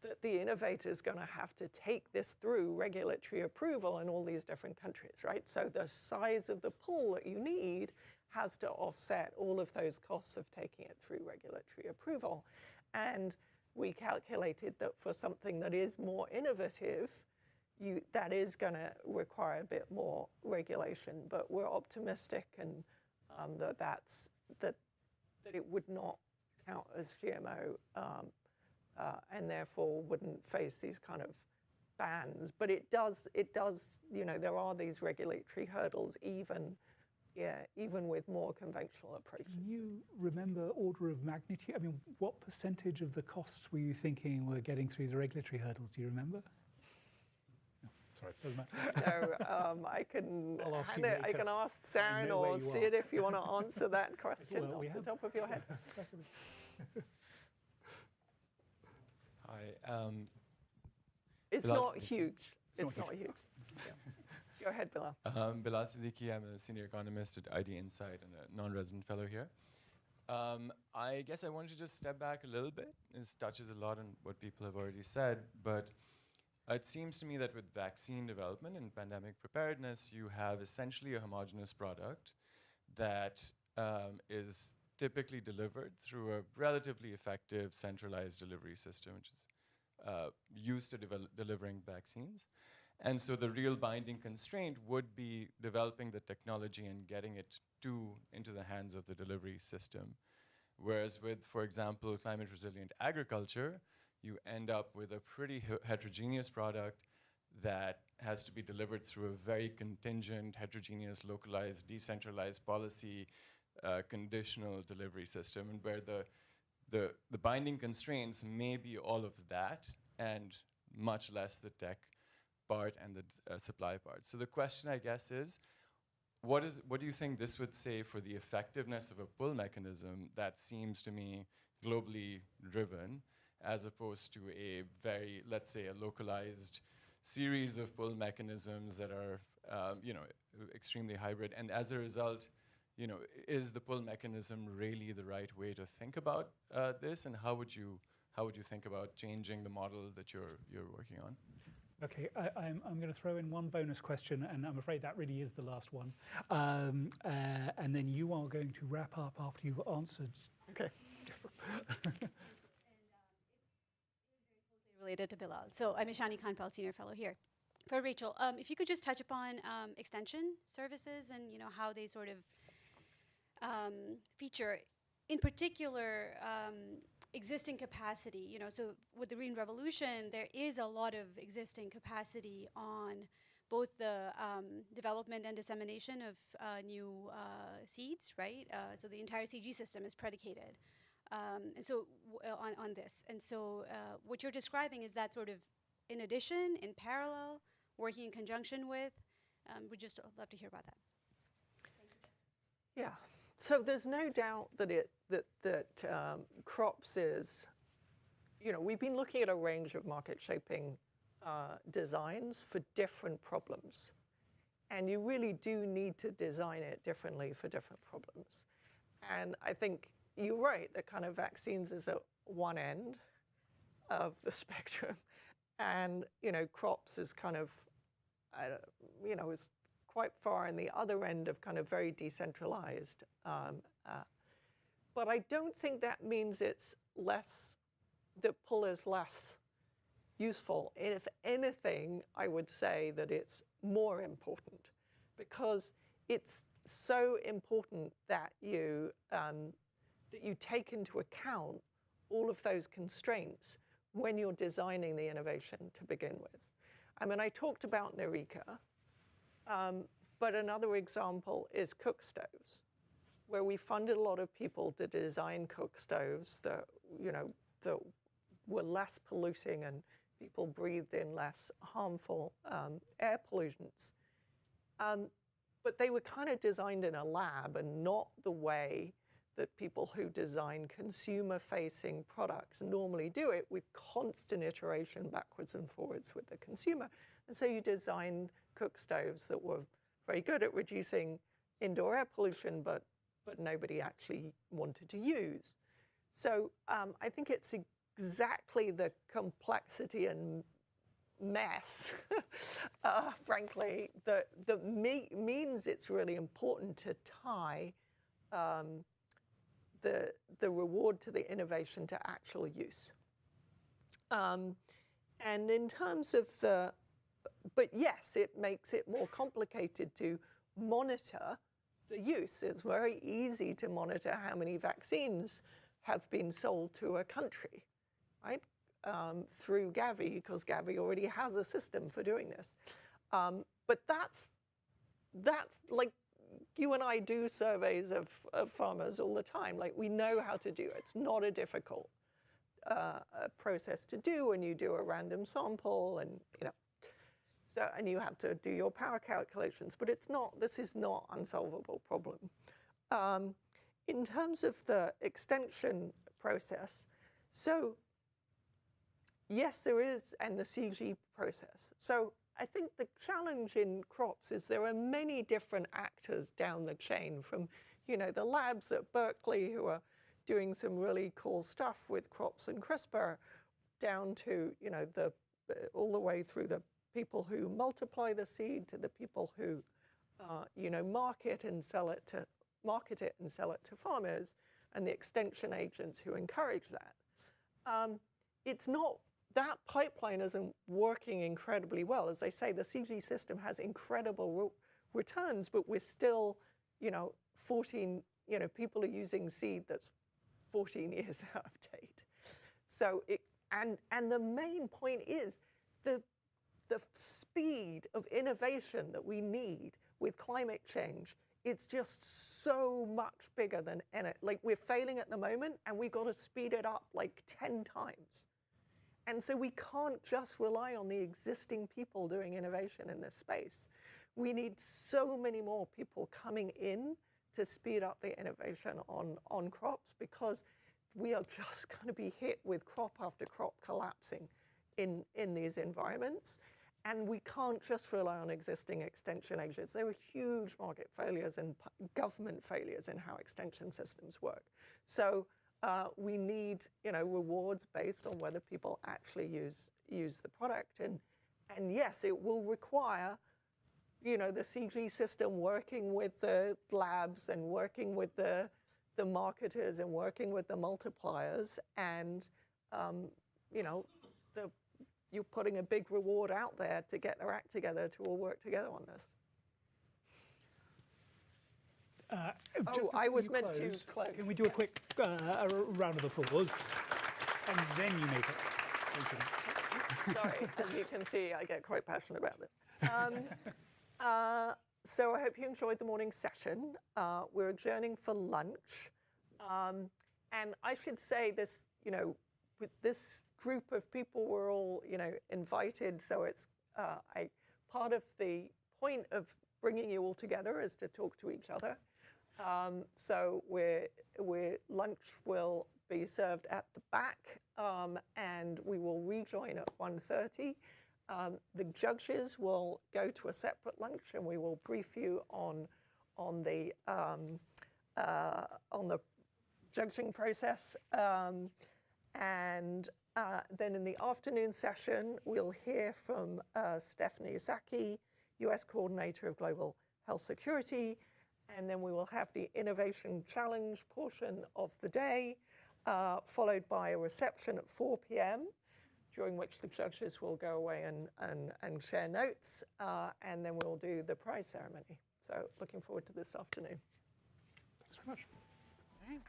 that the innovator is going to have to take this through regulatory approval in all these different countries, right? So the size of the pull that you need has to offset all of those costs of taking it through regulatory approval. And we calculated that for something that is more innovative, that is going to require a bit more regulation, but we're optimistic and that it would not count as GMO and therefore wouldn't face these kind of bans. But it does. There are these regulatory hurdles even with more conventional approaches. Can you remember order of magnitude? I mean, what percentage of the costs were you thinking were getting through the regulatory hurdles? Do you remember? Sorry, doesn't matter. No, I can I can ask Saren or Sid if you want to answer that question off the top of your head. Hi. It's not huge. It's not huge. Yeah. Go ahead, Bilal. Bilal Siddiqui, I'm a senior economist at ID Insight and a non-resident fellow here. I guess I wanted to just step back a little bit. This touches a lot on what people have already said, but it seems to me that with vaccine development and pandemic preparedness, you have essentially a homogeneous product that is typically delivered through a relatively effective centralized delivery system, which is used to delivering vaccines. And so the real binding constraint would be developing the technology and getting it into the hands of the delivery system. Whereas with, for example, climate resilient agriculture, you end up with a pretty heterogeneous product that has to be delivered through a very contingent, heterogeneous, localized, decentralized policy, conditional delivery system, and where the binding constraints may be all of that and much less the tech part and the supply part. So the question, I guess, is what do you think this would say for the effectiveness of a pull mechanism that seems to me globally driven, as opposed to a very, let's say, a localized series of pull mechanisms that are, extremely hybrid. And as a result, is the pull mechanism really the right way to think about this? And how would you think about changing the model that you're working on? Okay, I'm going to throw in one bonus question, and I'm afraid that really is the last one. And then you are going to wrap up after you've answered. Okay. Related to Bilal. So I'm Ishani Kanpal, Senior Fellow here. For Rachel, if you could just touch upon extension services and how they sort of feature, in particular, existing capacity. So with the Green Revolution, there is a lot of existing capacity on both the development and dissemination of new seeds, right? So the entire CG system is predicated. And so on this. And so what you're describing is that sort of in addition, in parallel, working in conjunction with. We'd just love to hear about that. Yeah. So there's no doubt that crops is, we've been looking at a range of market shaping designs for different problems. And you really do need to design it differently for different problems. And I think you're right, that kind of vaccines is at one end of the spectrum. And, crops is kind of, is quite far in the other end of kind of very decentralized. But I don't think that means it's less, that pull is less useful. If anything, I would say that it's more important because it's so important that you take into account all of those constraints when you're designing the innovation to begin with. I mean, I talked about Nerika, but another example is cook stoves, where we funded a lot of people to design cook stoves that, that were less polluting and people breathed in less harmful air pollutants. But they were kind of designed in a lab and not the way that people who design consumer-facing products normally do it, with constant iteration backwards and forwards with the consumer. And so you designed cook stoves that were very good at reducing indoor air pollution, but nobody actually wanted to use. So I think it's exactly the complexity and mess, frankly, that means it's really important to tie the reward to the innovation to actual use. And in terms of but yes, it makes it more complicated to monitor the use. It's very easy to monitor how many vaccines have been sold to a country, right? Through Gavi, because Gavi already has a system for doing this. But that's like, you and I do surveys of farmers all the time. Like, we know how to do it. It's not a difficult process to do, and you do a random sample, and so, and you have to do your power calculations. But it's not. This is not an unsolvable problem. In terms of the extension process, so yes, there is, and the CG process. So I think the challenge in crops is there are many different actors down the chain, from the labs at Berkeley who are doing some really cool stuff with crops and CRISPR, down to all the way through the people who multiply the seed to the people who market it and sell it to farmers, and the extension agents who encourage that. It's not. That pipeline isn't working incredibly well. As I say, the CG system has incredible returns, but we're still, 14, people are using seed that's 14 years out of date. So and the main point is the speed of innovation that we need with climate change. It's just so much bigger than like, we're failing at the moment, and we've got to speed it up like 10 times. And so we can't just rely on the existing people doing innovation in this space. We need so many more people coming in to speed up the innovation on crops, because we are just going to be hit with crop after crop collapsing in these environments. And we can't just rely on existing extension agents. There are huge market failures and government failures in how extension systems work. So we need, rewards based on whether people actually use the product. And yes, it will require, the CG system working with the labs and working with the marketers and working with the multipliers, and you're putting a big reward out there to get their act together to all work together on this. I was meant to close. Can we do a quick round of applause? And then you make it. Sorry, as you can see, I get quite passionate about this. So I hope you enjoyed the morning session. We're adjourning for lunch. And I should say this, with this group of people, we're all, invited. So it's part of the point of bringing you all together is to talk to each other. So lunch will be served at the back, and we will rejoin at 1:30. The judges will go to a separate lunch, and we will brief you on the judging process. And then in the afternoon session, we'll hear from Stephanie Isaki, US Coordinator of Global Health Security. And then we will have the Innovation Challenge portion of the day, followed by a reception at 4 p.m., during which the judges will go away and share notes. And then we'll do the prize ceremony. So looking forward to this afternoon. Thanks very much. All right.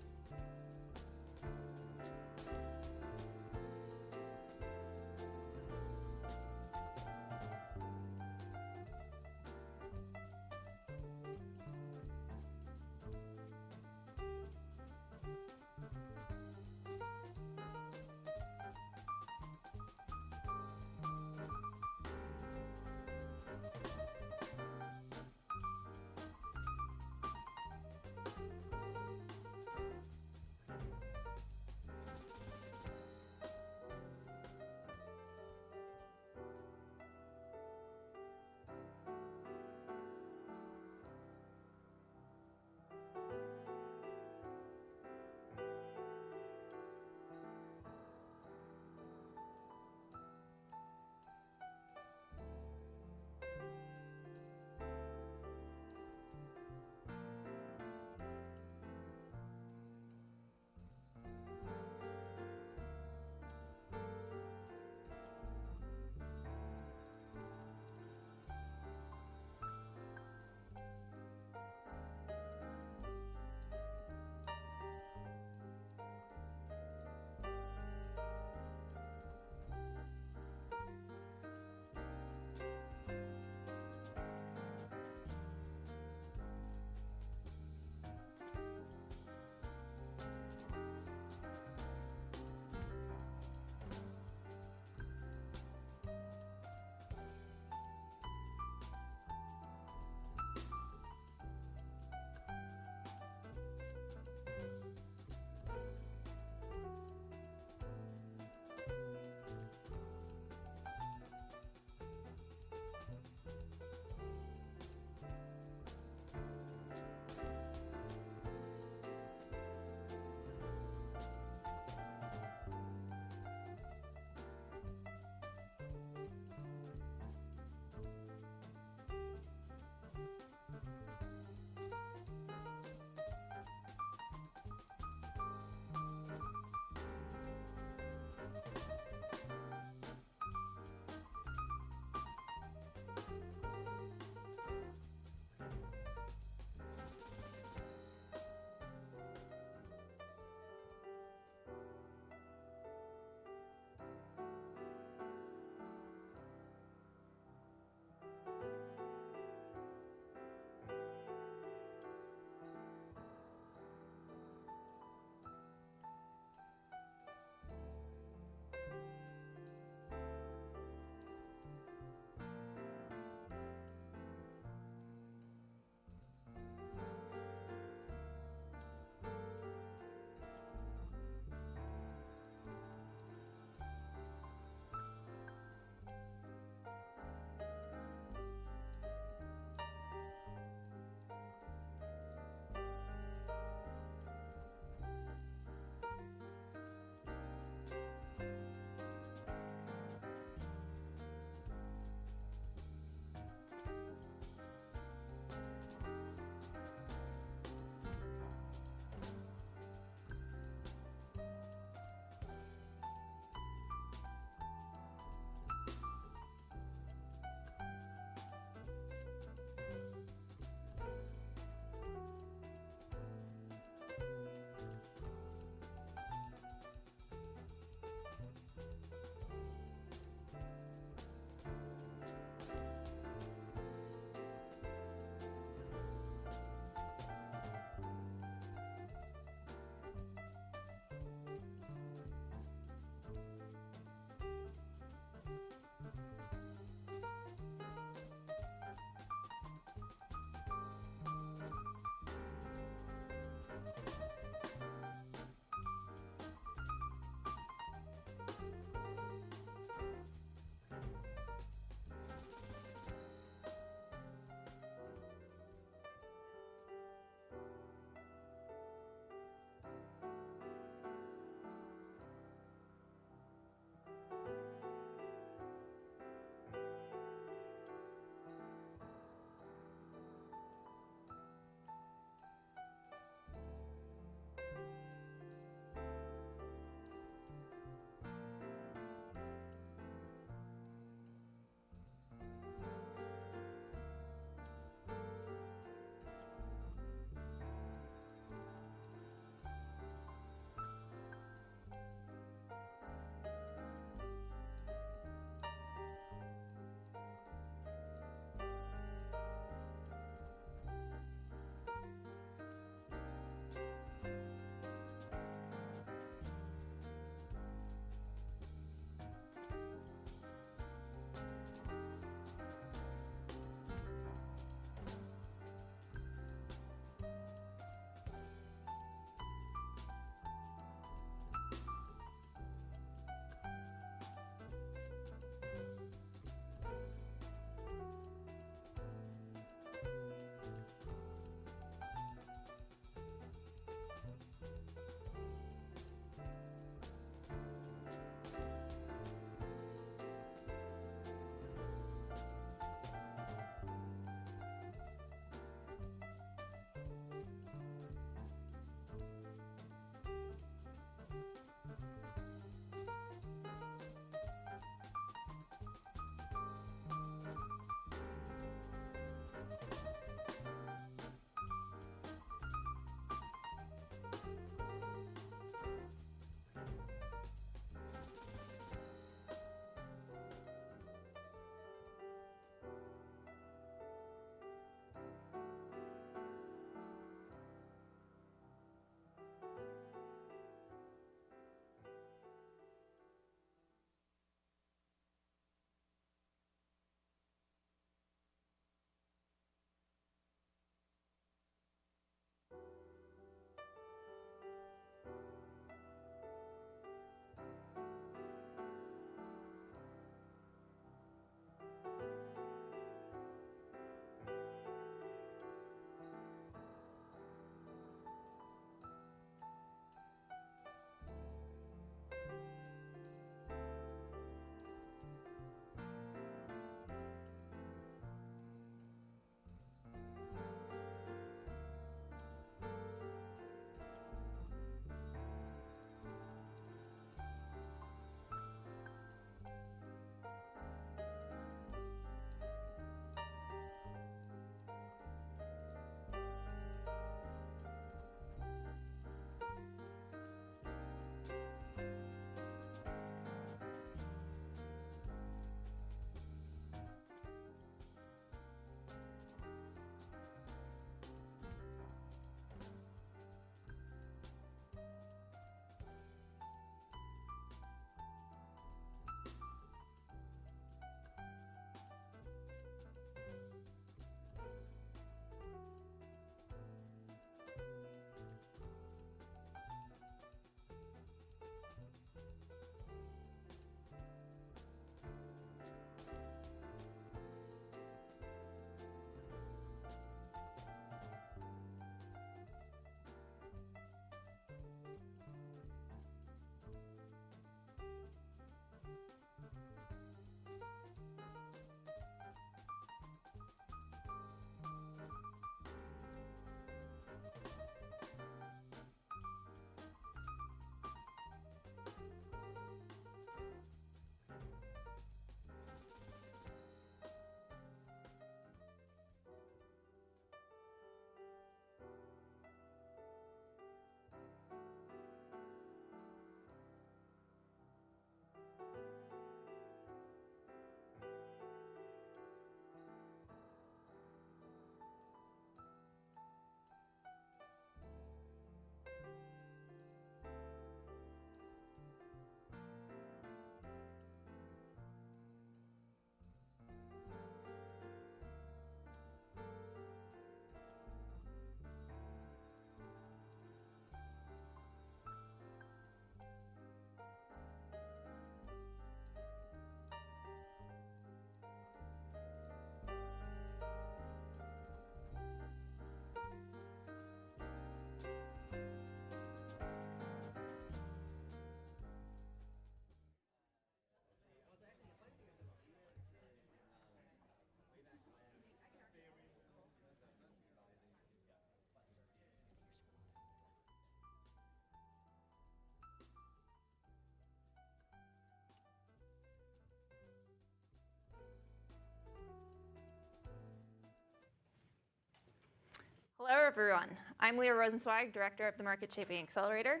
Hello, everyone. I'm Leah Rosenzweig, Director of the Market Shaping Accelerator.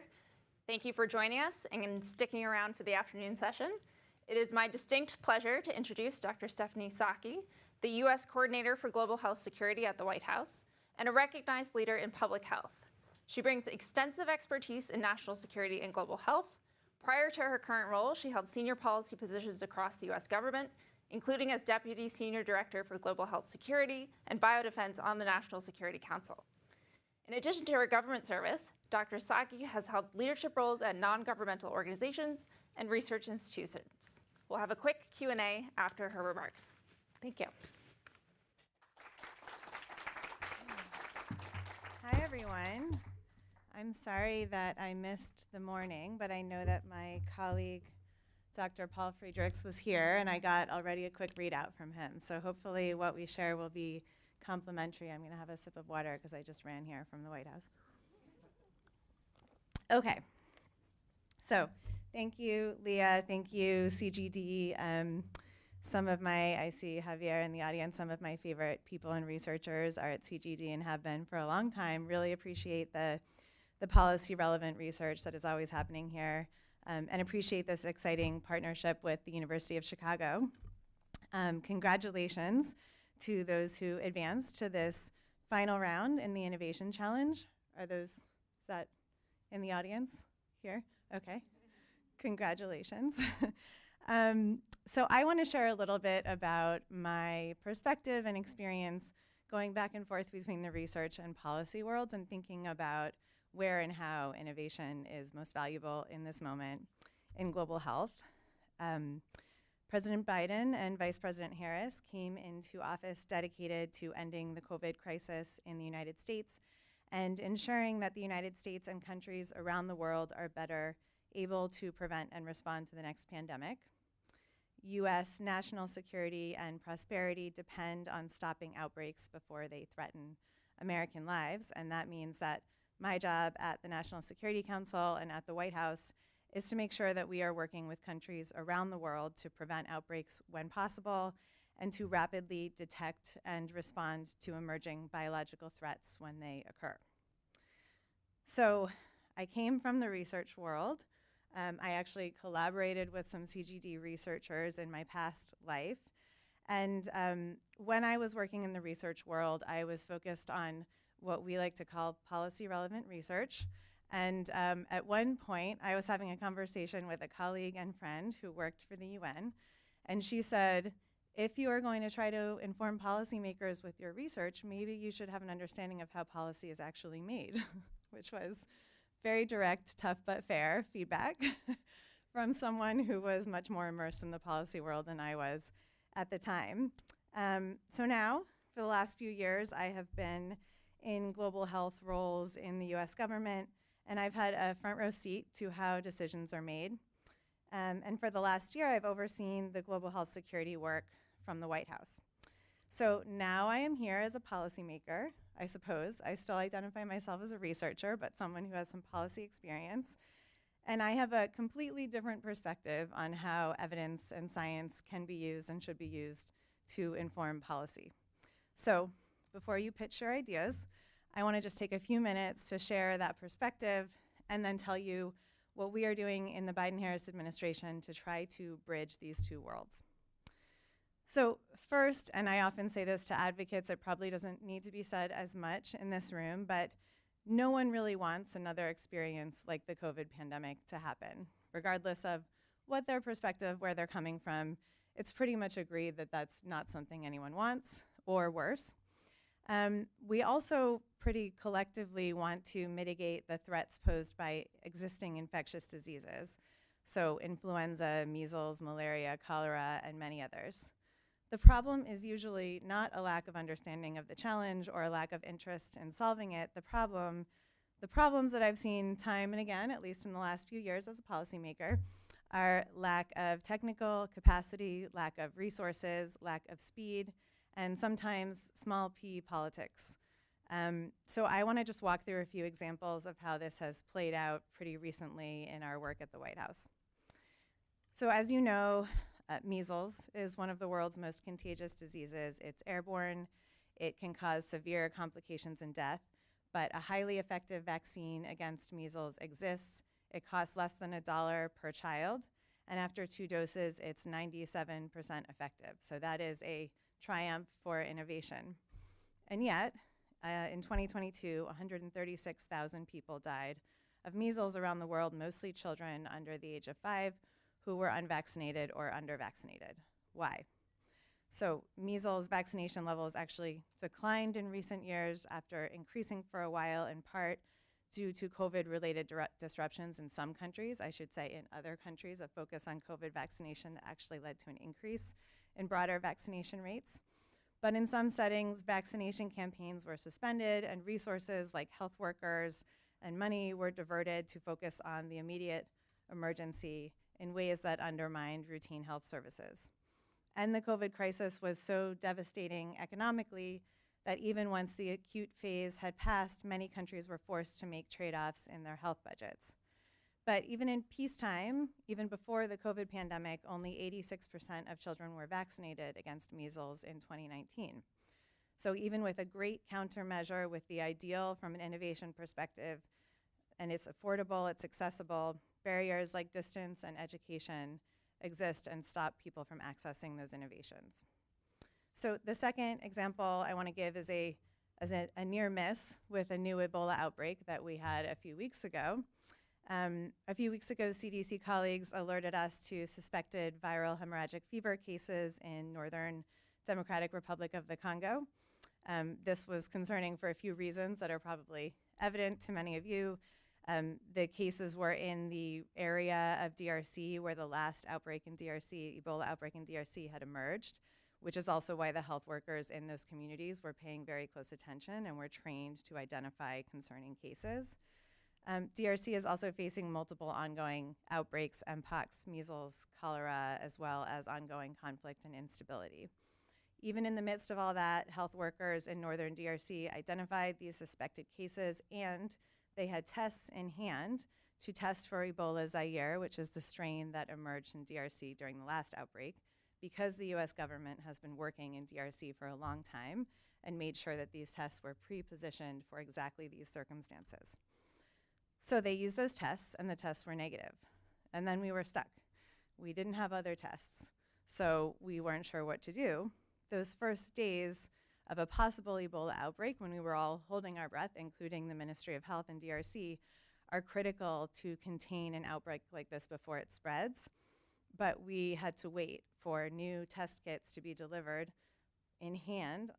Thank you for joining us and sticking around for the afternoon session. It is my distinct pleasure to introduce Dr. Stephanie Psaki, the U.S. Coordinator for Global Health Security at the White House, and a recognized leader in public health. She brings extensive expertise in national security and global health. Prior to her current role, she held senior policy positions across the U.S. government, including as Deputy Senior Director for Global Health Security and Biodefense on the National Security Council. In addition to her government service, Dr. Psaki has held leadership roles at non-governmental organizations and research institutions. We'll have a quick Q&A after her remarks. Thank you. Hi, everyone. I'm sorry that I missed the morning, but I know that my colleague, Dr. Paul Friedricks, was here, and I got already a quick readout from him. So hopefully what we share will be complimentary. I'm going to have a sip of water because I just ran here from the White House. Okay. So thank you, Leah. Thank you, CGD. I see Javier in the audience. Some of my favorite people and researchers are at CGD and have been for a long time. Really appreciate the policy relevant research that is always happening here, and appreciate this exciting partnership with the University of Chicago. Congratulations to those who advanced to this final round in the Innovation Challenge. Is that in the audience here? Okay. Congratulations. So I want to share a little bit about my perspective and experience going back and forth between the research and policy worlds and thinking about where and how innovation is most valuable in this moment in global health. President Biden and Vice President Harris came into office dedicated to ending the COVID crisis in the United States and ensuring that the United States and countries around the world are better able to prevent and respond to the next pandemic. U.S. national security and prosperity depend on stopping outbreaks before they threaten American lives, and that means that my job at the National Security Council and at the White House is to make sure that we are working with countries around the world to prevent outbreaks when possible and to rapidly detect and respond to emerging biological threats when they occur. So I came from the research world. I actually collaborated with some CGD researchers in my past life. And when I was working in the research world, I was focused on what we like to call policy relevant research. And at one point, I was having a conversation with a colleague and friend who worked for the UN. And she said, if you are going to try to inform policymakers with your research, maybe you should have an understanding of how policy is actually made, which was very direct, tough but fair feedback from someone who was much more immersed in the policy world than I was at the time. So now, for the last few years, I have been in global health roles in the US government, and I've had a front row seat to how decisions are made. And for the last year, I've overseen the global health security work from the White House. So now I am here as a policymaker, I suppose. I still identify myself as a researcher, but someone who has some policy experience. And I have a completely different perspective on how evidence and science can be used and should be used to inform policy. So before you pitch your ideas, I want to just take a few minutes to share that perspective and then tell you what we are doing in the Biden-Harris administration to try to bridge these two worlds. So first, and I often say this to advocates, it probably doesn't need to be said as much in this room, but no one really wants another experience like the COVID pandemic to happen. Regardless of what their perspective, where they're coming from, it's pretty much agreed that that's not something anyone wants, or worse. We also pretty collectively want to mitigate the threats posed by existing infectious diseases, so influenza, measles, malaria, cholera, and many others. The problem is usually not a lack of understanding of the challenge or a lack of interest in solving it. The problems that I've seen time and again, at least in the last few years as a policymaker, are lack of technical capacity, lack of resources, lack of speed, and sometimes small p politics. So I want to just walk through a few examples of how this has played out pretty recently in our work at the White House. So as you know, measles is one of the world's most contagious diseases. It's airborne. It can cause severe complications and death. but a highly effective vaccine against measles exists. It costs less than $1 per child, and after 2 doses, it's 97% effective. So that is a triumph for innovation. And yet, in 2022, 136,000 people died of measles around the world, mostly children under the age of 5 who were unvaccinated or undervaccinated. Why? So measles vaccination levels actually declined in recent years after increasing for a while, in part due to COVID-related disruptions in some countries. I should say in other countries, a focus on COVID vaccination actually led to an increase in broader vaccination rates. But in some settings, vaccination campaigns were suspended and resources like health workers and money were diverted to focus on the immediate emergency in ways that undermined routine health services. And the COVID crisis was so devastating economically that even once the acute phase had passed, many countries were forced to make trade-offs in their health budgets. But even in peacetime, even before the COVID pandemic, only 86% of children were vaccinated against measles in 2019. So even with a great countermeasure, with the ideal from an innovation perspective, and it's affordable, it's accessible, barriers like distance and education exist and stop people from accessing those innovations. So the second example I want to give is a near miss with a new Ebola outbreak that we had a few weeks ago. A few weeks ago, CDC colleagues alerted us to suspected viral hemorrhagic fever cases in Northern Democratic Republic of the Congo. This was concerning for a few reasons that are probably evident to many of you. The cases were in the area of DRC where the last outbreak in DRC, Ebola outbreak in DRC, had emerged, which is also why the health workers in those communities were paying very close attention and were trained to identify concerning cases. DRC is also facing multiple ongoing outbreaks, mpox, measles, cholera, as well as ongoing conflict and instability. Even in the midst of all that, health workers in northern DRC identified these suspected cases, and they had tests in hand to test for Ebola Zaire, which is the strain that emerged in DRC during the last outbreak, because the US government has been working in DRC for a long time and made sure that these tests were pre-positioned for exactly these circumstances. So they used those tests, and the tests were negative. And then we were stuck. We didn't have other tests, so we weren't sure what to do. Those first days of a possible Ebola outbreak, when we were all holding our breath, including the Ministry of Health and DRC, are critical to contain an outbreak like this before it spreads. But we had to wait for new test kits to be delivered in hand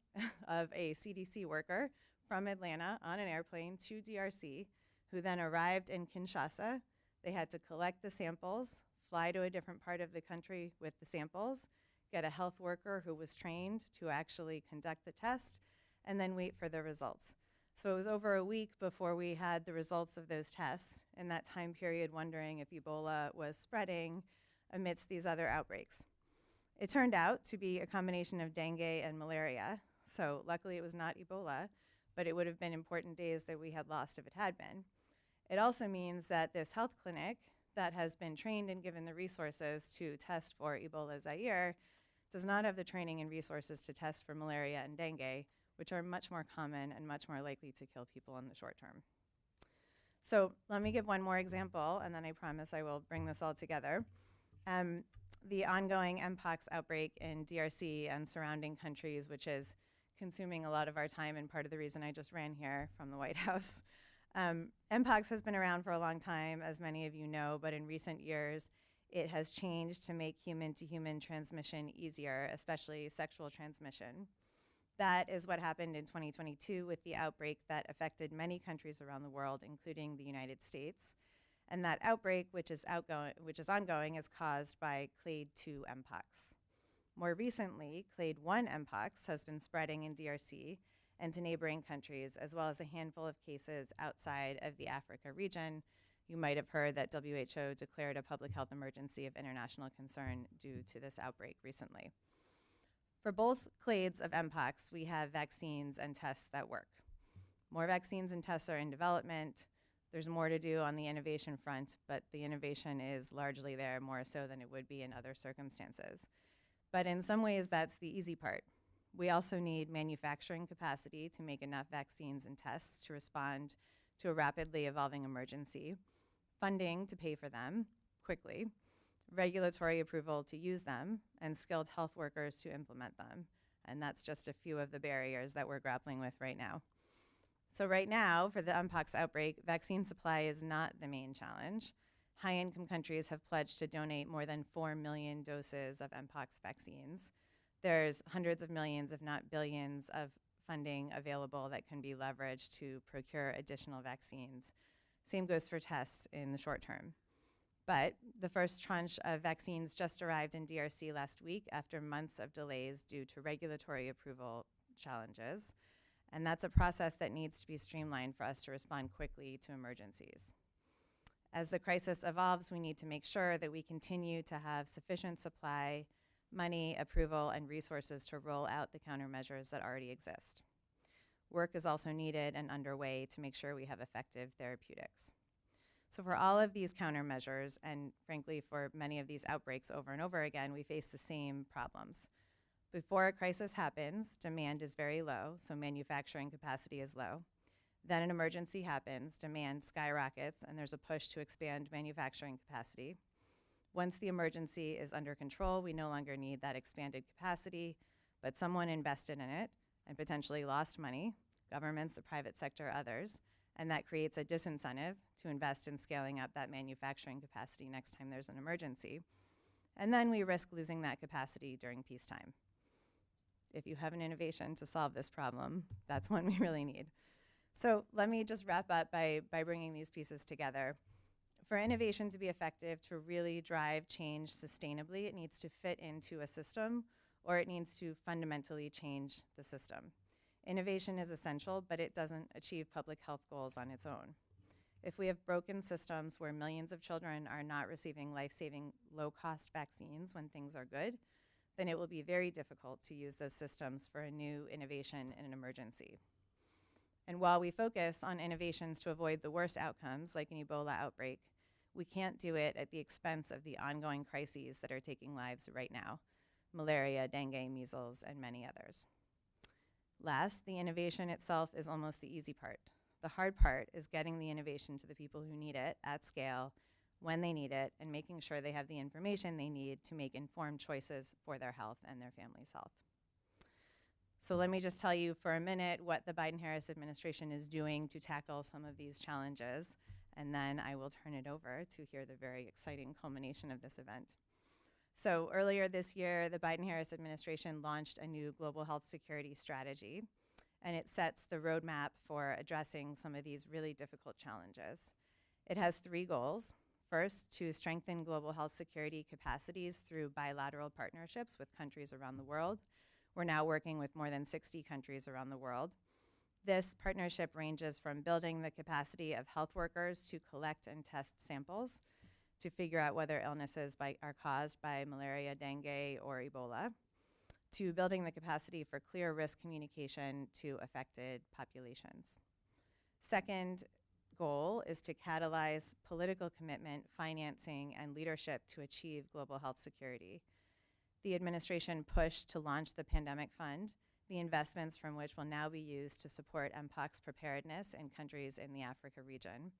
of a CDC worker from Atlanta on an airplane to DRC, who then arrived in Kinshasa. They had to collect the samples, fly to a different part of the country with the samples, get a health worker who was trained to actually conduct the test, and then wait for the results. So it was over a week before we had the results of those tests, in that time period wondering if Ebola was spreading amidst these other outbreaks. It turned out to be a combination of dengue and malaria, so luckily it was not Ebola, but it would have been important days that we had lost if it had been. It also means that this health clinic that has been trained and given the resources to test for Ebola Zaire does not have the training and resources to test for malaria and dengue, which are much more common and much more likely to kill people in the short term. So let me give one more example, and then I promise I will bring this all together. The ongoing mpox outbreak in DRC and surrounding countries, which is consuming a lot of our time and part of the reason I just ran here from the White House. Mpox has been around for a long time, as many of you know, but in recent years, it has changed to make human-to-human transmission easier, especially sexual transmission. That is what happened in 2022 with the outbreak that affected many countries around the world, including the United States. And that outbreak, which is ongoing, is caused by clade 2 mpox. More recently, clade 1 mpox has been spreading in DRC and to neighboring countries, as well as a handful of cases outside of the Africa region. You might have heard that WHO declared a public health emergency of international concern due to this outbreak recently. For both clades of mpox, we have vaccines and tests that work. More vaccines and tests are in development. There's more to do on the innovation front, but the innovation is largely there, more so than it would be in other circumstances. But in some ways, that's the easy part. We also need manufacturing capacity to make enough vaccines and tests to respond to a rapidly evolving emergency, funding to pay for them quickly, regulatory approval to use them, and skilled health workers to implement them. And that's just a few of the barriers that we're grappling with right now. So right now, for the mpox outbreak, vaccine supply is not the main challenge. High-income countries have pledged to donate more than 4 million doses of mpox vaccines. There's hundreds of millions, if not billions, of funding available that can be leveraged to procure additional vaccines. Same goes for tests in the short term. But the first tranche of vaccines just arrived in DRC last week after months of delays due to regulatory approval challenges. And that's a process that needs to be streamlined for us to respond quickly to emergencies. As the crisis evolves, we need to make sure that we continue to have sufficient supply, money, approval, and resources to roll out the countermeasures that already exist. Work is also needed and underway to make sure we have effective therapeutics. So for all of these countermeasures, and frankly for many of these outbreaks over and over again, we face the same problems. Before a crisis happens, demand is very low, so manufacturing capacity is low. Then an emergency happens, demand skyrockets, and there's a push to expand manufacturing capacity. Once the emergency is under control, we no longer need that expanded capacity, but someone invested in it and potentially lost money, governments, the private sector, others, and that creates a disincentive to invest in scaling up that manufacturing capacity next time there's an emergency. And then we risk losing that capacity during peacetime. If you have an innovation to solve this problem, that's one we really need. So let me just wrap up by bringing these pieces together. For innovation to be effective, to really drive change sustainably, it needs to fit into a system, or it needs to fundamentally change the system. Innovation is essential, but it doesn't achieve public health goals on its own. If we have broken systems where millions of children are not receiving life-saving, low-cost vaccines when things are good, then it will be very difficult to use those systems for a new innovation in an emergency. And while we focus on innovations to avoid the worst outcomes, like an Ebola outbreak, we can't do it at the expense of the ongoing crises that are taking lives right now: malaria, dengue, measles, and many others. Last, the innovation itself is almost the easy part. The hard part is getting the innovation to the people who need it at scale, when they need it, and making sure they have the information they need to make informed choices for their health and their family's health. So let me just tell you for a minute what the Biden-Harris administration is doing to tackle some of these challenges, and then I will turn it over to hear the very exciting culmination of this event. So earlier this year, the Biden-Harris administration launched a new global health security strategy, and it sets the roadmap for addressing some of these really difficult challenges. It has 3 goals. First, to strengthen global health security capacities through bilateral partnerships with countries around the world. We're now working with more than 60 countries around the world. This partnership ranges from building the capacity of health workers to collect and test samples to figure out whether illnesses are caused by malaria, dengue, or Ebola, to building the capacity for clear risk communication to affected populations. Second goal is to catalyze political commitment, financing, and leadership to achieve global health security. The administration pushed to launch the Pandemic Fund, the investments from which will now be used to support mpox preparedness in countries in the Africa region.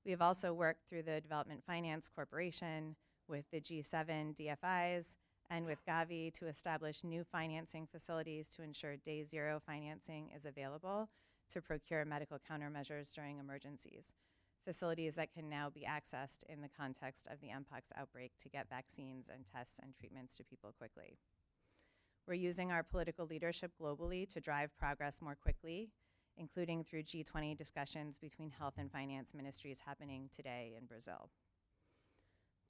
We have also worked through the Development Finance Corporation, with the G7 DFIs, and with Gavi to establish new financing facilities to ensure day zero financing is available to procure medical countermeasures during emergencies, facilities that can now be accessed in the context of the mpox outbreak to get vaccines and tests and treatments to people quickly. We're using our political leadership globally to drive progress more quickly, including through G20 discussions between health and finance ministries happening today in Brazil.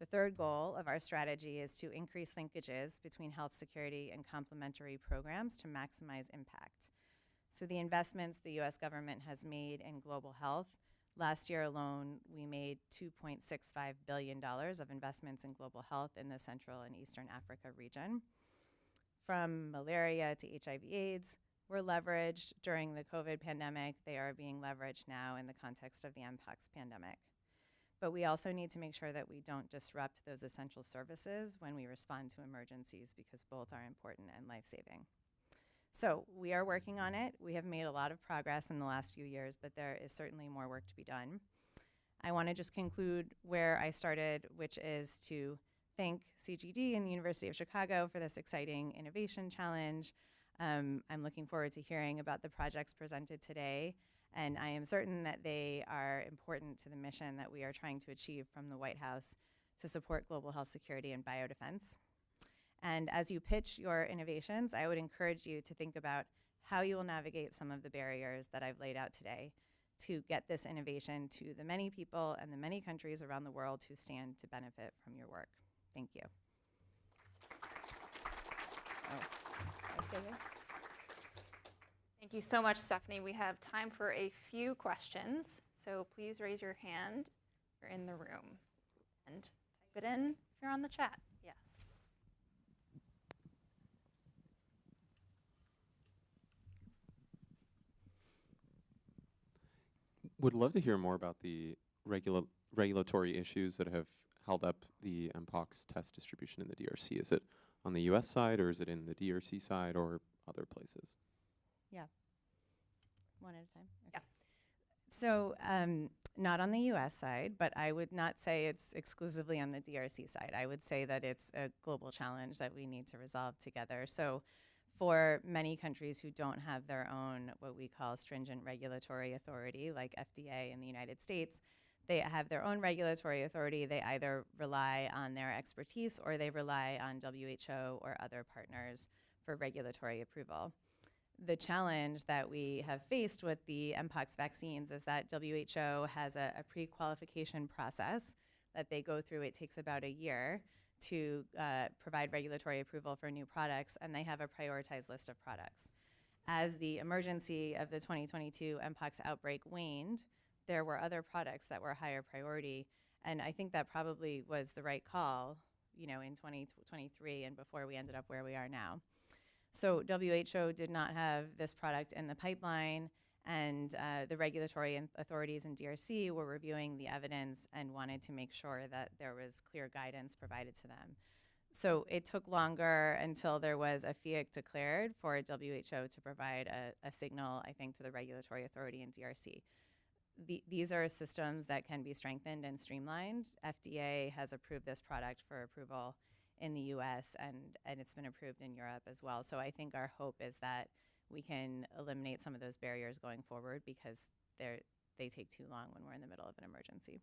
The third goal of our strategy is to increase linkages between health security and complementary programs to maximize impact. So the investments the US government has made in global health, last year alone, we made $2.65 billion of investments in global health in the Central and Eastern Africa region. From malaria to HIV/AIDS, were leveraged during the COVID pandemic. They are being leveraged now in the context of the mpox pandemic. But we also need to make sure that we don't disrupt those essential services when we respond to emergencies, because both are important and life-saving. So we are working on it. We have made a lot of progress in the last few years, but there is certainly more work to be done. I want to just conclude where I started, which is to thank CGD and the University of Chicago for this exciting innovation challenge. I'm looking forward to hearing about the projects presented today, and I am certain that they are important to the mission that we are trying to achieve from the White House to support global health security and biodefense. And as you pitch your innovations, I would encourage you to think about how you will navigate some of the barriers that I've laid out today to get this innovation to the many people and the many countries around the world who stand to benefit from your work. Thank you. Oh, can I stay here? Thank you so much, Stephanie. We have time for a few questions, so please raise your hand if you're in the room and type it in if you're on the chat. Yes. Would love to hear more about the regulatory issues that have held up the Mpox test distribution in the DRC. Is it on the US side, or is it in the DRC side, or other places? Yeah. One at a time? Okay. Yeah. So not on the US side, but I would not say it's exclusively on the DRC side. I would say that it's a global challenge that we need to resolve together. So for many countries who don't have their own, what we call stringent regulatory authority, like FDA in the United States, they have their own regulatory authority. They either rely on their expertise or they rely on WHO or other partners for regulatory approval. The challenge that we have faced with the Mpox vaccines is that WHO has a pre-qualification process that they go through. It takes about a year to provide regulatory approval for new products, and they have a prioritized list of products. As the emergency of the 2022 Mpox outbreak waned, there were other products that were higher priority, and I think that probably was the right call, you know, in 2023 and before we ended up where we are now. So WHO did not have this product in the pipeline, and the regulatory authorities in DRC were reviewing the evidence and wanted to make sure that there was clear guidance provided to them. So it took longer until there was a FIIC declared for WHO to provide a signal, I think, to the regulatory authority in DRC. These are systems that can be strengthened and streamlined. FDA has approved this product for approval in the US, and it's been approved in Europe as well. So I think our hope is that we can eliminate some of those barriers going forward, because they take too long when we're in the middle of an emergency.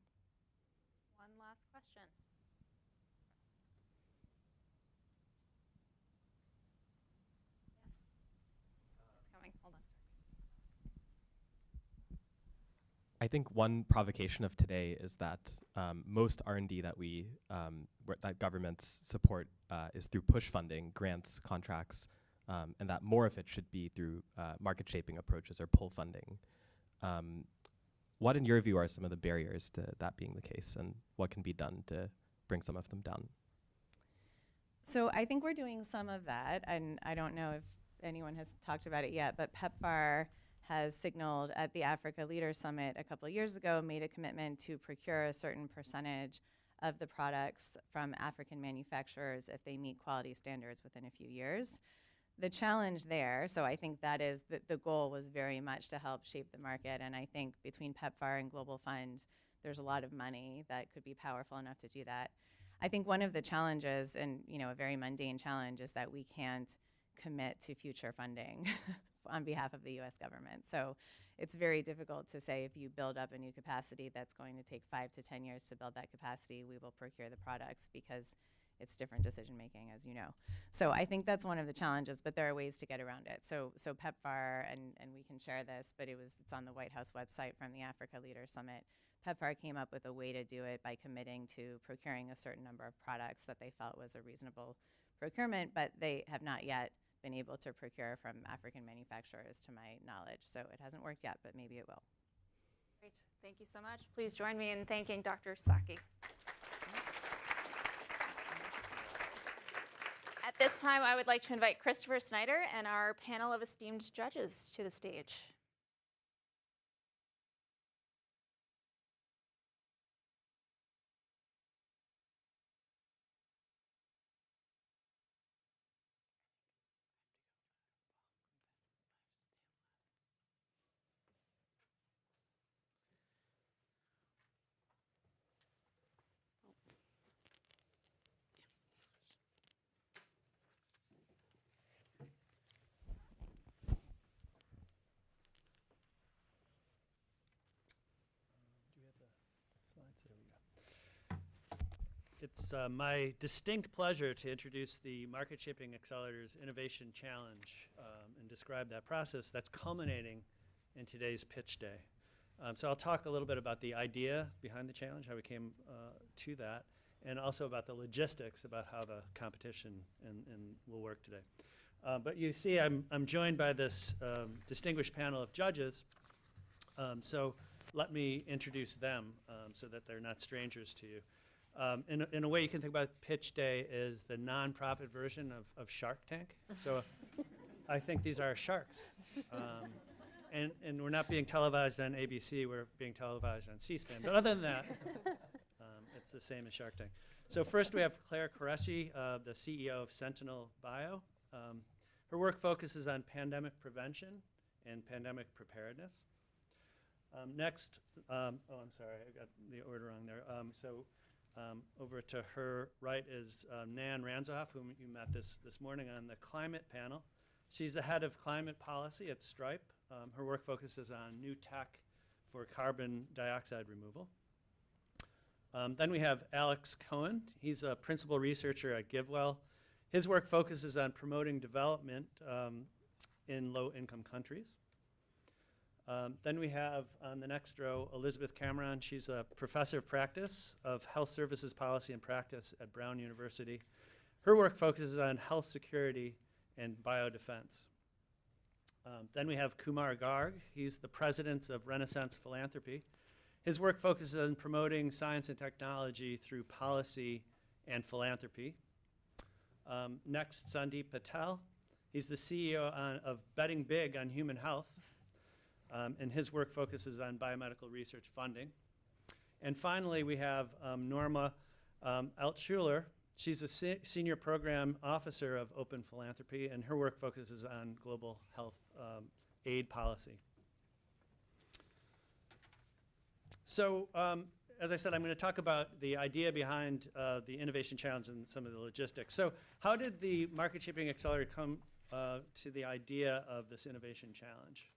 One last question. Yes. It's coming. Hold on. I think one provocation of today is that most R&D that that governments support is through push funding, grants, contracts, and that more of it should be through market shaping approaches or pull funding. What, in your view, are some of the barriers to that being the case, and what can be done to bring some of them down? So I think we're doing some of that, and I don't know if anyone has talked about it yet, but PEPFAR has signaled at the Africa Leaders Summit a couple of years ago, made a commitment to procure a certain percentage of the products from African manufacturers if they meet quality standards within a few years. The challenge there, so I think that is the goal was very much to help shape the market, and I think between PEPFAR and Global Fund, there's a lot of money that could be powerful enough to do that. I think one of the challenges, and a very mundane challenge, is that we can't commit to future funding on behalf of the US government. So it's very difficult to say if you build up a new capacity that's going to take 5 to 10 years to build that capacity, we will procure the products, because it's different decision making, as you know. So I think that's one of the challenges, but there are ways to get around it. So PEPFAR, and we can share this, but it's on the White House website from the Africa Leaders Summit. PEPFAR came up with a way to do it by committing to procuring a certain number of products that they felt was a reasonable procurement, but they have not yet been able to procure from African manufacturers, to my knowledge. So it hasn't worked yet, but maybe it will. Great. Thank you so much. Please join me in thanking Dr. Saki. At this time, I would like to invite Christopher Snyder and our panel of esteemed judges to the stage. It's my distinct pleasure to introduce the Market Shaping Accelerators Innovation Challenge and describe that process that's culminating in today's pitch day. So I'll talk a little bit about the idea behind the challenge, how we came to that, and also about the logistics about how the competition and will work today. But you see I'm joined by this distinguished panel of judges, so let me introduce them so that they're not strangers to you. In a way, you can think about Pitch Day as the non-profit version of Shark Tank. So I think these are sharks. And we're not being televised on ABC, we're being televised on C-SPAN. But other than that, it's the same as Shark Tank. So first we have Claire Qureshi, the CEO of Sentinel Bio. Her work focuses on pandemic prevention and pandemic preparedness. Next, oh, I'm sorry, I got the order wrong there. Over to her right is Nan Ranzohoff, whom you met this morning on the climate panel. She's the head of climate policy at Stripe. Her work focuses on new tech for carbon dioxide removal. Then we have Alex Cohen. He's a principal researcher at GiveWell. His work focuses on promoting development in low-income countries. Then we have on the next row Elizabeth Cameron. She's a professor of practice of health services policy and practice at Brown University. Her work focuses on health security and biodefense. Then we have Kumar Garg. He's the president of Renaissance Philanthropy. His work focuses on promoting science and technology through policy and philanthropy. Next, Sandeep Patel. He's the CEO of Betting Big on Human Health. And his work focuses on biomedical research funding. And finally, we have Norma Altschuler. She's a senior program officer of Open Philanthropy, and her work focuses on global health aid policy. So, as I said, I'm going to talk about the idea behind the Innovation Challenge and some of the logistics. So, how did the Market Shaping Accelerator come to the idea of this Innovation Challenge?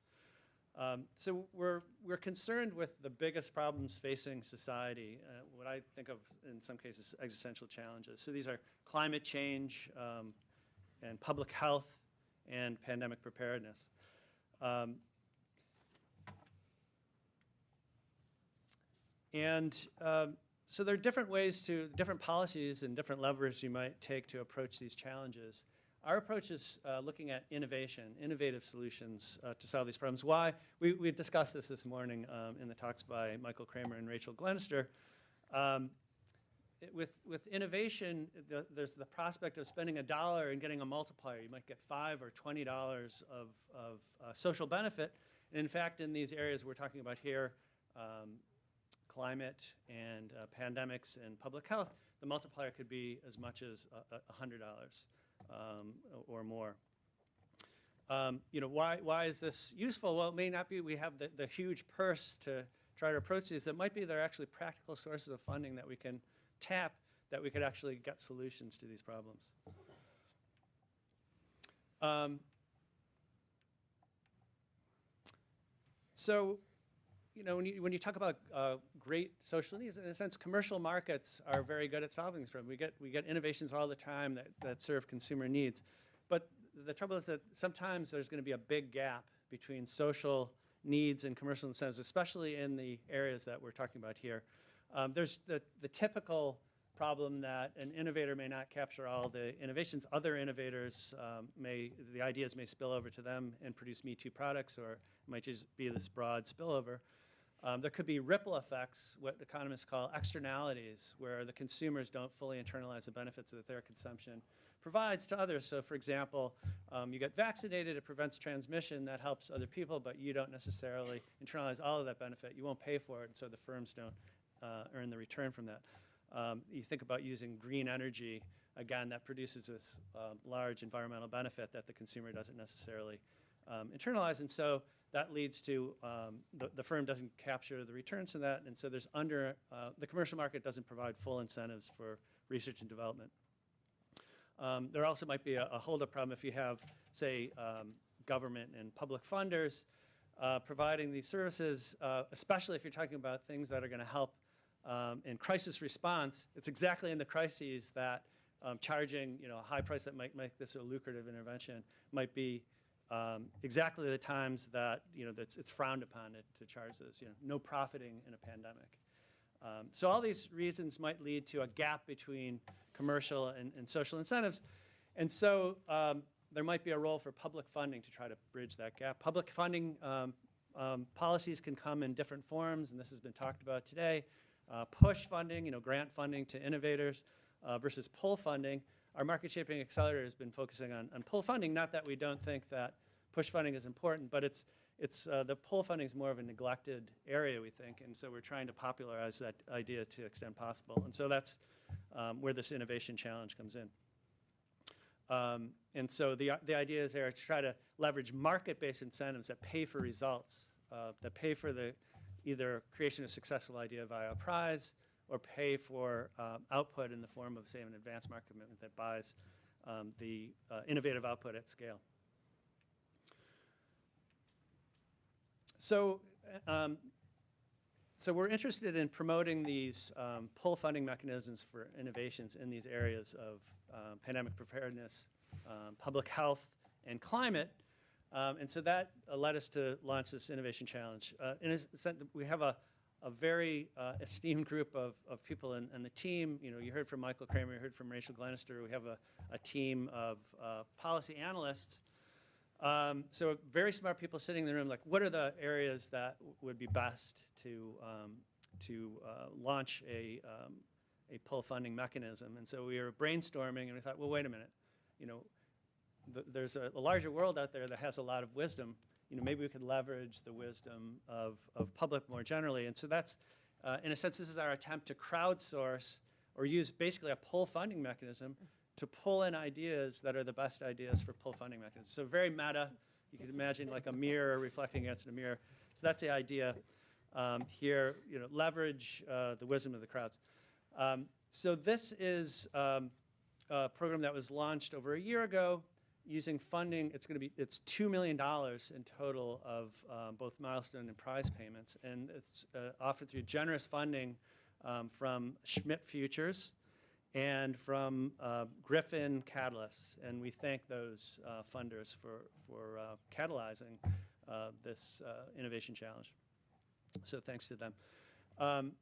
So we're concerned with the biggest problems facing society, what I think of in some cases existential challenges. So these are climate change and public health and pandemic preparedness. So there are different ways different policies and different levers you might take to approach these challenges. Our approach is looking at innovative solutions to solve these problems. Why? We discussed this morning in the talks by Michael Kremer and Rachel Glenister. With innovation, there's the prospect of spending $1 and getting a multiplier. You might get $5 or $20 of social benefit. And in fact, in these areas we're talking about here, climate and pandemics and public health, the multiplier could be as much as $100. Or more. Why is this useful? Well, it may not be we have the huge purse to try to approach these. It might be there are actually practical sources of funding that we can tap that we could actually get solutions to these problems. When you talk about great social needs, in a sense, commercial markets are very good at solving this problem. We get innovations all the time that serve consumer needs. But the trouble is that sometimes there's going to be a big gap between social needs and commercial incentives, especially in the areas that we're talking about here. There's the typical problem that an innovator may not capture all the innovations. Other innovators, the ideas may spill over to them and produce Me Too products, or it might just be this broad spillover. There could be ripple effects, what economists call externalities, where the consumers don't fully internalize the benefits that their consumption provides to others. So for example, you get vaccinated, it prevents transmission, that helps other people, but you don't necessarily internalize all of that benefit. You won't pay for it, and so the firms don't earn the return from that. You think about using green energy, again, that produces this large environmental benefit that the consumer doesn't necessarily internalize, and so that leads to the firm doesn't capture the returns from that, and so there's the commercial market doesn't provide full incentives for research and development. There also might be a holdup problem if you have, say, government and public funders providing these services, especially if you're talking about things that are going to help in crisis response, it's exactly in the crises that charging a high price that might make this a lucrative intervention might be exactly the times that it's frowned upon to charge this. No profiting in a pandemic. So all these reasons might lead to a gap between commercial and social incentives, and so there might be a role for public funding to try to bridge that gap. Public funding policies can come in different forms, and this has been talked about today. Push funding, grant funding to innovators versus pull funding. Our market shaping accelerator has been focusing on pull funding. Not that we don't think that push funding is important, but the pull funding is more of a neglected area, we think, and so we're trying to popularize that idea to the extent possible. And so that's where this innovation challenge comes in. And so the idea is there to try to leverage market-based incentives that pay for results, that pay for the either creation of a successful idea via a prize or pay for output in the form of, say, an advanced market commitment that buys the innovative output at scale. So we're interested in promoting these pull funding mechanisms for innovations in these areas of pandemic preparedness, public health, and climate. And so that led us to launch this innovation challenge. In a sense, we have a very esteemed group of people in the team. You heard from Michael Kremer, you heard from Rachel Glenister. We have a team of policy analysts. So very smart people sitting in the room, like, what are the areas that would be best to launch a pull funding mechanism? And so we were brainstorming, and we thought, well, wait a minute. There's a larger world out there that has a lot of wisdom. Maybe we could leverage the wisdom of public more generally. And so that's, in a sense, this is our attempt to crowdsource or use basically a pull funding mechanism to pull in ideas that are the best ideas for pull funding mechanisms. So very meta. You can imagine like a mirror reflecting against a mirror. So that's the idea here. Leverage the wisdom of the crowds. So this is a program that was launched over a year ago using funding. It's $2 million in total of both milestone and prize payments, and it's offered through generous funding from Schmidt Futures and from Griffin Catalysts, and we thank those funders for catalyzing this innovation challenge. So thanks to them.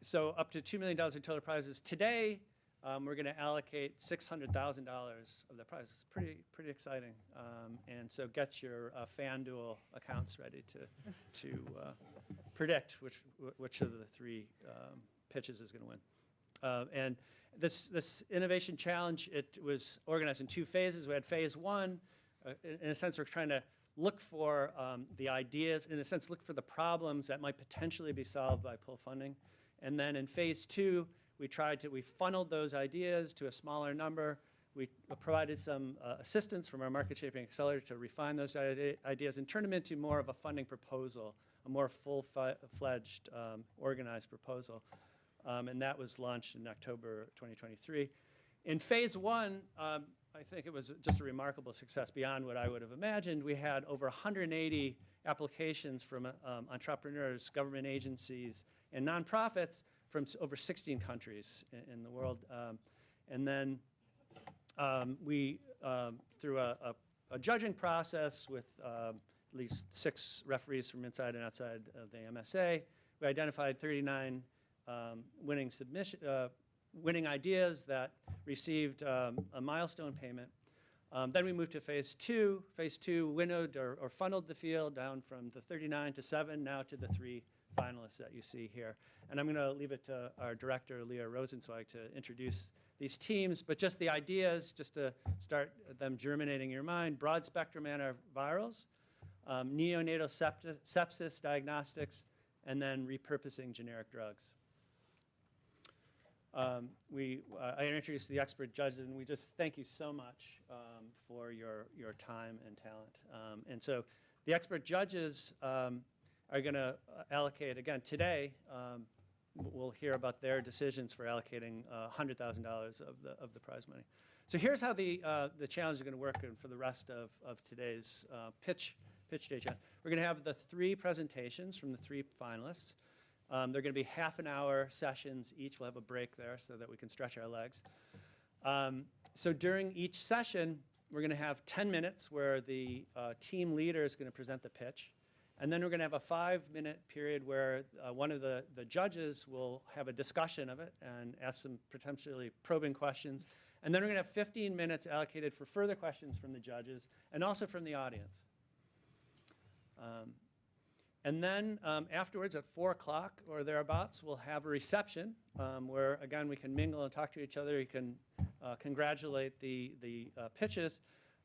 So up to $2 million in total prizes. Today, we're going to allocate $600,000 of the prizes. Pretty exciting. And so get your FanDuel accounts ready to predict which of the three pitches is going to win. And this innovation challenge, it was organized in 2 phases. We had phase 1. In a sense, we're trying to look for the ideas, in a sense, look for the problems that might potentially be solved by pull funding. And then in phase 2, we funneled those ideas to a smaller number. We provided some assistance from our market shaping accelerator to refine those ideas and turn them into more of a funding proposal, a more full-fledged organized proposal. And that was launched in October 2023. In phase 1, I think it was just a remarkable success beyond what I would have imagined. We had over 180 applications from entrepreneurs, government agencies, and nonprofits from over 16 countries in the world. And then we, through a judging process with at least 6 referees from inside and outside of the MSA, we identified 39 winning ideas that received a milestone payment. Then we moved to phase 2. Phase 2 winnowed or funneled the field down from the 39 to 7, now to the 3 finalists that you see here. And I'm going to leave it to our director, Leah Rosenzweig, to introduce these teams. But just the ideas, just to start them germinating in your mind: broad spectrum antivirals, neonatal sepsis diagnostics, and then repurposing generic drugs. I introduced the expert judges, and we just thank you so much for your time and talent. And so the expert judges are going to allocate, again, today, we'll hear about their decisions for allocating $100,000 of the prize money. So here's how the challenge is going to work for the rest of today's pitch day challenge. We're going to have the 3 presentations from the 3 finalists. They're going to be half-an-hour sessions each. We'll have a break there so that we can stretch our legs. So during each session, we're going to have 10 minutes where the team leader is going to present the pitch. And then we're going to have a 5-minute period where one of the judges will have a discussion of it and ask some potentially probing questions. And then we're going to have 15 minutes allocated for further questions from the judges and also from the audience. And then afterwards at 4 o'clock or thereabouts, we'll have a reception where, again, we can mingle and talk to each other. You can congratulate the pitches.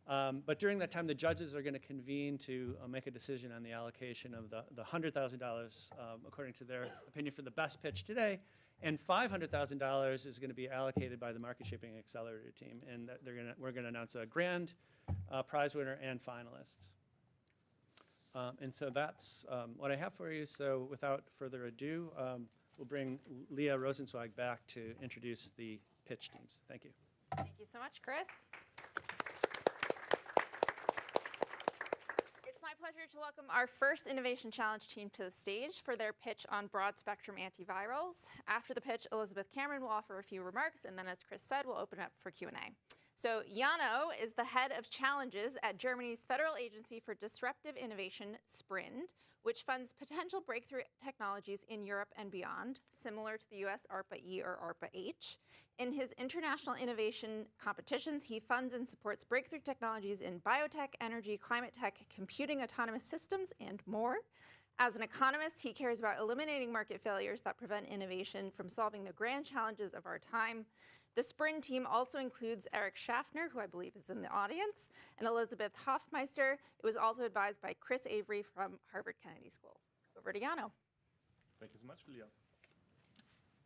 But during that time, the judges are going to convene to make a decision on the allocation of the $100,000 according to their opinion for the best pitch today. And $500,000 is going to be allocated by the Market Shaping Accelerator team. And we're going to announce a grand prize winner and finalists. And so that's what I have for you. So without further ado, we'll bring Leah Rosenzweig back to introduce the pitch teams. Thank you. Thank you so much, Chris. It's my pleasure to welcome our first Innovation Challenge team to the stage for their pitch on broad-spectrum antivirals. After the pitch, Elizabeth Cameron will offer a few remarks, and then, as Chris said, we'll open up for Q&A. So Jano is the head of challenges at Germany's Federal Agency for Disruptive Innovation, SPRINT, which funds potential breakthrough technologies in Europe and beyond, similar to the US ARPA-E or ARPA-H. In his international innovation competitions, he funds and supports breakthrough technologies in biotech, energy, climate tech, computing, autonomous systems, and more. As an economist, he cares about eliminating market failures that prevent innovation from solving the grand challenges of our time. The SPRINT team also includes Eric Schaffner, who I believe is in the audience, and Elizabeth Hoffmeister. It was also advised by Chris Avery from Harvard Kennedy School. Over to Jano. Thank you so much, Leah.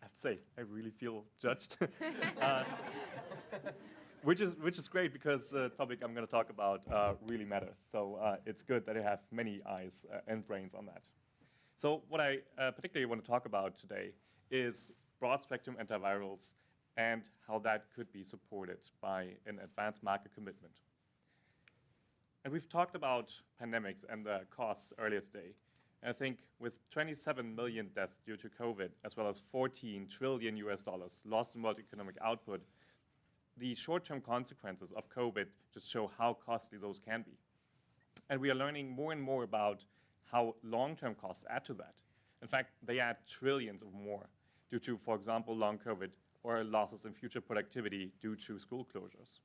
I have to say, I really feel judged, which is great because the topic I'm going to talk about really matters. So it's good that I have many eyes and brains on that. So what I particularly want to talk about today is broad-spectrum antivirals and how that could be supported by an advanced market commitment. And we've talked about pandemics and the costs earlier today. And I think with 27 million deaths due to COVID, as well as 14 trillion US dollars lost in world economic output, the short-term consequences of COVID just show how costly those can be. And we are learning more and more about how long-term costs add to that. In fact, they add trillions of more due to, for example, long COVID, or losses in future productivity due to school closures.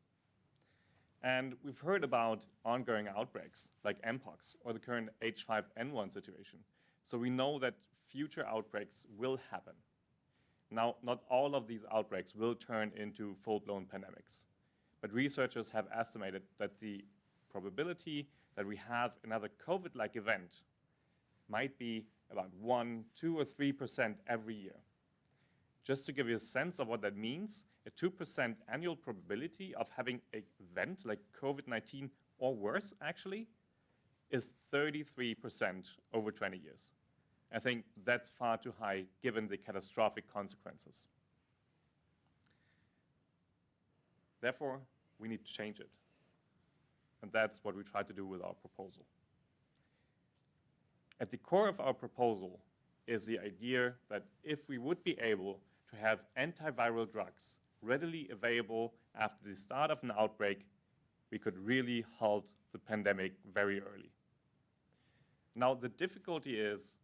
And we've heard about ongoing outbreaks like Mpox or the current H5N1 situation. So we know that future outbreaks will happen. Now, not all of these outbreaks will turn into full-blown pandemics, but researchers have estimated that the probability that we have another COVID-like event might be about 1%, 2%, or 3% every year. Just to give you a sense of what that means, a 2% annual probability of having an event like COVID-19 or worse, actually, is 33% over 20 years. I think that's far too high given the catastrophic consequences. Therefore, we need to change it. And that's what we try to do with our proposal. At the core of our proposal is the idea that if we would be able to have antiviral drugs readily available after the start of an outbreak, we could really halt the pandemic very early. Now, the difficulty is,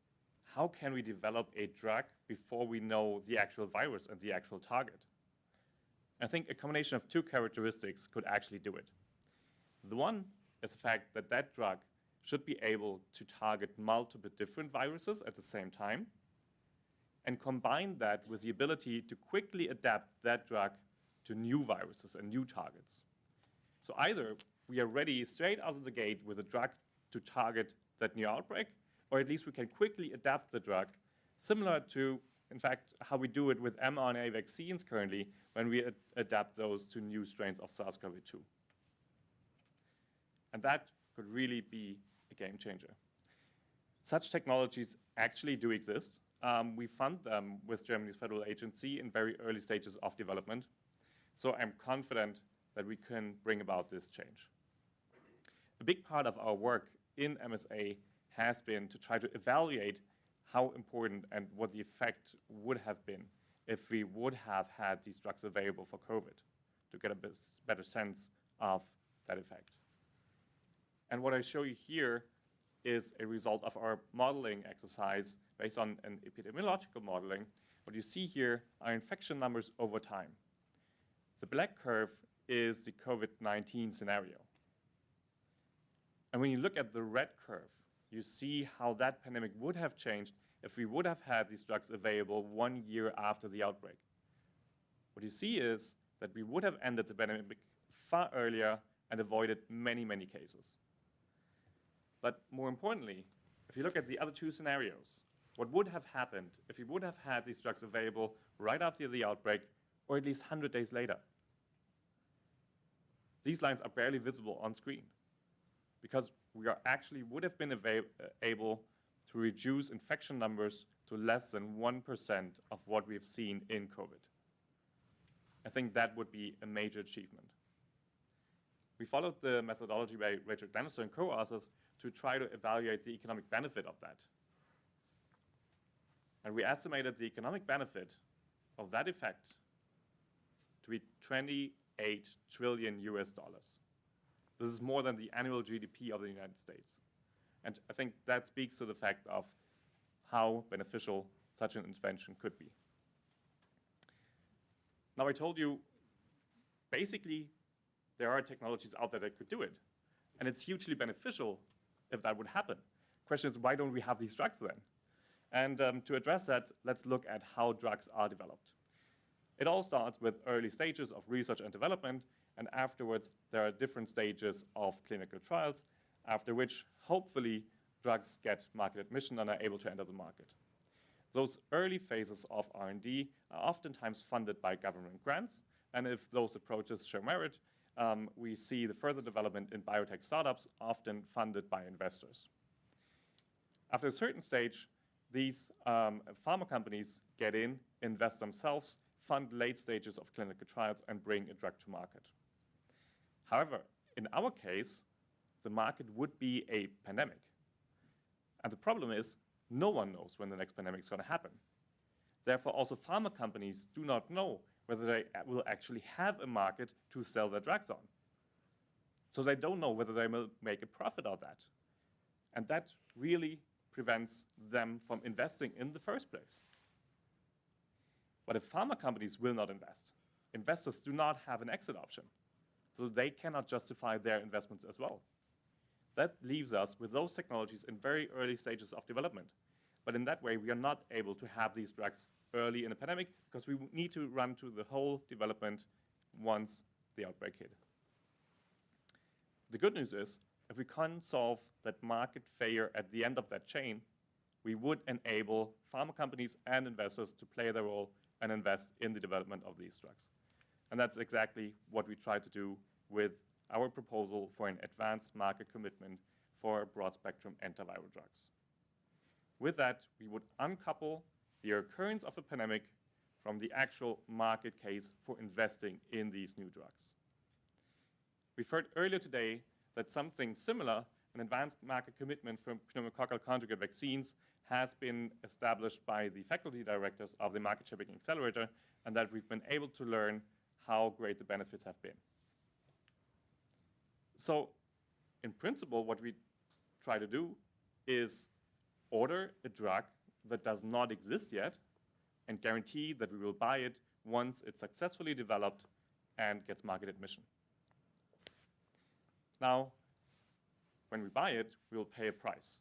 how can we develop a drug before we know the actual virus and the actual target? I think a combination of two characteristics could actually do it. The one is the fact that that drug should be able to target multiple different viruses at the same time, and combine that with the ability to quickly adapt that drug to new viruses and new targets. So either we are ready straight out of the gate with a drug to target that new outbreak, or at least we can quickly adapt the drug, similar to, in fact, how we do it with mRNA vaccines currently when we adapt those to new strains of SARS-CoV-2. And that could really be a game changer. Such technologies actually do exist. We fund them with Germany's federal agency in very early stages of development. So I'm confident that we can bring about this change. A big part of our work in MSA has been to try to evaluate how important and what the effect would have been if we would have had these drugs available for COVID, to get a better sense of that effect. And what I show you here is a result of our modeling exercise based on an epidemiological modeling. What you see here are infection numbers over time. The black curve is the COVID-19 scenario. And when you look at the red curve, you see how that pandemic would have changed if we would have had these drugs available 1 year after the outbreak. What you see is that we would have ended the pandemic far earlier and avoided many, many cases. But more importantly, if you look at the other two scenarios, what would have happened if we would have had these drugs available right after the outbreak, or at least 100 days later? These lines are barely visible on screen, because we would have been able to reduce infection numbers to less than 1% of what we've seen in COVID. I think that would be a major achievement. We followed the methodology by Rachel Glenister and co-authors to try to evaluate the economic benefit of that. And we estimated the economic benefit of that effect to be 28 trillion US dollars. This is more than the annual GDP of the United States. And I think that speaks to the fact of how beneficial such an intervention could be. Now, I told you, basically, there are technologies out there that could do it. And it's hugely beneficial if that would happen. The question is, why don't we have these drugs then? And to address that, let's look at how drugs are developed. It all starts with early stages of research and development, and afterwards, there are different stages of clinical trials, after which, hopefully, drugs get market admission and are able to enter the market. Those early phases of R&D are oftentimes funded by government grants, and if those approaches show merit, we see the further development in biotech startups, often funded by investors. After a certain stage, these pharma companies get in, invest themselves, fund late stages of clinical trials, and bring a drug to market. However, in our case, the market would be a pandemic. And the problem is, no one knows when the next pandemic is going to happen. Therefore, also pharma companies do not know whether they will actually have a market to sell their drugs on. So they don't know whether they will make a profit out of that. And that really prevents them from investing in the first place. But if pharma companies will not invest, investors do not have an exit option. So they cannot justify their investments as well. That leaves us with those technologies in very early stages of development. But in that way, we are not able to have these drugs early in a pandemic because we need to run through the whole development once the outbreak hit. The good news is, if we can solve that market failure at the end of that chain, we would enable pharma companies and investors to play their role and invest in the development of these drugs. And that's exactly what we try to do with our proposal for an advanced market commitment for broad-spectrum antiviral drugs. With that, we would uncouple the occurrence of a pandemic from the actual market case for investing in these new drugs. We've heard earlier today that something similar, an advanced market commitment for pneumococcal conjugate vaccines, has been established by the faculty directors of the Market Shaping Accelerator, and that we've been able to learn how great the benefits have been. So, in principle, what we try to do is order a drug that does not exist yet and guarantee that we will buy it once it's successfully developed and gets market admission. Now, when we buy it, we will pay a price.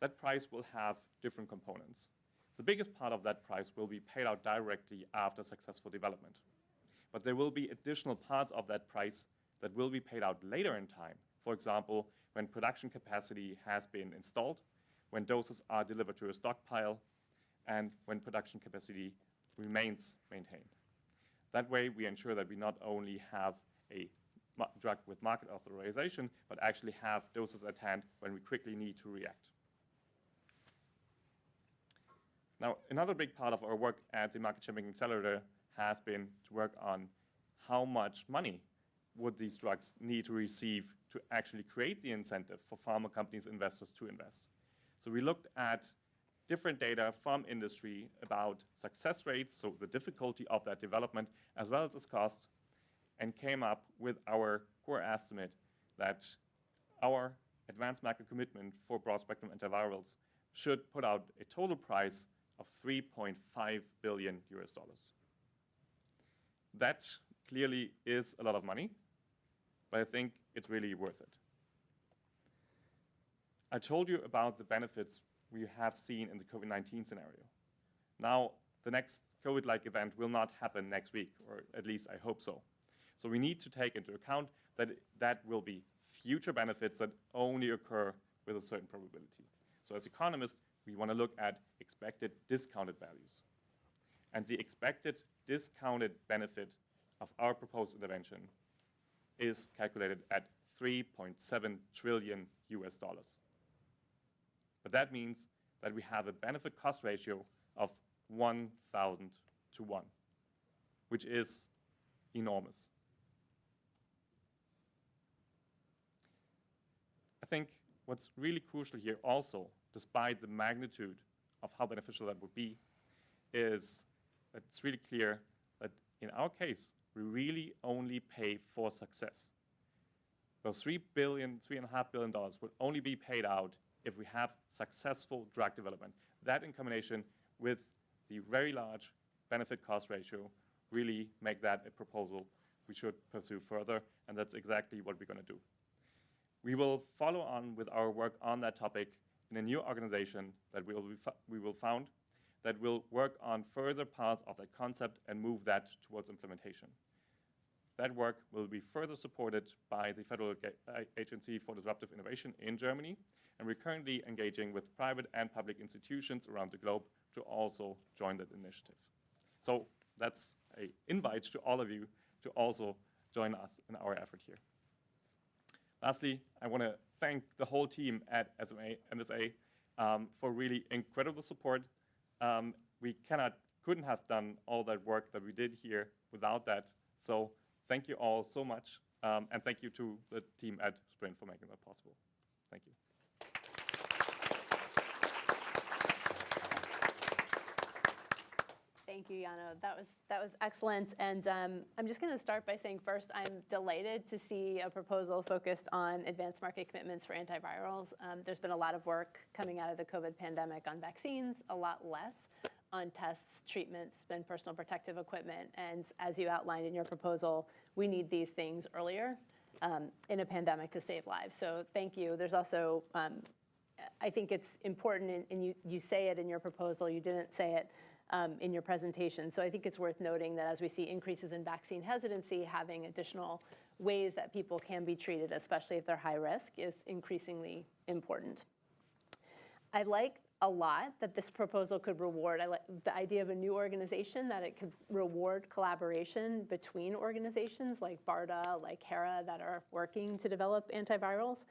That price will have different components. The biggest part of that price will be paid out directly after successful development. But there will be additional parts of that price that will be paid out later in time. For example, when production capacity has been installed, when doses are delivered to a stockpile, and when production capacity remains maintained. That way, we ensure that we not only have a drug with market authorization, but actually have doses at hand when we quickly need to react. Now, another big part of our work at the Market Shaping Accelerator has been to work on how much money would these drugs need to receive to actually create the incentive for pharma companies, investors to invest. So we looked at different data from industry about success rates, so the difficulty of that development, as well as its cost, and came up with our core estimate that our advanced market commitment for broad-spectrum antivirals should put out a total price of $3.5 billion. That clearly is a lot of money, but I think it's really worth it. I told you about the benefits we have seen in the COVID-19 scenario. Now, the next COVID-like event will not happen next week, or at least I hope so. So we need to take into account that that will be future benefits that only occur with a certain probability. So as economists, we want to look at expected discounted values. And the expected discounted benefit of our proposed intervention is calculated at $3.7 trillion. But that means that we have a benefit cost ratio of 1,000 to 1, which is enormous. I think what's really crucial here also, despite the magnitude of how beneficial that would be, is that it's really clear that in our case, we really only pay for success. Those $3.5 billion would only be paid out if we have successful drug development. That in combination with the very large benefit cost ratio really make that a proposal we should pursue further, and that's exactly what we're going to do. We will follow on with our work on that topic in a new organization that we will found that will work on further parts of that concept and move that towards implementation. That work will be further supported by the Federal Agency for Disruptive Innovation in Germany, and we're currently engaging with private and public institutions around the globe to also join that initiative. So that's an invite to all of you to also join us in our effort here. Lastly, I want to thank the whole team at MSA for really incredible support. We couldn't have done all that work that we did here without that. So thank you all so much, and thank you to the team at Sprint for making that possible. Thank you. Thank you, Jano. That was excellent. And I'm just going to start by saying first, I'm delighted to see a proposal focused on advanced market commitments for antivirals. There's been a lot of work coming out of the COVID pandemic on vaccines, a lot less on tests, treatments, and personal protective equipment. And as you outlined in your proposal, we need these things earlier in a pandemic to save lives. So thank you. There's also, I think it's important, and you say it in your proposal, you didn't say it in your presentation. So I think it's worth noting that as we see increases in vaccine hesitancy, having additional ways that people can be treated, especially if they're high risk, is increasingly important. I like a lot that this proposal could reward. I like the idea of a new organization, that it could reward collaboration between organizations like BARDA, like HERA, that are working to develop antivirals.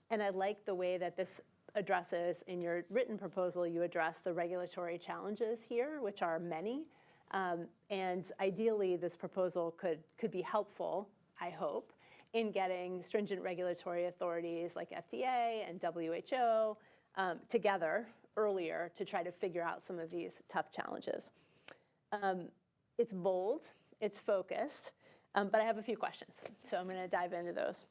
And I like the way that this addresses, in your written proposal, you address the regulatory challenges here, which are many. And ideally, this proposal could be helpful, I hope, in getting stringent regulatory authorities like FDA and WHO together earlier to try to figure out some of these tough challenges. It's bold, it's focused, but I have a few questions, so I'm going to dive into those.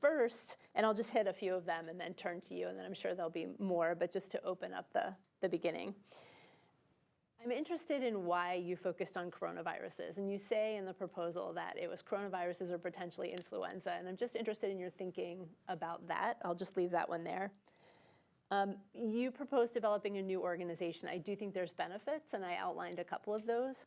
First, and I'll just hit a few of them and then turn to you, and then I'm sure there'll be more, but just to open up the beginning. I'm interested in why you focused on coronaviruses, and you say in the proposal that it was coronaviruses or potentially influenza, and I'm just interested in your thinking about that. I'll just leave that one there. You proposed developing a new organization. I do think there's benefits, and I outlined a couple of those,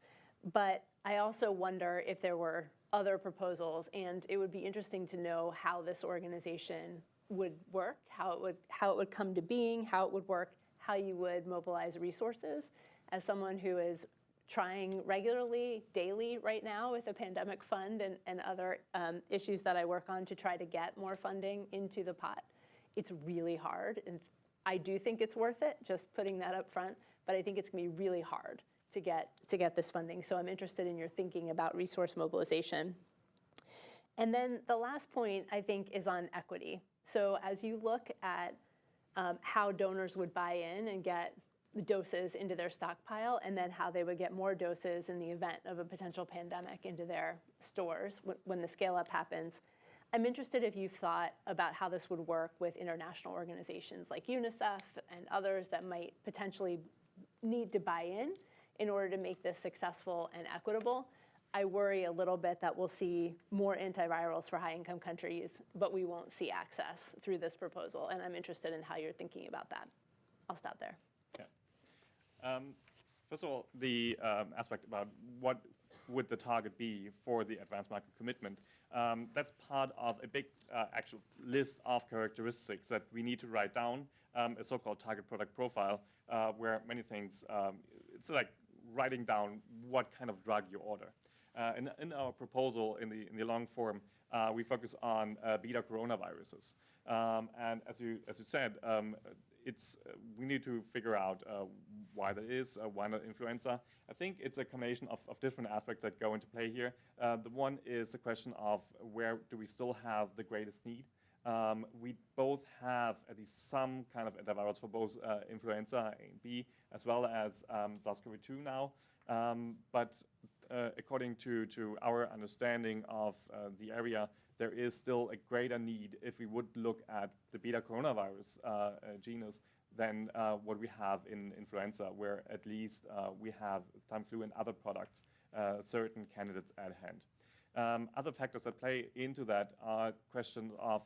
but I also wonder if there were other proposals, and it would be interesting to know how this organization would work, how it would come to being, how it would work, how you would mobilize resources. As someone who is trying regularly, daily right now with a pandemic fund and other issues that I work on to try to get more funding into the pot, it's really hard. And I do think it's worth it, just putting that up front, but I think it's going to be really hard to get this funding. So I'm interested in your thinking about resource mobilization. And then the last point, I think, is on equity. So as you look at how donors would buy in and get the doses into their stockpile, and then how they would get more doses in the event of a potential pandemic into their stores when the scale-up happens. I'm interested if you've thought about how this would work with international organizations like UNICEF and others that might potentially need to buy in order to make this successful and equitable. I worry a little bit that we'll see more antivirals for high-income countries, but we won't see access through this proposal, and I'm interested in how you're thinking about that. I'll stop there. Yeah. First of all, the aspect about what would the target be for the advanced market commitment, that's part of a big actual list of characteristics that we need to write down, a so-called target product profile, where many things, it's like writing down what kind of drug you order. In our proposal, in the long form, we focus on beta coronaviruses. And as you said, we need to figure out why that is, why not influenza. I think it's a combination of different aspects that go into play here. The one is the question of where do we still have the greatest need. We both have at least some kind of antivirals for both influenza A and B, as well as SARS-CoV-2 now. But according to our understanding of the area, there is still a greater need if we would look at the beta coronavirus genus than what we have in influenza, where at least we have Tamiflu and other products, certain candidates at hand. Other factors that play into that are questions of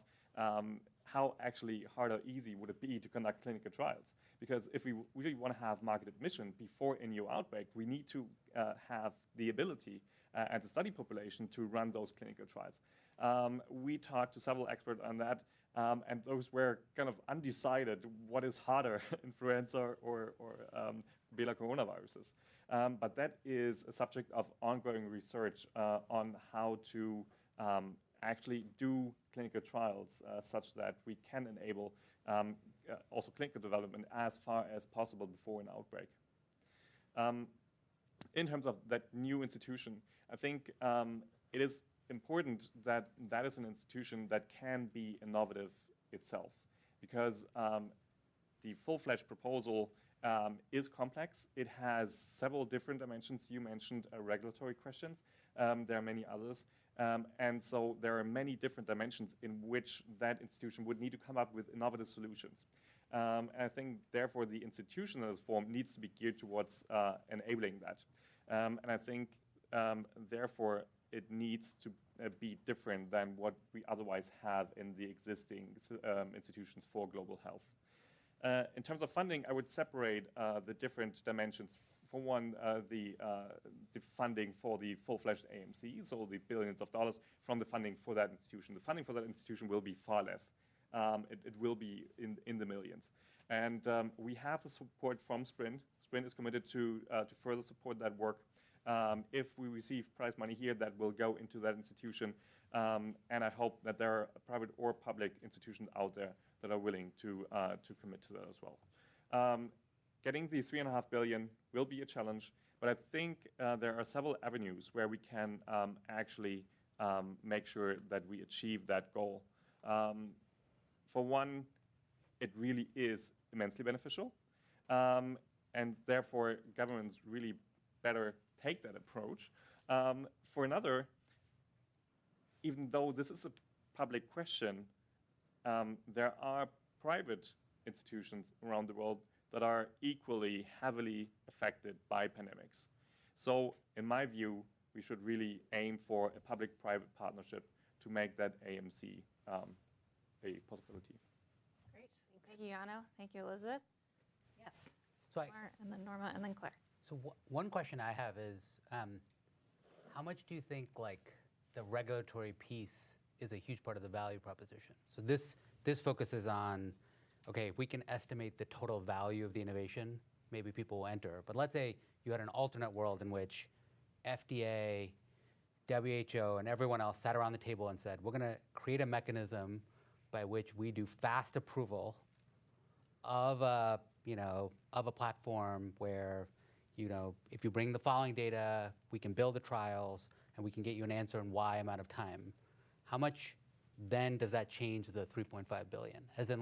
how actually hard or easy would it be to conduct clinical trials? Because if we really want to have market admission before a new outbreak, we need to have the ability as a study population to run those clinical trials. We talked to several experts on that, and those were kind of undecided what is harder, influenza or beta coronaviruses. But that is a subject of ongoing research on how to actually do clinical trials such that we can enable also clinical development as far as possible before an outbreak. In terms of that new institution, I think it is important that that is an institution that can be innovative itself, because the full-fledged proposal is complex. It has several different dimensions. You mentioned regulatory questions. There are many others. And so there are many different dimensions in which that institution would need to come up with innovative solutions. And I think, therefore, the institution that is formed needs to be geared towards enabling that. And I think, therefore, it needs to be different than what we otherwise have in the existing institutions for global health. In terms of funding, I would separate the different dimensions. For one, the funding for the full-fledged AMC, so the billions of dollars, from the funding for that institution. The funding for that institution will be far less. It will be in the millions. And we have the support from Sprint. Sprint is committed to further support that work. If we receive prize money here, that will go into that institution. And I hope that there are private or public institutions out there that are willing to commit to that as well. Getting the $3.5 billion will be a challenge, but I think there are several avenues where we can actually make sure that we achieve that goal. For one, it really is immensely beneficial, and therefore governments really better take that approach. For another, even though this is a public question, there are private institutions around the world that are equally heavily affected by pandemics. So in my view, we should really aim for a public-private partnership to make that AMC a possibility. Great. Thank you, Jano. Thank you, Elizabeth. Yes. So and then Norma, and then Claire. So one question I have is, how much do you think the regulatory piece is a huge part of the value proposition? So this focuses on, okay, if we can estimate the total value of the innovation, maybe people will enter. But let's say you had an alternate world in which FDA, WHO, and everyone else sat around the table and said, we're going to create a mechanism by which we do fast approval of a platform where, if you bring the following data, we can build the trials, and we can get you an answer in Y amount of time. How much then does that change the $3.5 billion? As in,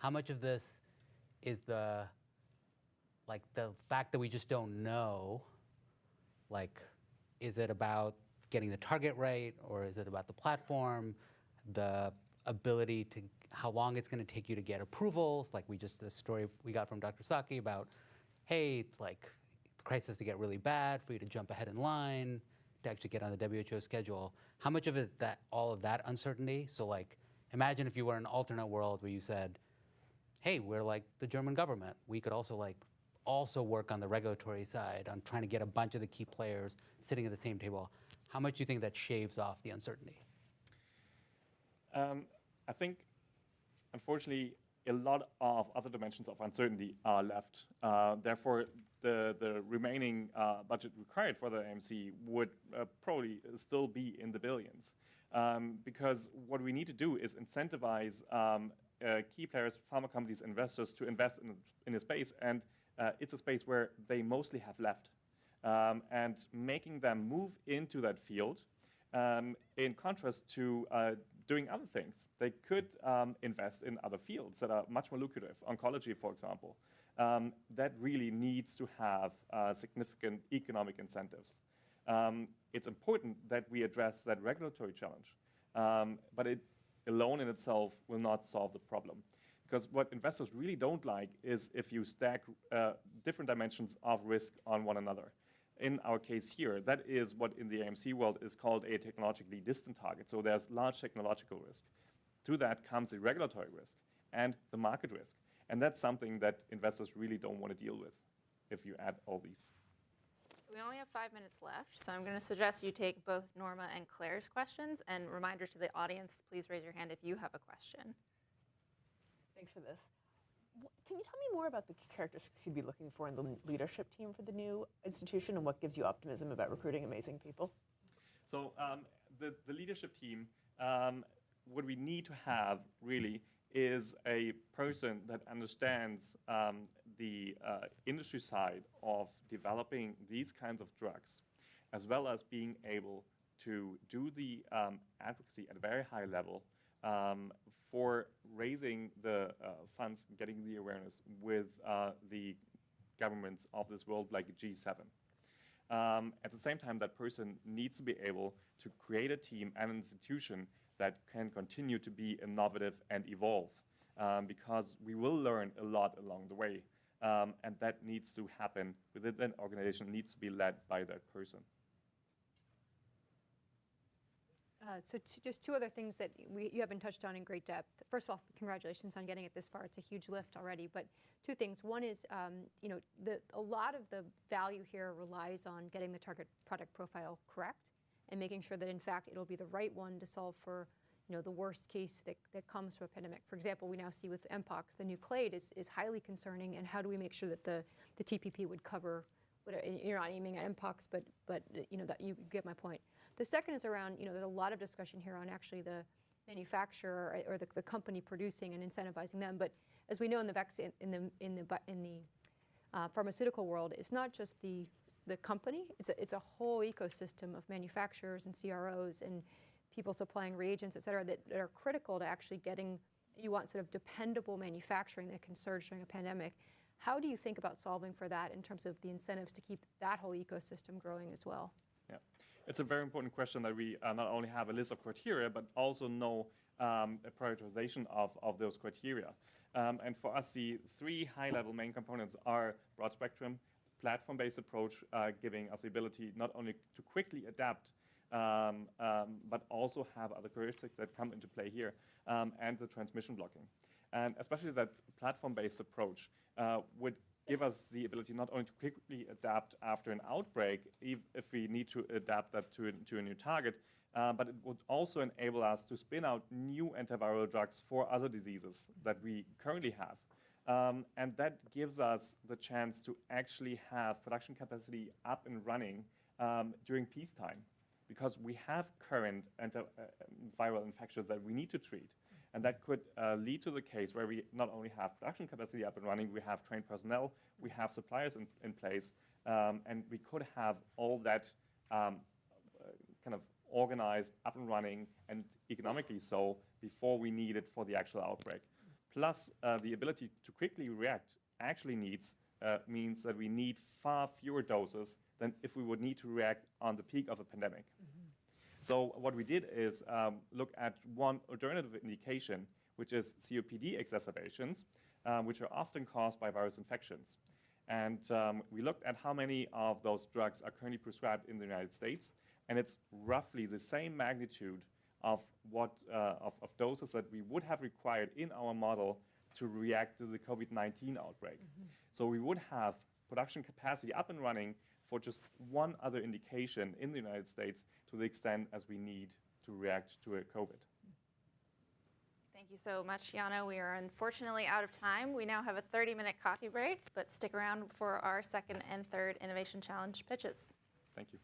how much of this is the fact that we just don't know? Like, is it about getting the target right, or is it about the platform, the ability to, how long it's going to take you to get approvals? Like the story we got from Dr. Saki about, hey, it's like the crisis to get really bad for you to jump ahead in line to actually get on the WHO schedule. How much of it that all of that uncertainty? So like, imagine if you were in an alternate world where you said, hey, we're like the German government. We could also work on the regulatory side on trying to get a bunch of the key players sitting at the same table. How much do you think that shaves off the uncertainty? I think, unfortunately, a lot of other dimensions of uncertainty are left. Therefore, the remaining budget required for the AMC would probably still be in the billions. Because what we need to do is incentivize key players, pharma companies, investors to invest in a space, and it's a space where they mostly have left. And making them move into that field, in contrast to doing other things. They could invest in other fields that are much more lucrative, oncology, for example. That really needs to have significant economic incentives. It's important that we address that regulatory challenge, but it alone in itself will not solve the problem. Because what investors really don't like is if you stack different dimensions of risk on one another. In our case here, that is what in the AMC world is called a technologically distant target. So there's large technological risk. To that comes the regulatory risk and the market risk. And that's something that investors really don't want to deal with if you add all these. We only have 5 minutes left, so I'm going to suggest you take both Norma and Claire's questions. And reminder to the audience, please raise your hand if you have a question. Thanks for this. Can you tell me more about the characteristics you'd be looking for in the leadership team for the new institution, and what gives you optimism about recruiting amazing people? So the leadership team, what we need to have really is a person that understands the industry side of developing these kinds of drugs, as well as being able to do the advocacy at a very high level for raising the funds, getting the awareness with the governments of this world like G7. At the same time, that person needs to be able to create a team and an institution that can continue to be innovative and evolve, because we will learn a lot along the way, and that needs to happen within an organization, needs to be led by that person. So just two other things that you haven't touched on in great depth. First of all, congratulations on getting it this far. It's a huge lift already. But two things. One is, a lot of the value here relies on getting the target product profile correct and making sure that, in fact, it'll be the right one to solve for, the worst case that comes from a pandemic. For example, we now see with Mpox, the new clade is highly concerning. And how do we make sure that the TPP would cover, you're not aiming at Mpox, but that you get my point. The second is around, there's a lot of discussion here on actually the manufacturer or the company producing and incentivizing them. But as we know in the vaccine, in the pharmaceutical world, it's not just the company. It's a whole ecosystem of manufacturers and CROs and people supplying reagents, et cetera, that are critical to actually getting. You want sort of dependable manufacturing that can surge during a pandemic. How do you think about solving for that in terms of the incentives to keep that whole ecosystem growing as well? Yeah. It's a very important question that we not only have a list of criteria, but also know a prioritization of those criteria. And for us, the three high-level main components are broad spectrum, platform-based approach, giving us the ability not only to quickly adapt, but also have other characteristics that come into play here, and the transmission blocking. And especially that platform-based approach would give us the ability not only to quickly adapt after an outbreak, if we need to adapt that to a new target, but it would also enable us to spin out new antiviral drugs for other diseases that we currently have. And that gives us the chance to actually have production capacity up and running during peacetime, because we have current antiviral infections that we need to treat. And that could lead to the case where we not only have production capacity up and running, we have trained personnel, we have suppliers in place, and we could have all that kind of organized, up and running, and economically so before we need it for the actual outbreak. plus the ability to quickly react actually means that we need far fewer doses than if we would need to react on the peak of a pandemic. So what we did is look at one alternative indication, which is COPD exacerbations, which are often caused by virus infections. And we looked at how many of those drugs are currently prescribed in the United States, and it's roughly the same magnitude of of doses that we would have required in our model to react to the COVID-19 outbreak. So we would have production capacity up and running for just one other indication in the United States to the extent as we need to react to a COVID. Thank you so much, Jana. We are unfortunately out of time. We now have a 30-minute coffee break, but stick around for our second and third Innovation Challenge pitches. Thank you.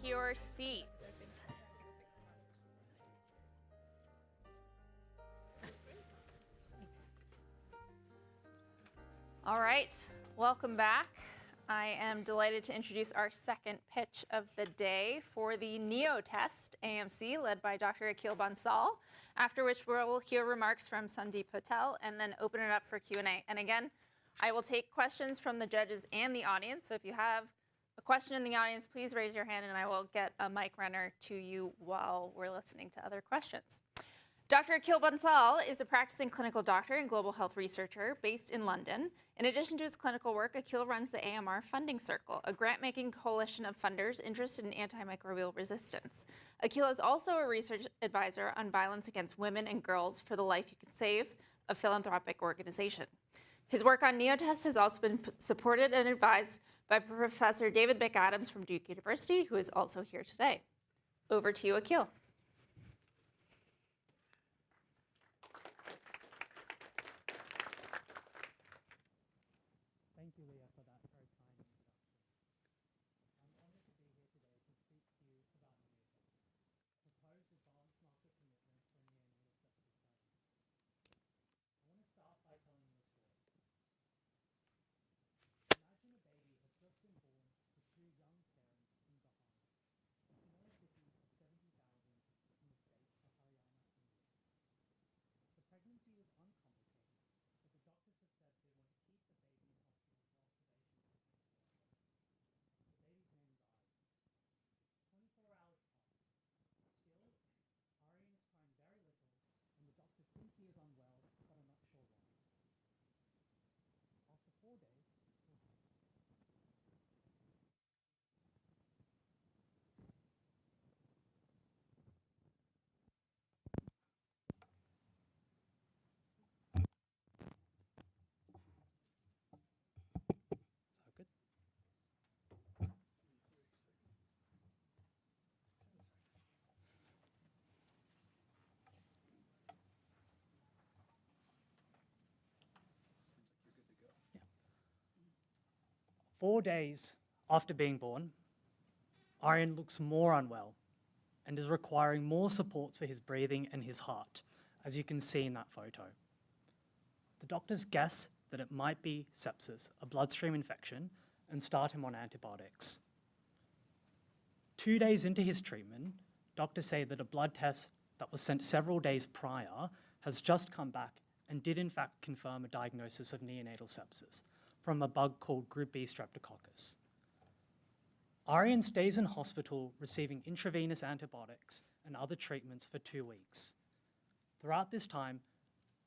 your seats. All right, welcome back. I am delighted to introduce our second pitch of the day for the NEO test, AMC, led by Dr. Akhil Bansal, after which we'll hear remarks from Sandeep Patel and then open it up for Q&A. And again, I will take questions from the judges and the audience. So if you have a question in the audience, please raise your hand and I will get a mic runner to you while we're listening to other questions. Dr. Akhil Bansal is a practicing clinical doctor and global health researcher based in London. In addition to his clinical work, Akhil runs the AMR Funding Circle, a grant-making coalition of funders interested in antimicrobial resistance. Akhil is also a research advisor on violence against women and girls for the Life You Can Save, a philanthropic organization. His work on neotests has also been supported and advised by Professor David McAdams from Duke University, who is also here today. Over to you, Akhil. Thank you, Leah, for that very kind introduction. I'm honored to be here today to speak to you about neotests, proposed advanced market commitment for neonatal sepsis diagnosis. I want to start by telling you a story. Imagine a baby has just been born to two young parents in Bahama, a small city of 70,000 in the state of Haryana, India. The pregnancy was uncomplicated, but the doctors had said they want to keep the baby in hospital for observation for 24 hours. The baby's name died. 24 hours pass. Still, Aryan is crying very little, and the doctors think he is unwell, but are not sure why. After 4 days, so good. 4 days after being born, Aryan looks more unwell and is requiring more support for his breathing and his heart, as you can see in that photo. The doctors guess that it might be sepsis, a bloodstream infection, and start him on antibiotics. 2 days into his treatment, doctors say that a blood test that was sent several days prior has just come back and did in fact confirm a diagnosis of neonatal sepsis from a bug called Group B streptococcus. Aryan stays in hospital receiving intravenous antibiotics and other treatments for 2 weeks. Throughout this time,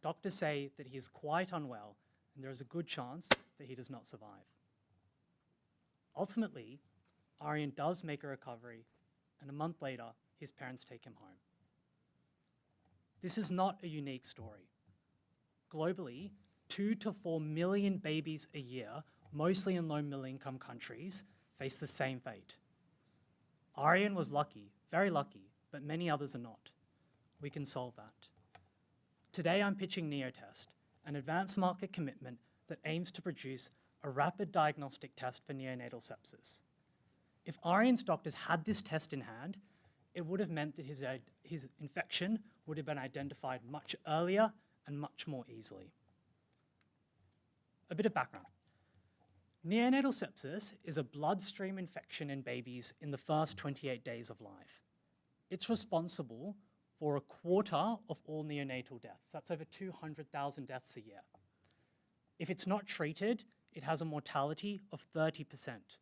doctors say that he is quite unwell and there is a good chance that he does not survive. Ultimately, Aryan does make a recovery, and a month later, his parents take him home. This is not a unique story. Globally, 2 to 4 million babies a year, mostly in low middle income countries, face the same fate. Aryan was lucky, very lucky, but many others are not. We can solve that. Today I'm pitching NeoTest, an advanced market commitment that aims to produce a rapid diagnostic test for neonatal sepsis. If Aryan's doctors had this test in hand, it would have meant that his infection would have been identified much earlier and much more easily. A bit of background. Neonatal sepsis is a bloodstream infection in babies in the first 28 days of life. It's responsible for 1/4 of all neonatal deaths. That's over 200,000 deaths a year. If it's not treated, it has a mortality of 30%.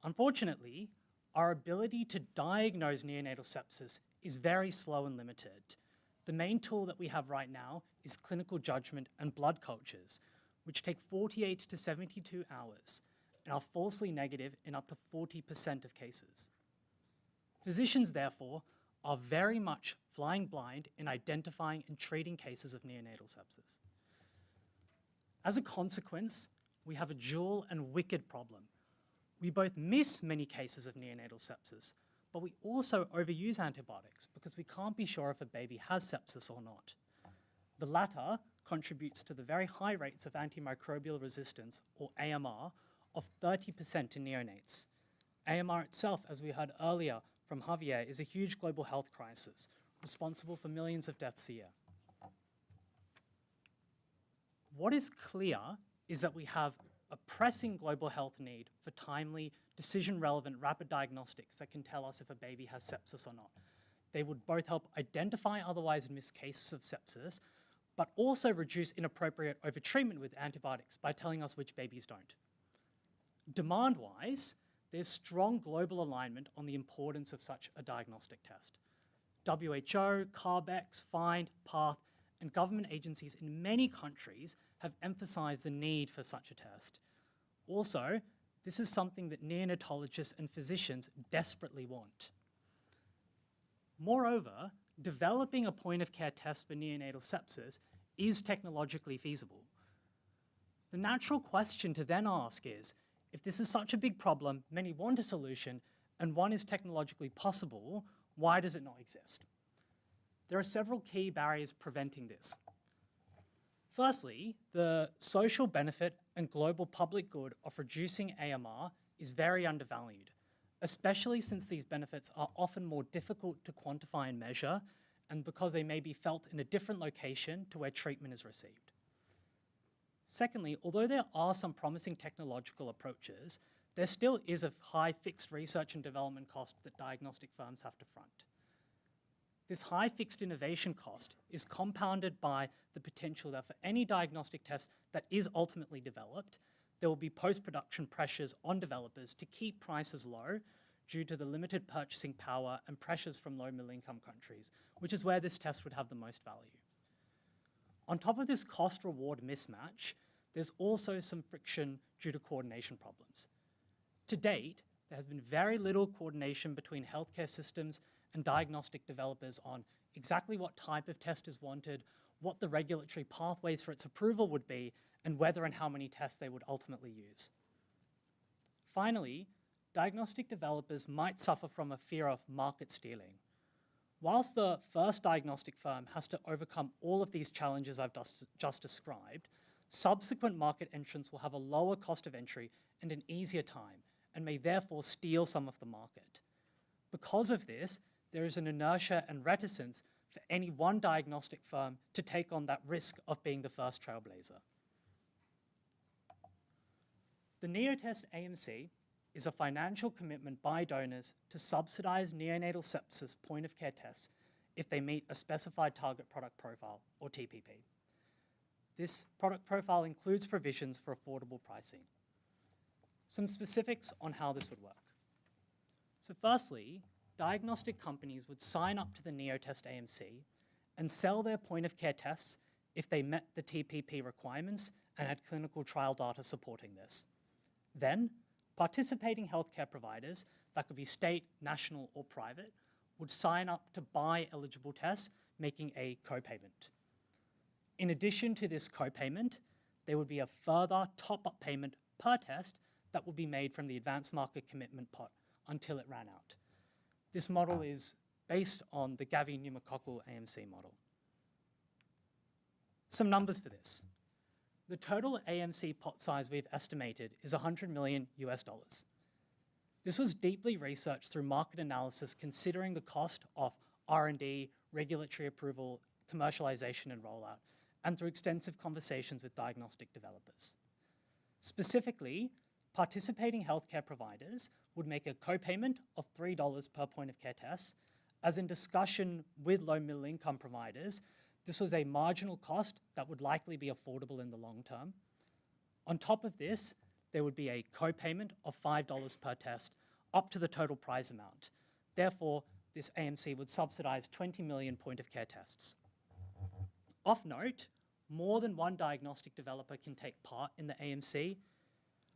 Unfortunately, our ability to diagnose neonatal sepsis is very slow and limited. The main tool that we have right now is clinical judgment and blood cultures, which take 48 to 72 hours and are falsely negative in up to 40% of cases. Physicians, therefore, are very much flying blind in identifying and treating cases of neonatal sepsis. As a consequence, we have a dual and wicked problem. We both miss many cases of neonatal sepsis, but we also overuse antibiotics because we can't be sure if a baby has sepsis or not. The latter contributes to the very high rates of antimicrobial resistance, or AMR, of 30% in neonates. AMR itself, as we heard earlier from Javier, is a huge global health crisis, responsible for millions of deaths a year. What is clear is that we have a pressing global health need for timely, decision-relevant, rapid diagnostics that can tell us if a baby has sepsis or not. They would both help identify otherwise missed cases of sepsis, but also reduce inappropriate overtreatment with antibiotics by telling us which babies don't. Demand-wise, there's strong global alignment on the importance of such a diagnostic test. WHO, CARB-X, FIND, PATH, and government agencies in many countries have emphasized the need for such a test. Also, this is something that neonatologists and physicians desperately want. Moreover, developing a point-of-care test for neonatal sepsis is technologically feasible. The natural question to then ask is, if this is such a big problem, many want a solution, and one is technologically possible, why does it not exist? There are several key barriers preventing this. Firstly, the social benefit and global public good of reducing AMR is very undervalued, especially since these benefits are often more difficult to quantify and measure, and because they may be felt in a different location to where treatment is received. Secondly, although there are some promising technological approaches, there still is a high fixed research and development cost that diagnostic firms have to front. This high fixed innovation cost is compounded by the potential that for any diagnostic test that is ultimately developed, there will be post-production pressures on developers to keep prices low due to the limited purchasing power and pressures from low middle-income countries, which is where this test would have the most value. On top of this cost-reward mismatch, there's also some friction due to coordination problems. To date, there has been very little coordination between healthcare systems and diagnostic developers on exactly what type of test is wanted, what the regulatory pathways for its approval would be, and whether and how many tests they would ultimately use. Finally, diagnostic developers might suffer from a fear of market stealing. Whilst the first diagnostic firm has to overcome all of these challenges I've just described, subsequent market entrants will have a lower cost of entry and an easier time, and may therefore steal some of the market. Because of this, there is an inertia and reticence for any one diagnostic firm to take on that risk of being the first trailblazer. The NeoTest AMC is a financial commitment by donors to subsidize neonatal sepsis point-of-care tests if they meet a specified target product profile, or TPP. This product profile includes provisions for affordable pricing. Some specifics on how this would work. So firstly, diagnostic companies would sign up to the NeoTest AMC and sell their point-of-care tests if they met the TPP requirements and had clinical trial data supporting this. Then, participating healthcare providers, that could be state, national, or private, would sign up to buy eligible tests, making a co-payment. In addition to this co-payment, there would be a further top-up payment per test that would be made from the advanced market commitment pot until it ran out. This model is based on the Gavi pneumococcal AMC model. Some numbers for this. The total AMC pot size we've estimated is $100 million US. This was deeply researched through market analysis considering the cost of R&D, regulatory approval, commercialization, and rollout, and through extensive conversations with diagnostic developers. Specifically, participating healthcare providers would make a co-payment of $3 per point-of-care test. As in discussion with low middle income providers, this was a marginal cost that would likely be affordable in the long term. On top of this, there would be a co-payment of $5 per test up to the total prize amount. Therefore, this AMC would subsidize 20 million point-of-care tests. Of note, more than one diagnostic developer can take part in the AMC.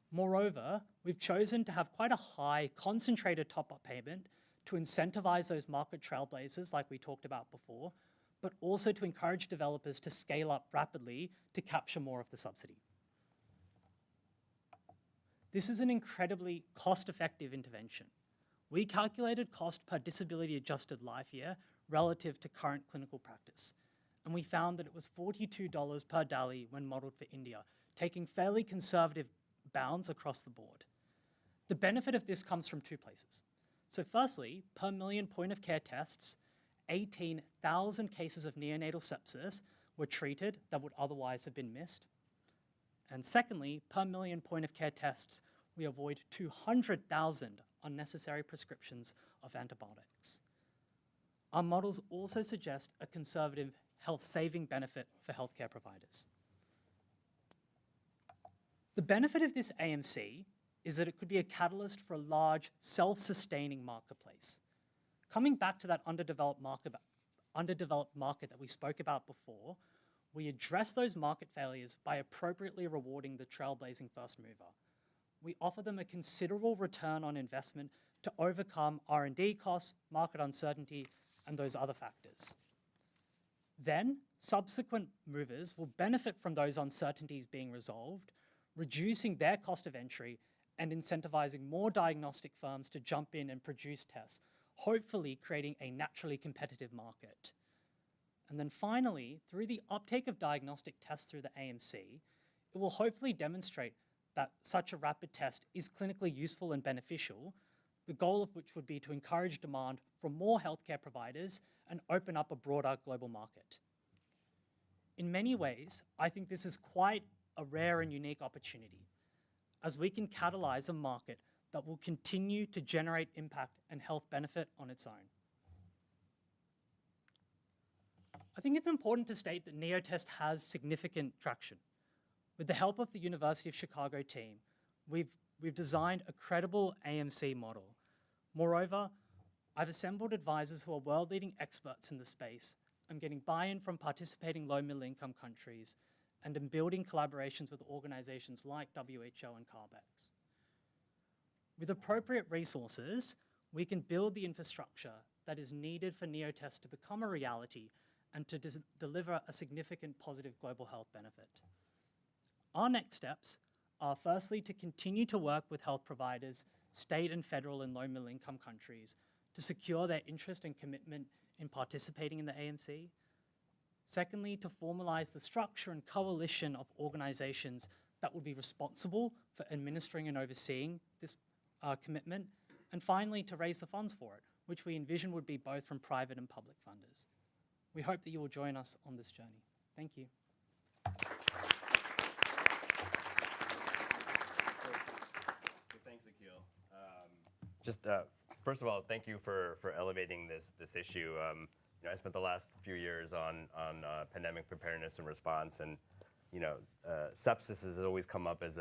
Moreover, we've chosen to have quite a high concentrated top-up payment to incentivize those market trailblazers like we talked about before, but also to encourage developers to scale up rapidly to capture more of the subsidy. This is an incredibly cost-effective intervention. We calculated cost per disability-adjusted life year relative to current clinical practice, and we found that it was $42 per DALI when modeled for India, taking fairly conservative bounds across the board. The benefit of this comes from two places. So firstly, per million point-of-care tests, 18,000 cases of neonatal sepsis were treated that would otherwise have been missed. And secondly, per million point-of-care tests, we avoid 200,000 unnecessary prescriptions of antibiotics. Our models also suggest a conservative health-saving benefit for healthcare providers. The benefit of this AMC is that it could be a catalyst for a large, self-sustaining marketplace. Coming back to that underdeveloped market that we spoke about before, we address those market failures by appropriately rewarding the trailblazing first mover. We offer them a considerable return on investment to overcome R&D costs, market uncertainty, and those other factors. Then, subsequent movers will benefit from those uncertainties being resolved, reducing their cost of entry and incentivizing more diagnostic firms to jump in and produce tests, hopefully creating a naturally competitive market. And then finally, through the uptake of diagnostic tests through the AMC, it will hopefully demonstrate that such a rapid test is clinically useful and beneficial, the goal of which would be to encourage demand from more healthcare providers and open up a broader global market. In many ways, I think this is quite a rare and unique opportunity, as we can catalyze a market that will continue to generate impact and health benefit on its own. I think it's important to state that NeoTest has significant traction. With the help of the University of Chicago team, we've designed a credible AMC model. Moreover, I've assembled advisors who are world-leading experts in the space. I'm getting buy-in from participating low middle income countries, and I'm building collaborations with organizations like WHO and CARBEX. With appropriate resources, we can build the infrastructure that is needed for NeoTest to become a reality and to deliver a significant positive global health benefit. Our next steps are firstly to continue to work with health providers, state and federal and low middle income countries to secure their interest and commitment in participating in the AMC. Secondly, to formalize the structure and coalition of organizations that would be responsible for administering and overseeing this commitment. And finally, to raise the funds for it, which we envision would be both from private and public funders. We hope that you will join us on this journey. Thank you. Thanks, Akhil. First of all, thank you for elevating this issue. I spent the last few years on pandemic preparedness and response, and sepsis has always come up as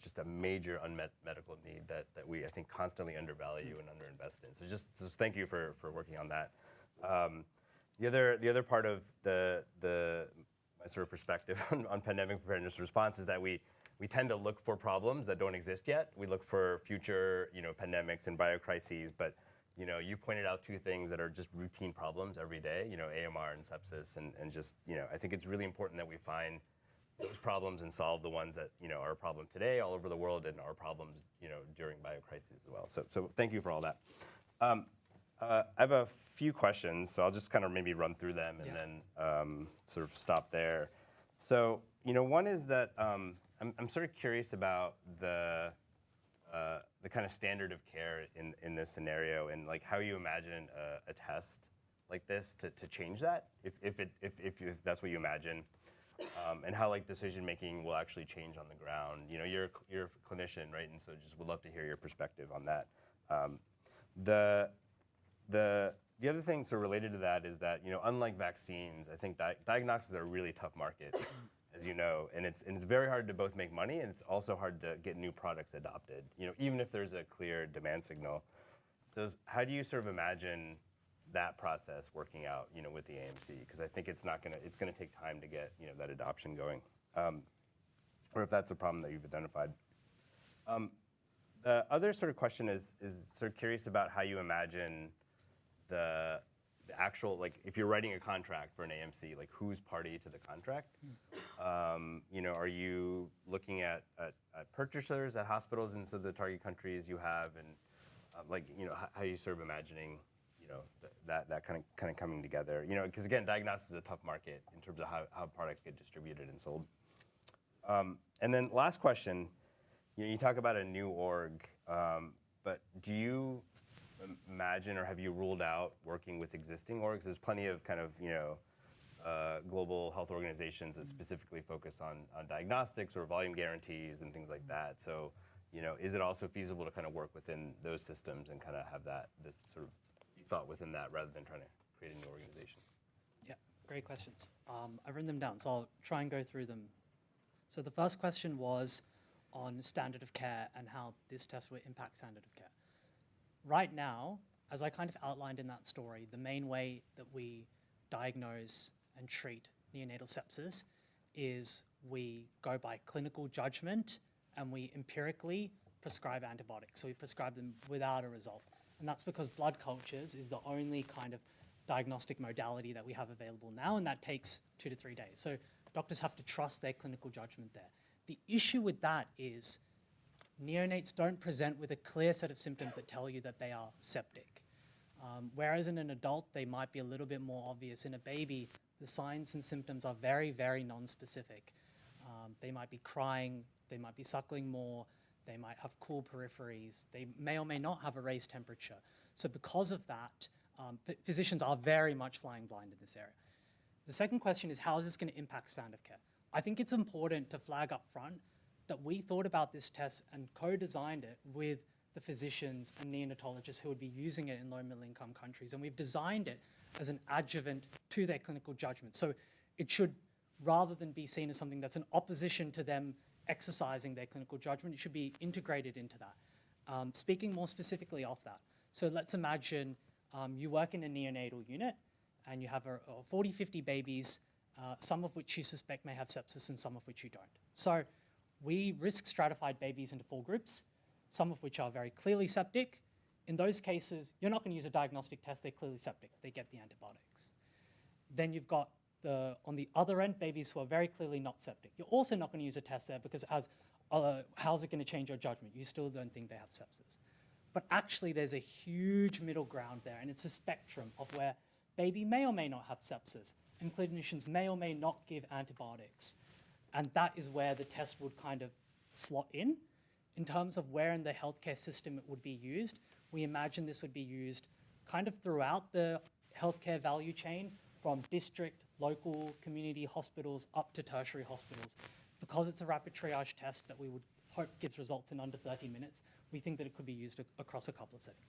just a major unmet medical need that we, I think, constantly undervalue and underinvest in. So just thank you for working on that. The other part of my sort of perspective on pandemic preparedness and response is that we tend to look for problems that don't exist yet. We look for future pandemics and biocrises, but you pointed out two things that are just routine problems every day, AMR and sepsis, and just, I think it's really important that we find those problems and solve the ones that, are a problem today all over the world and are problems, during biocrises as well. So thank you for all that. I have a few questions, so I'll just kind of maybe run through them and then sort of stop there. So, one is that I'm sort of curious about the kind of standard of care in this scenario, and like how you imagine a test like this to change that, if that's what you imagine, and how like decision making will actually change on the ground. You're a clinician, right? And so just would love to hear your perspective on that. The other thing sort of related to that is that unlike vaccines, I think diagnostics are a really tough market, as you know, and it's very hard to both make money, and it's also hard to get new products adopted, even if there's a clear demand signal. So how do you sort of imagine that process working out, with the AMC? Because I think it's gonna take time to get that adoption going, or if that's a problem that you've identified. The other sort of question is sort of curious about how you imagine the actual, like, if you're writing a contract for an AMC, like who's party to the contract? Are you looking at purchasers at hospitals in some of the target countries you have, and how are you sort of imagining that kind of coming together? Because again, diagnostics is a tough market in terms of how products get distributed and sold. And then last question you talk about a new org, but do you imagine or have you ruled out working with existing orgs? There's plenty of kind of, global health organizations that specifically focus on diagnostics or volume guarantees and things like that. So, is it also feasible to kind of work within those systems and kind of have this sort of thought within that rather than trying to create a new organization? Yeah, great questions. I've written them down, so I'll try and go through them. So the first question was on standard of care and how this test will impact standard of care. Right now, as I kind of outlined in that story, the main way that we diagnose and treat neonatal sepsis is we go by clinical judgment and we empirically prescribe antibiotics. So we prescribe them without a result. And that's because blood cultures is the only kind of diagnostic modality that we have available now, and that takes 2 to 3 days. So doctors have to trust their clinical judgment there. The issue with that is neonates don't present with a clear set of symptoms that tell you that they are septic. Whereas in an adult, they might be a little bit more obvious. In a baby, the signs and symptoms are very, very non-specific. They might be crying, they might be suckling more, they might have cool peripheries, they may or may not have a raised temperature. So because of that, physicians are very much flying blind in this area. The second question is, how is this going to impact standard of care? I think it's important to flag up front that we thought about this test and co-designed it with the physicians and neonatologists who would be using it in low middle income countries. And we've designed it as an adjuvant to their clinical judgment. So it should, rather than be seen as something that's an opposition to them exercising their clinical judgment, it should be integrated into that. Speaking more specifically of that, so let's imagine you work in a neonatal unit and you have 40, 50 babies, some of which you suspect may have sepsis and some of which you don't. So we risk stratified babies into 4 groups, some of which are very clearly septic. In those cases, you're not going to use a diagnostic test, they're clearly septic, they get the antibiotics. Then you've got on the other end, babies who are very clearly not septic. You're also not going to use a test there because how's it going to change your judgment? You still don't think they have sepsis. But actually, there's a huge middle ground there, and it's a spectrum of where baby may or may not have sepsis, and clinicians may or may not give antibiotics. And that is where the test would kind of slot in. In terms of where in the healthcare system it would be used, we imagine this would be used kind of throughout the healthcare value chain, from district, local, community hospitals up to tertiary hospitals. Because it's a rapid triage test that we would hope gives results in under 30 minutes, we think that it could be used across a couple of settings.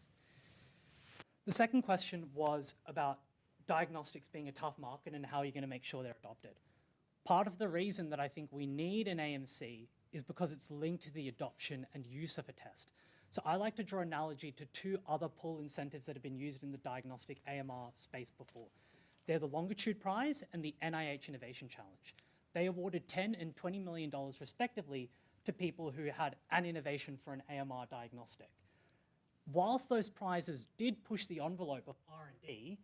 The second question was about diagnostics being a tough market and how you're going to make sure they're adopted. Part of the reason that I think we need an AMC is because it's linked to the adoption and use of a test. So I like to draw an analogy to 2 other pull incentives that have been used in the diagnostic AMR space before. They're the Longitude Prize and the NIH Innovation Challenge. They awarded $10 and $20 million respectively to people who had an innovation for an AMR diagnostic. Whilst those prizes did push the envelope of R&D,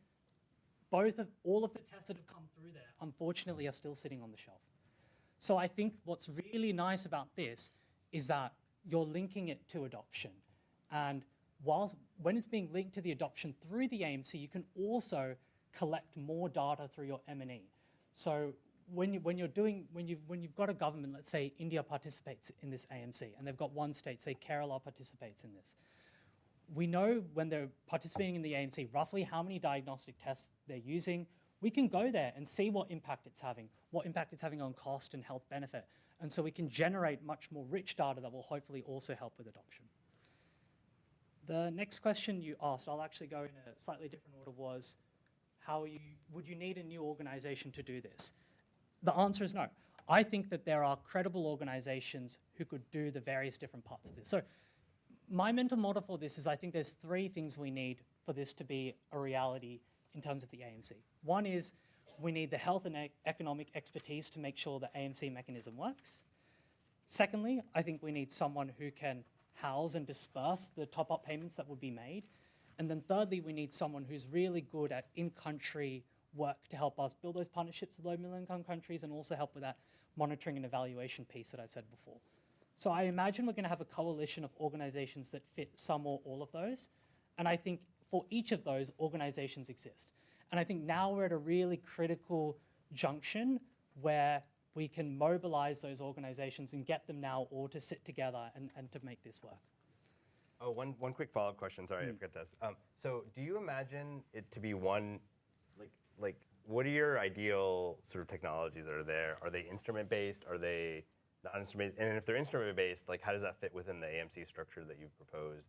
all of the tests that have come through there, unfortunately, are still sitting on the shelf. So I think what's really nice about this is that you're linking it to adoption. And when it's being linked to the adoption through the AMC, you can also collect more data through your M&E. So when you've got a government, let's say India participates in this AMC, and they've got one state, say Kerala participates in this. We know when they're participating in the AMC roughly how many diagnostic tests they're using. We can go there and see what impact it's having on cost and health benefit. And so we can generate much more rich data that will hopefully also help with adoption. The next question you asked, I'll actually go in a slightly different order, was would you need a new organization to do this? The answer is no. I think that there are credible organizations who could do the various different parts of this. So my mental model for this is I think there's 3 things we need for this to be a reality in terms of the AMC. One is we need the health and economic expertise to make sure the AMC mechanism works. Secondly, I think we need someone who can house and disperse the top-up payments that would be made. And then thirdly, we need someone who's really good at in-country work to help us build those partnerships with low middle income countries and also help with that monitoring and evaluation piece that I said before. So I imagine we're going to have a coalition of organizations that fit some or all of those. And I think for each of those, organizations exist. And I think now we're at a really critical junction where we can mobilize those organizations and get them now all to sit together and to make this work. Oh, one quick follow-up question. Sorry, I forgot this. So do you imagine it to be one, like what are your ideal sort of technologies that are there? Are they instrument-based? Are they not instrument-based? And if they're instrument-based, like how does that fit within the AMC structure that you've proposed?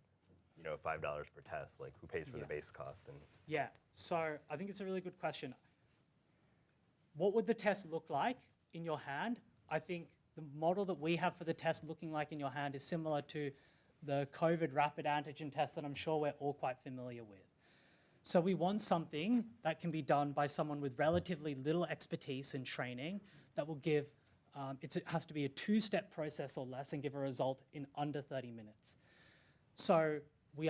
You know, $5 per test, like who pays for the base cost? And yeah, so I think it's a really good question. What would the test look like in your hand? I think the model that we have for the test looking like in your hand is similar to the COVID rapid antigen test that I'm sure we're all quite familiar with. So we want something that can be done by someone with relatively little expertise and training that will give, it has to be a 2-step process or less and give a result in under 30 minutes. So we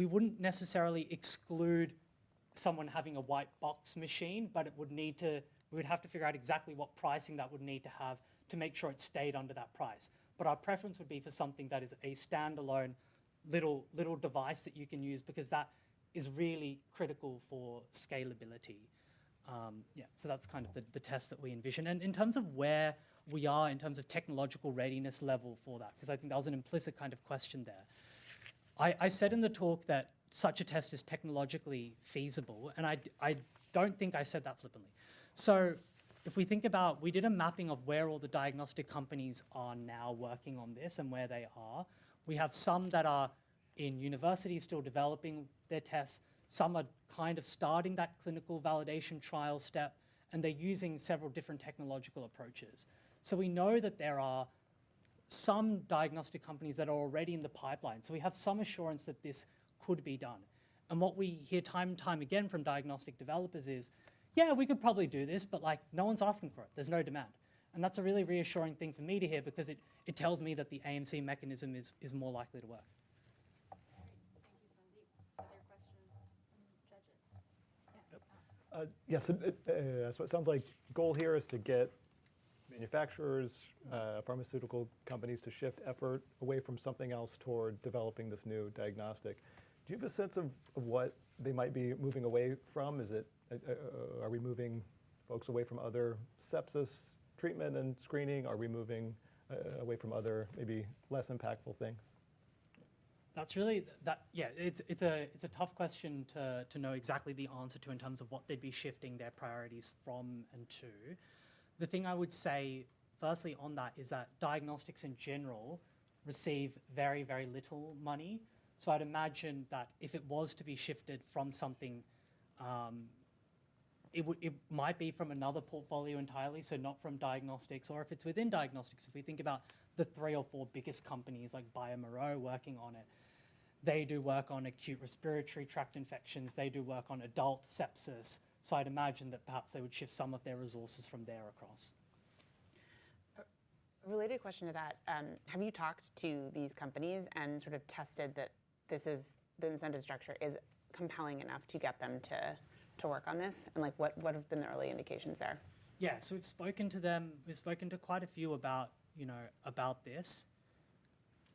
wouldn't necessarily exclude someone having a white box machine, but we would have to figure out exactly what pricing that would need to have to make sure it stayed under that price. But our preference would be for something that is a standalone little device that you can use, because that is really critical for scalability. Yeah, so that's kind of the test that we envision. And in terms of where we are in terms of technological readiness level for that, because I think that was an implicit kind of question there. I said in the talk that such a test is technologically feasible, and I don't think I said that flippantly. So if we think about, we did a mapping of where all the diagnostic companies are now working on this and where they are. We have some that are in universities still developing their tests. Some are kind of starting that clinical validation trial step, and they're using several different technological approaches. So we know that there are some diagnostic companies that are already in the pipeline. So we have some assurance that this could be done. And what we hear time and time again from diagnostic developers is, yeah, we could probably do this, but like no one's asking for it. There's no demand. And that's a really reassuring thing for me to hear, because it tells me that the AMC mechanism is more likely to work. Yes, so it sounds like the goal here is to get manufacturers, pharmaceutical companies to shift effort away from something else toward developing this new diagnostic. Do you have a sense of what they might be moving away from? Is it, are we moving folks away from other sepsis treatment and screening? Are we moving away from other maybe less impactful things? That's really, yeah, it's a tough question to know exactly the answer to in terms of what they'd be shifting their priorities from and to. The thing I would say, firstly on that, is that diagnostics in general receive very, very little money. So I'd imagine that if it was to be shifted from something, it might be from another portfolio entirely, so not from diagnostics, or if it's within diagnostics, if we think about the 3 or 4 biggest companies like bioMérieux working on it, they do work on acute respiratory tract infections, they do work on adult sepsis, so I'd imagine that perhaps they would shift some of their resources from there across. A related question to that, have you talked to these companies and sort of tested that this is, the incentive structure is compelling enough to get them to work on this? And like what have been the early indications there? Yeah, so we've spoken to them, we've spoken to quite a few about, about this.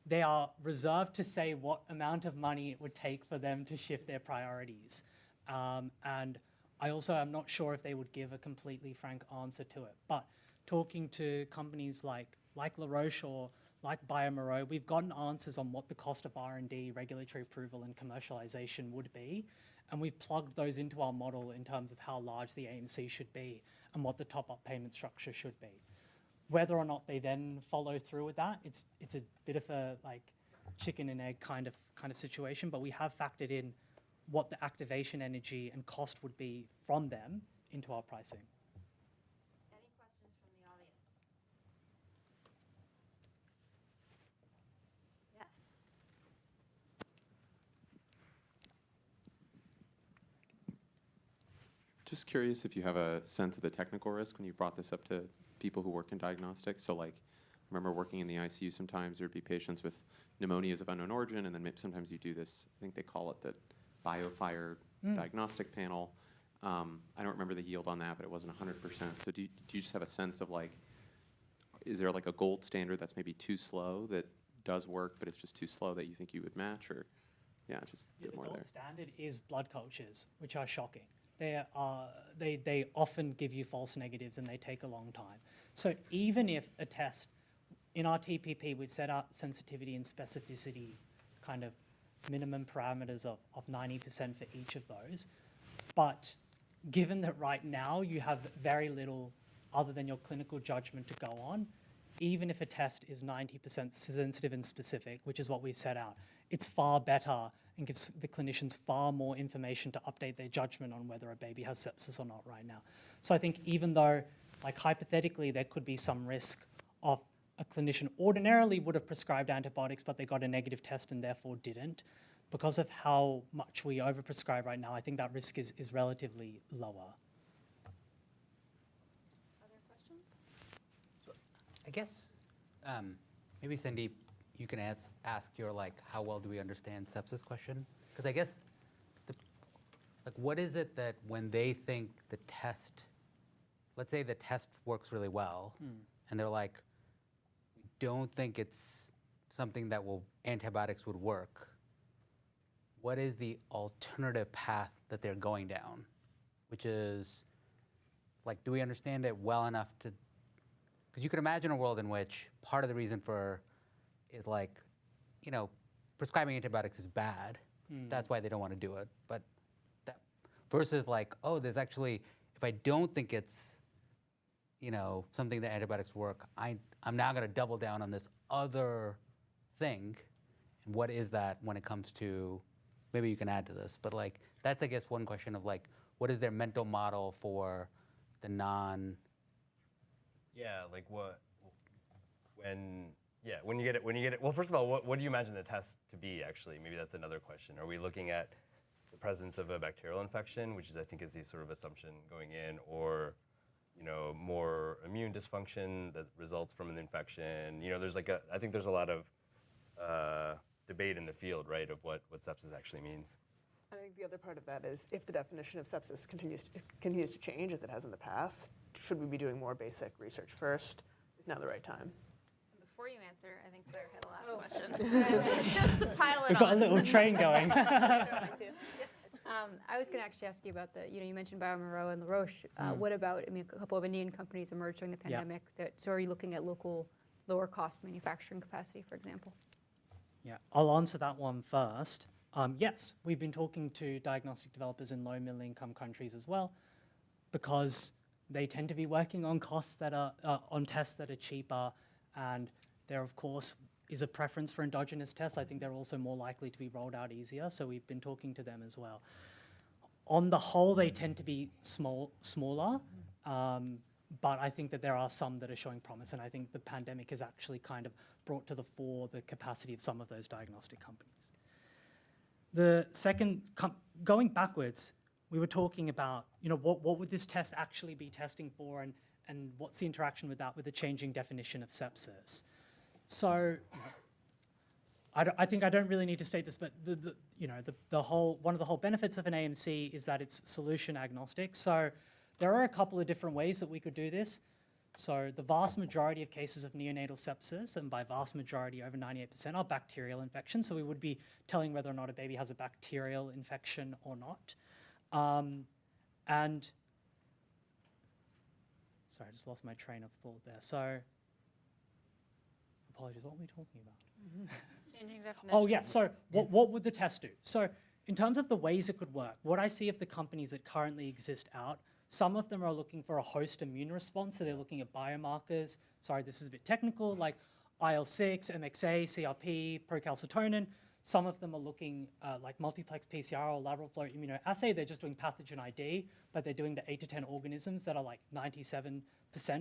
They are reserved to say what amount of money it would take for them to shift their priorities. And I also am not sure if they would give a completely frank answer to it. But talking to companies like La Roche or like bioMérieux, we've gotten answers on what the cost of R&D, regulatory approval, and commercialization would be. And we've plugged those into our model in terms of how large the AMC should be and what the top-up payment structure should be. Whether or not they then follow through with that, it's a bit of a like chicken and egg kind of situation, but we have factored in what the activation energy and cost would be from them into our pricing. Any questions from the audience? Yes. Just curious if you have a sense of the technical risk when you brought this up to people who work in diagnostics. So like, I remember working in the ICU sometimes, there'd be patients with pneumonias of unknown origin, and then sometimes you do this, I think they call it the BioFire diagnostic panel. I don't remember the yield on that, but it wasn't 100%. So do you just have a sense of like, is there like a gold standard that's maybe too slow that does work, but it's just too slow that you think you would match, or yeah, just a bit more there. The gold standard is blood cultures, which are shocking. they often give you false negatives and they take a long time. So even if a test, in our TPP, we've set out sensitivity and specificity kind of minimum parameters of 90% for each of those. But given that right now you have very little other than your clinical judgment to go on, even if a test is 90% sensitive and specific, which is what we've set out, it's far better and gives the clinicians far more information to update their judgment on whether a baby has sepsis or not right now. So I think even though, like hypothetically, there could be some risk of a clinician ordinarily would have prescribed antibiotics, but they got a negative test and therefore didn't, because of how much we overprescribe right now, I think that risk is relatively lower. Other questions? I guess maybe Sandeep, you can ask your like, how well do we understand sepsis question? Because I guess, like, what is it that when they think the test, let's say the test works really well, and they're like, we don't think it's something that antibiotics would work. What is the alternative path that they're going down? Which is, like, do we understand it well enough to, because you could imagine a world in which part of the reason for is like, you know, prescribing antibiotics is bad. That's why they don't want to do it. But that versus like, oh, there's actually, if I don't think it's, you know, something that antibiotics work, I'm now going to double down on this other thing. And what is that when it comes to, maybe you can add to this, but like, that's, I guess, one question of like, what is their mental model for the Yeah, like what, when you get it, well, first of all, what do you imagine the test to be, actually? Maybe that's another question. Are we looking at the presence of a bacterial infection, which is, I think, is the sort of assumption going in, or, you know, more immune dysfunction that results from an infection? You know, there's like I think there's a lot of debate in the field, right, of what sepsis actually means. I think the other part of that is if the definition of sepsis continues to change as it has in the past, should we be doing more basic research first? Is now the right time? Before you answer, I think Claire had a last question. Just to pile it We've got on. a little train going. Yes. I was going to actually ask you about you mentioned bioMérieux and La Roche. What about, I mean, a couple of Indian companies emerged during the pandemic. So are you looking at local, lower cost manufacturing capacity, for example? Yeah, I'll answer that one first. Yes, we've been talking to diagnostic developers in low middle income countries as well, because they tend to be working on costs that are, on tests that are cheaper, and there, of course, is a preference for endogenous tests. I think they're also more likely to be rolled out easier, so we've been talking to them as well. On the whole, they tend to be smaller, but I think that there are some that are showing promise, and I think the pandemic has actually kind of brought to the fore the capacity of some of those diagnostic companies. The second, going backwards, we were talking about, you know, what would this test actually be testing for, and what's the interaction with that with the changing definition of sepsis? So, I think I don't really need to state this, but one of the whole benefits of an AMC is that it's solution agnostic. So there are a couple of different ways that we could do this. So the vast majority of cases of neonatal sepsis, and by vast majority over 98%, are bacterial infections. So we would be telling whether or not a baby has a bacterial infection or not. And sorry, I just lost my train of thought there. So apologies, what were we talking about? Changing definition. Oh, yeah, so what would the test do? So in terms of the ways it could work, what I see of the companies that currently exist out, some of them are looking for a host immune response, so they're looking at biomarkers. Sorry, this is a bit technical, like IL-6, MXA, CRP, procalcitonin. Some of them are looking like multiplex PCR or lateral flow immunoassay. They're just doing pathogen ID, but they're doing the 8 to 10 organisms that are like 97%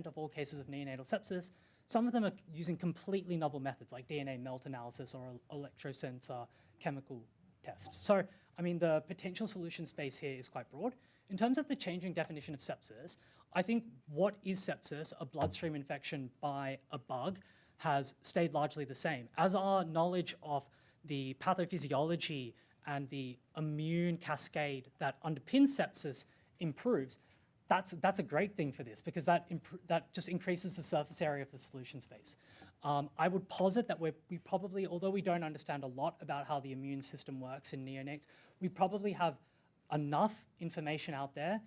of all cases of neonatal sepsis. Some of them are using completely novel methods like DNA melt analysis or electrosensor chemical tests. So, I mean, the potential solution space here is quite broad. In terms of the changing definition of sepsis, I think what is sepsis, a bloodstream infection by a bug, has stayed largely the same. As our knowledge of the pathophysiology and the immune cascade that underpins sepsis improves, that's a great thing for this, because that just increases the surface area of the solution space. I would posit that we probably, although we don't understand a lot about how the immune system works in neonates, we probably have enough information out there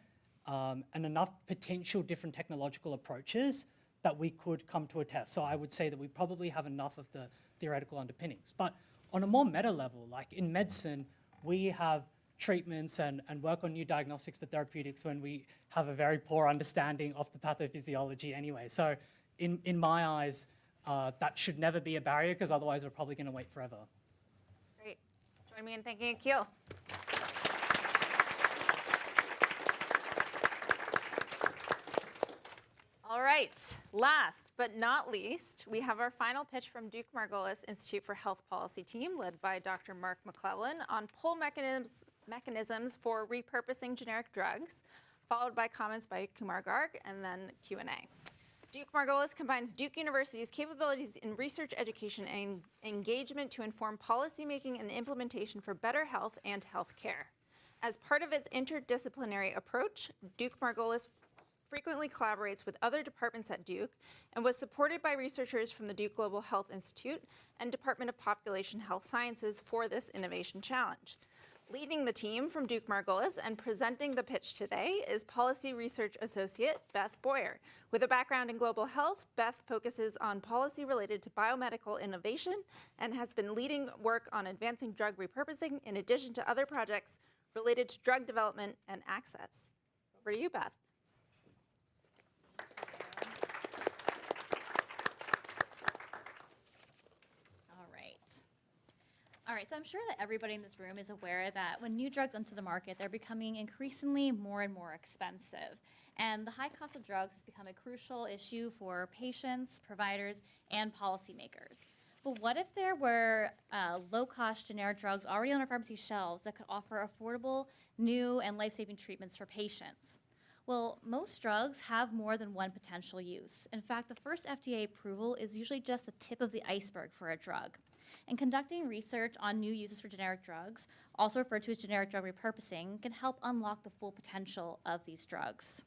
and enough potential different technological approaches that we could come to a test. So I would say that we probably have enough of the theoretical underpinnings. But on a more meta level, like in medicine, we have treatments and work on new diagnostics for therapeutics when we have a very poor understanding of the pathophysiology anyway. So in my eyes, that should never be a barrier, because otherwise we're probably going to wait forever. Great. Join me in thanking Akil. All right, last but not least, we have our final pitch from Duke Margolis Institute for Health Policy team, led by Dr. Mark McClellan, on pull mechanisms for repurposing generic drugs, followed by comments by Kumar Garg, and then Q&A. Duke Margolis combines Duke University's capabilities in research, education, and engagement to inform policymaking and implementation for better health and health care. As part of its interdisciplinary approach, Duke Margolis frequently collaborates with other departments at Duke and was supported by researchers from the Duke Global Health Institute and Department of Population Health Sciences for this innovation challenge. Leading the team from Duke Margolis and presenting the pitch today is Policy Research Associate Beth Boyer. With a background in global health, Beth focuses on policy related to biomedical innovation and has been leading work on advancing drug repurposing in addition to other projects related to drug development and access. Over to you, Beth. All right, so I'm sure that everybody in this room is aware that when new drugs enter the market, they're becoming increasingly more and more expensive. And the high cost of drugs has become a crucial issue for patients, providers, and policymakers. But what if there were low-cost generic drugs already on our pharmacy shelves that could offer affordable, new, and life-saving treatments for patients? Well, most drugs have more than one potential use. In fact, the first FDA approval is usually just the tip of the iceberg for a drug. And conducting research on new uses for generic drugs, also referred to as generic drug repurposing, can help unlock the full potential of these drugs.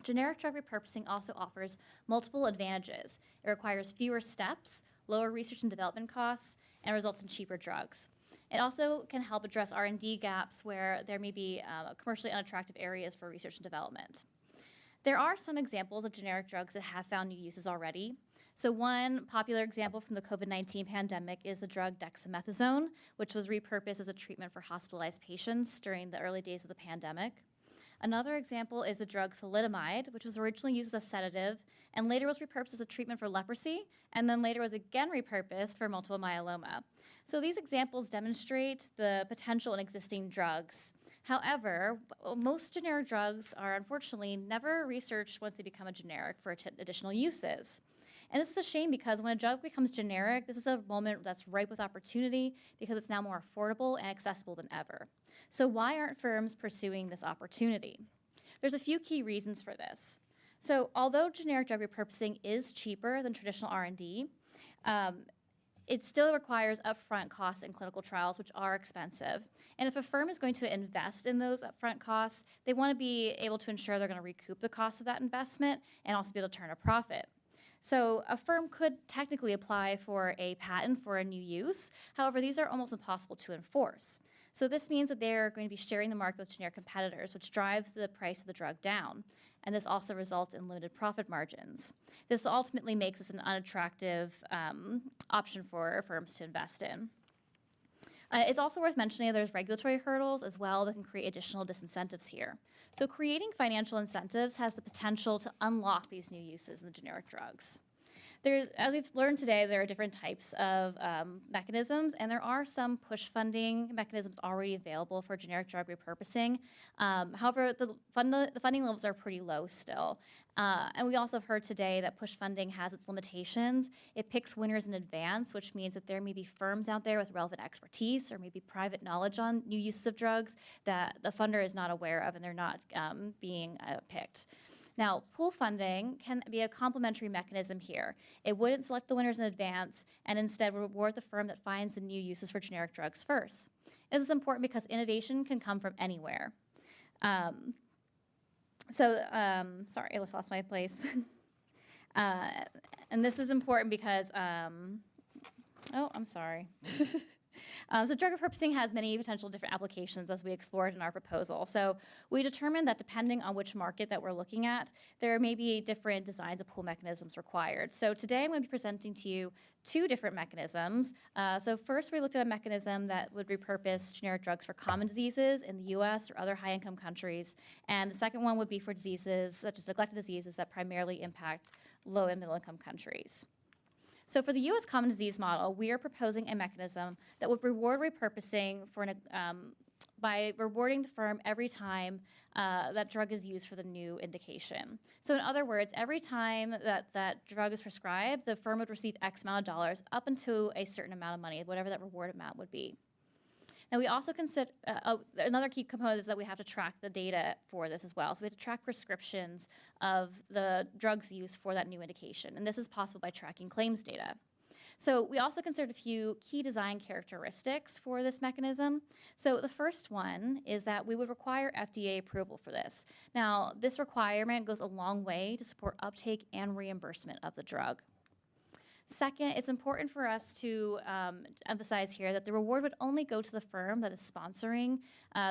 Generic drug repurposing also offers multiple advantages. It requires fewer steps, lower research and development costs, and results in cheaper drugs. It also can help address R&D gaps where there may be commercially unattractive areas for research and development. There are some examples of generic drugs that have found new uses already. So one popular example from the COVID-19 pandemic is the drug dexamethasone, which was repurposed as a treatment for hospitalized patients during the early days of the pandemic. Another example is the drug thalidomide, which was originally used as a sedative and later was repurposed as a treatment for leprosy, and then later was again repurposed for multiple myeloma. So these examples demonstrate the potential in existing drugs. However, most generic drugs are unfortunately never researched once they become a generic for additional uses. And this is a shame because when a drug becomes generic, this is a moment that's ripe with opportunity because it's now more affordable and accessible than ever. So why aren't firms pursuing this opportunity? There's a few key reasons for this. So although generic drug repurposing is cheaper than traditional R&D, it still requires upfront costs in clinical trials, which are expensive. And if a firm is going to invest in those upfront costs, they want to be able to ensure they're going to recoup the cost of that investment and also be able to turn a profit. So a firm could technically apply for a patent for a new use. However, these are almost impossible to enforce. So this means that they're going to be sharing the market with generic competitors, which drives the price of the drug down. And this also results in limited profit margins. This ultimately makes this an unattractive option for firms to invest in. It's also worth mentioning there's regulatory hurdles as well that can create additional disincentives here. So creating financial incentives has the potential to unlock these new uses in the generic drugs. As we've learned today, there are different types of mechanisms, and there are some push funding mechanisms already available for generic drug repurposing. However, the funding levels are pretty low still. And we also have heard today that push funding has its limitations. It picks winners in advance, which means that there may be firms out there with relevant expertise or maybe private knowledge on new uses of drugs that the funder is not aware of and they're not being picked. Now, pool funding can be a complementary mechanism here. It wouldn't select the winners in advance and instead reward the firm that finds the new uses for generic drugs first. This is important because innovation can come from anywhere. Sorry, I just lost my place. And this is important because, oh, I'm sorry. So drug repurposing has many potential different applications as we explored in our proposal. So we determined that depending on which market that we're looking at, there may be different designs of pull mechanisms required. So today I'm going to be presenting to you two different mechanisms. So first we looked at a mechanism that would repurpose generic drugs for common diseases in the US or other high-income countries. And the second one would be for diseases such as neglected diseases that primarily impact low and middle-income countries. So for the US common disease model, we are proposing a mechanism that would reward repurposing for by rewarding the firm every time that drug is used for the new indication. So in other words, every time that drug is prescribed, the firm would receive X amount of dollars up until a certain amount of money, whatever that reward amount would be. Now we also consider, another key component is that we have to track the data for this as well. So we have to track prescriptions of the drugs used for that new indication. And this is possible by tracking claims data. So we also considered a few key design characteristics for this mechanism. So the first one is that we would require FDA approval for this. Now, this requirement goes a long way to support uptake and reimbursement of the drug. Second, it's important for us to emphasize here that the reward would only go to the firm that is sponsoring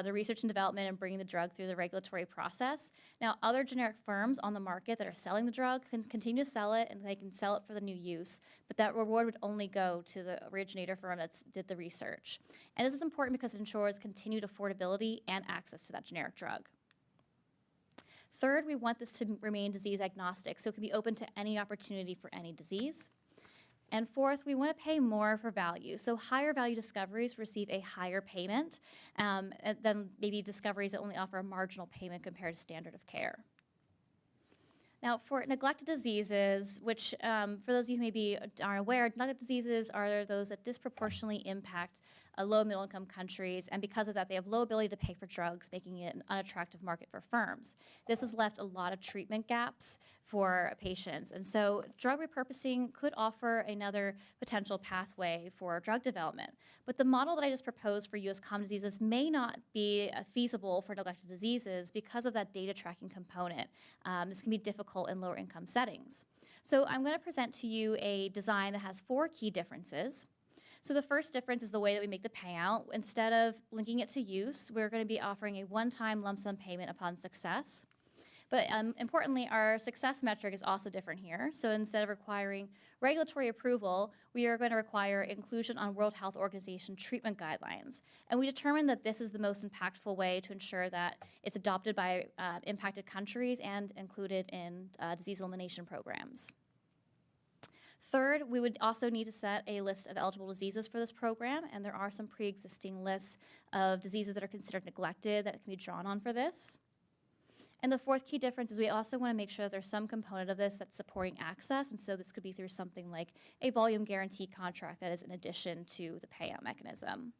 the research and development and bringing the drug through the regulatory process. Now, other generic firms on the market that are selling the drug can continue to sell it, and they can sell it for the new use, but that reward would only go to the originator firm that did the research. And this is important because it ensures continued affordability and access to that generic drug. Third, we want this to remain disease agnostic, so it can be open to any opportunity for any disease. And fourth, we want to pay more for value. So higher value discoveries receive a higher payment than maybe discoveries that only offer a marginal payment compared to standard of care. Now, for neglected diseases, which for those of you who maybe aren't aware, neglected diseases are those that disproportionately impact low and middle income countries, and because of that, they have low ability to pay for drugs, making it an unattractive market for firms. This has left a lot of treatment gaps for patients, and so drug repurposing could offer another potential pathway for drug development. But the model that I just proposed for US common diseases may not be feasible for neglected diseases because of that data tracking component. This can be difficult in lower income settings. So I'm going to present to you a design that has 4 key differences. So the first difference is the way that we make the payout. Instead of linking it to use, we're going to be offering a one-time lump sum payment upon success. But importantly, our success metric is also different here. So instead of requiring regulatory approval, we are going to require inclusion on World Health Organization treatment guidelines. And we determined that this is the most impactful way to ensure that it's adopted by impacted countries and included in disease elimination programs. Third, we would also need to set a list of eligible diseases for this program, and there are some pre-existing lists of diseases that are considered neglected that can be drawn on for this. And the fourth key difference is we also want to make sure that there's some component of this that's supporting access, and so this could be through something like a volume guarantee contract that is in addition to the payout mechanism.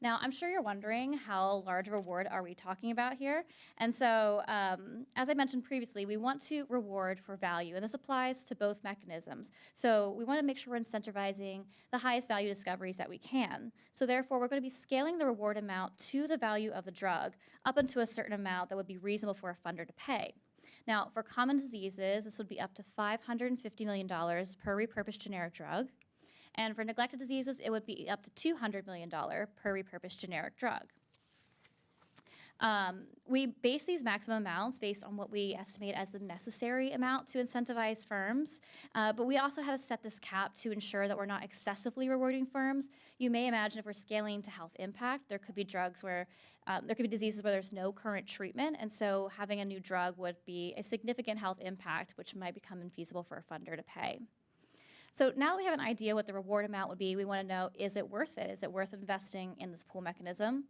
Now, I'm sure you're wondering how large a reward are we talking about here? And so, as I mentioned previously, we want to reward for value, and this applies to both mechanisms. So we want to make sure we're incentivizing the highest value discoveries that we can. So therefore, we're going to be scaling the reward amount to the value of the drug up into a certain amount that would be reasonable for a funder to pay. Now, for common diseases, this would be up to $550 million per repurposed generic drug. And for neglected diseases, it would be up to $200 million per repurposed generic drug. We base these maximum amounts based on what we estimate as the necessary amount to incentivize firms, but we also had to set this cap to ensure that we're not excessively rewarding firms. You may imagine if we're scaling to health impact, there could be drugs where, there could be diseases where there's no current treatment, and so having a new drug would be a significant health impact, which might become infeasible for a funder to pay. So now that we have an idea what the reward amount would be, we want to know, is it worth it? Is it worth investing in this pool mechanism?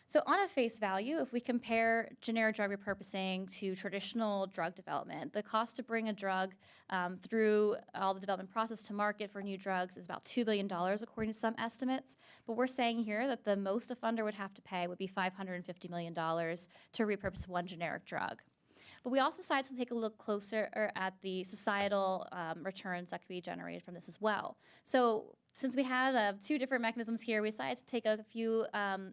So on a face value, if we compare generic drug repurposing to traditional drug development, the cost to bring a drug through all the development process to market for new drugs is about $2 billion, according to some estimates. But we're saying here that the most a funder would have to pay would be $550 million to repurpose one generic drug. But we also decided to take a look closer at the societal returns that could be generated from this as well. So since we had 2 different mechanisms here, we decided to take a few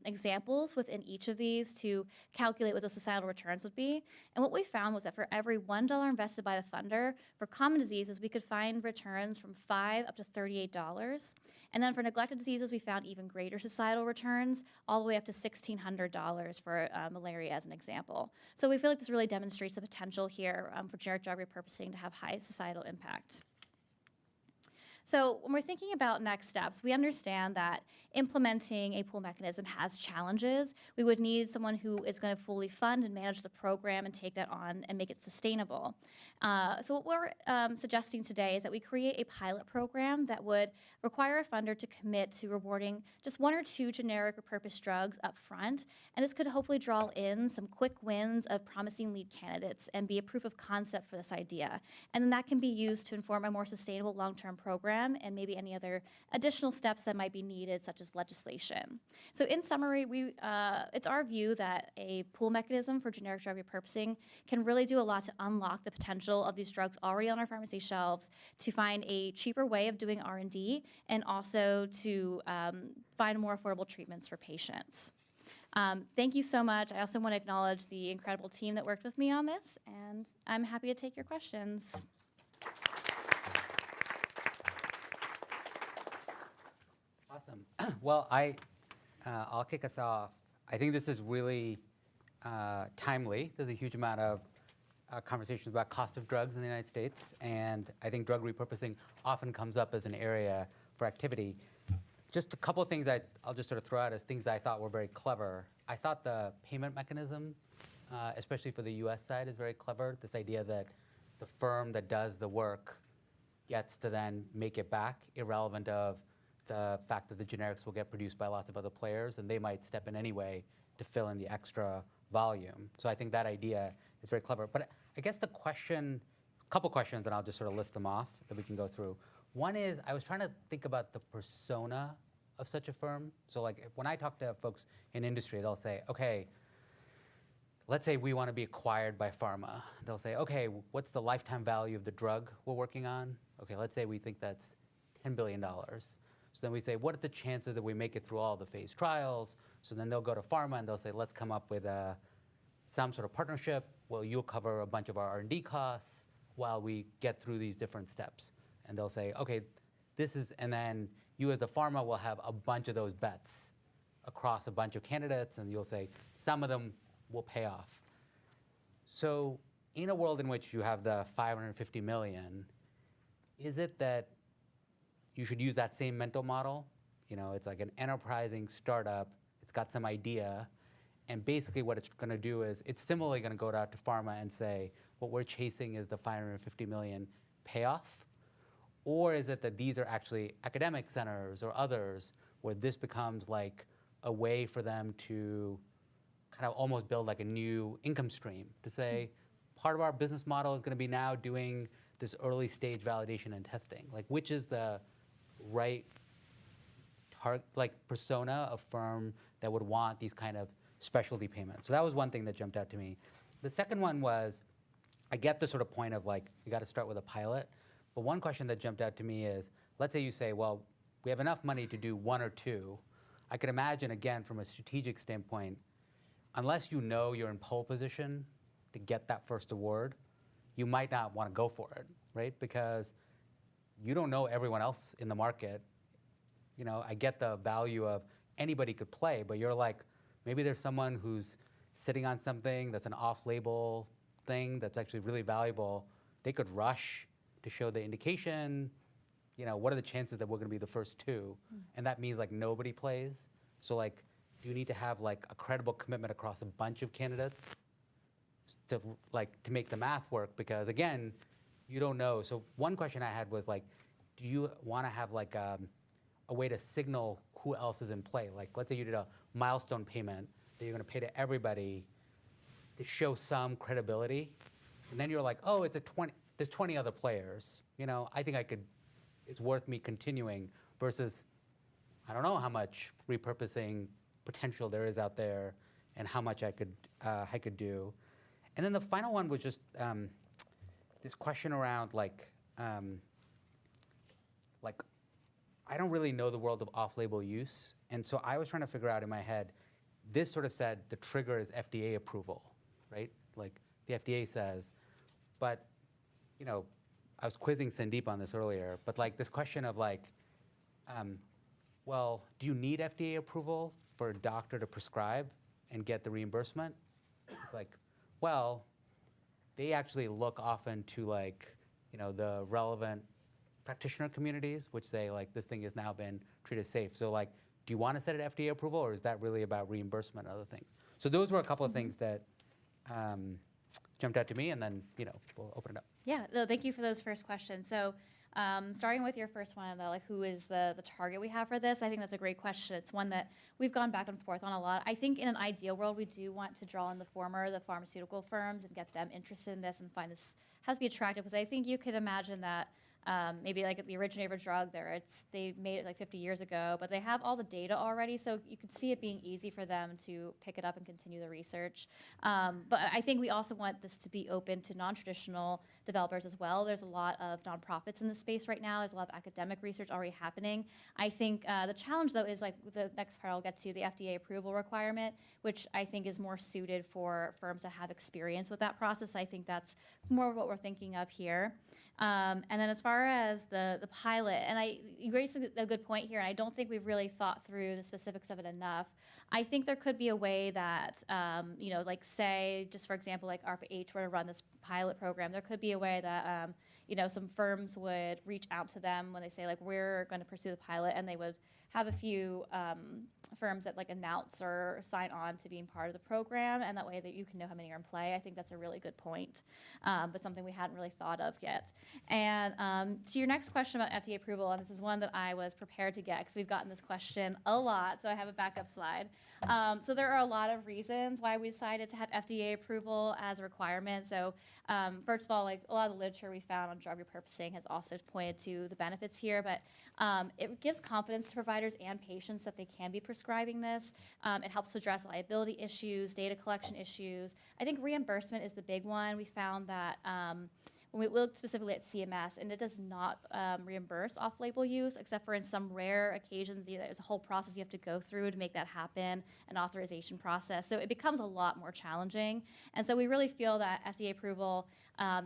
examples within each of these to calculate what those societal returns would be. And what we found was that for every $1 invested by the funder, for common diseases, we could find returns from $5 up to $38. And then for neglected diseases, we found even greater societal returns, all the way up to $1,600 for malaria as an example. So we feel like this really demonstrates the potential here for generic drug repurposing to have high societal impact. So when we're thinking about next steps, we understand that implementing a pool mechanism has challenges. We would need someone who is going to fully fund and manage the program and take that on and make it sustainable. So what we're suggesting today is that we create a pilot program that would require a funder to commit to rewarding just 1 or 2 generic repurposed drugs up front. And this could hopefully draw in some quick wins of promising lead candidates and be a proof of concept for this idea. And then that can be used to inform a more sustainable long-term program and maybe any other additional steps that might be needed, such as legislation. So in summary, it's our view that a pool mechanism for generic drug repurposing can really do a lot to unlock the potential of these drugs already on our pharmacy shelves, to find a cheaper way of doing R&D, and also to find more affordable treatments for patients. Thank you so much. I also want to acknowledge the incredible team that worked with me on this, and I'm happy to take your questions. Awesome. Well, I'll kick us off. I think this is really timely. There's a huge amount of conversations about cost of drugs in the United States, and I think drug repurposing often comes up as an area for activity. Just a couple of things I'll just sort of throw out as things I thought were very clever. I thought the payment mechanism, especially for the US side, is very clever. This idea that the firm that does the work gets to then make it back, irrelevant of the fact that the generics will get produced by lots of other players, and they might step in anyway to fill in the extra volume. So I think that idea is very clever. But I guess the question, a couple questions, and I'll just sort of list them off that we can go through. One is, I was trying to think about the persona of such a firm. So like when I talk to folks in industry, they'll say, okay, let's say we want to be acquired by pharma. They'll say, okay, what's the lifetime value of the drug we're working on? Okay, let's say we think that's $10 billion. So then we say, what are the chances that we make it through all the phase trials? So then they'll go to pharma and they'll say, let's come up with some sort of partnership. Well, you'll cover a bunch of our R&D costs while we get through these different steps. And they'll say, okay, and then you as the pharma will have a bunch of those bets across a bunch of candidates, and you'll say, some of them will pay off. So in a world in which you have the 550 million, is it that you should use that same mental model? You know, it's like an enterprising startup, it's got some idea, and basically what it's gonna do is, it's similarly gonna go out to pharma and say, what we're chasing is the 550 million payoff? Or is it that these are actually academic centers or others where this becomes like a way for them to kind of almost build like a new income stream to say, part of our business model is gonna be now doing this early stage validation and testing? Like, which is the right persona of firm that would want these kind of specialty payments? So that was one thing that jumped out to me. The second one was, I get the sort of point of like, you gotta start with a pilot, but one question that jumped out to me is, let's say you say, well, we have enough money to do 1 or 2. I could imagine, again, from a strategic standpoint, unless you know you're in pole position to get that first award, you might not wanna go for it, right? Because you don't know everyone else in the market. You know, I get the value of anybody could play, but you're like, maybe there's someone who's sitting on something that's an off-label thing that's actually really valuable. They could rush to show the indication. You know, what are the chances that we're gonna be the first 2? And that means like nobody plays. So like, do you need to have like a credible commitment across a bunch of candidates to make the math work? Because again, you don't know. So one question I had was like, do you want to have like a way to signal who else is in play? Like, let's say you did a milestone payment that you're going to pay to everybody to show some credibility, and then you're like, oh, there's 20 other players. You know, I think it's worth me continuing versus, I don't know how much repurposing potential there is out there and how much I could do. And then the final one was just I don't really know the world of off-label use. And so I was trying to figure out in my head, this sort of said the trigger is FDA approval, right? Like the FDA says, but, you know, I was quizzing Sandeep on this earlier, but like this question of like, well, do you need FDA approval for a doctor to prescribe and get the reimbursement? It's like, well, they actually look often to like, you know, the relevant practitioner communities, which say like, this thing has now been treated safe. So like, do you want to set it FDA approval, or is that really about reimbursement and other things? So those were a couple of things that jumped out to me, and then, you know, we'll open it up. Yeah, no, thank you for those first questions. So starting with your first one about like who is the target we have for this, I think that's a great question. It's one that we've gone back and forth on a lot. I think in an ideal world, we do want to draw in the pharmaceutical firms and get them interested in this and find this has to be attractive, because I think you could imagine that maybe like the originator of a drug there, they made it like 50 years ago, but they have all the data already, so you could see it being easy for them to pick it up and continue the research. But I think we also want this to be open to non-traditional developers as well. There's a lot of nonprofits in this space right now. There's a lot of academic research already happening. I think the challenge though is like the next part I'll get to, the FDA approval requirement, which I think is more suited for firms that have experience with that process. I think that's more of what we're thinking of here. And then as far as the pilot, and you raised a good point here, and I don't think we've really thought through the specifics of it enough. I think there could be a way that, you know, like say, just for example, like ARPA-H were to run this pilot program, there could be a way that, you know, some firms would reach out to them when they say like, we're going to pursue the pilot, and they would have a few firms that like announce or sign on to being part of the program, and that way that you can know how many are in play. I think that's a really good point, but something we hadn't really thought of yet. And to your next question about FDA approval, and this is one that I was prepared to get because we've gotten this question a lot, so I have a backup slide. So there are a lot of reasons why we decided to have FDA approval as a requirement. So first of all, like a lot of the literature we found on drug repurposing has also pointed to the benefits here, but it gives confidence to providers and patients that they can be prescribing this. It helps to address liability issues, data collection issues. I think reimbursement is the big one. We found that when we looked specifically at CMS, and it does not reimburse off-label use, except for in some rare occasions. There's a whole process you have to go through to make that happen, an authorization process. So it becomes a lot more challenging. And so we really feel that FDA approval,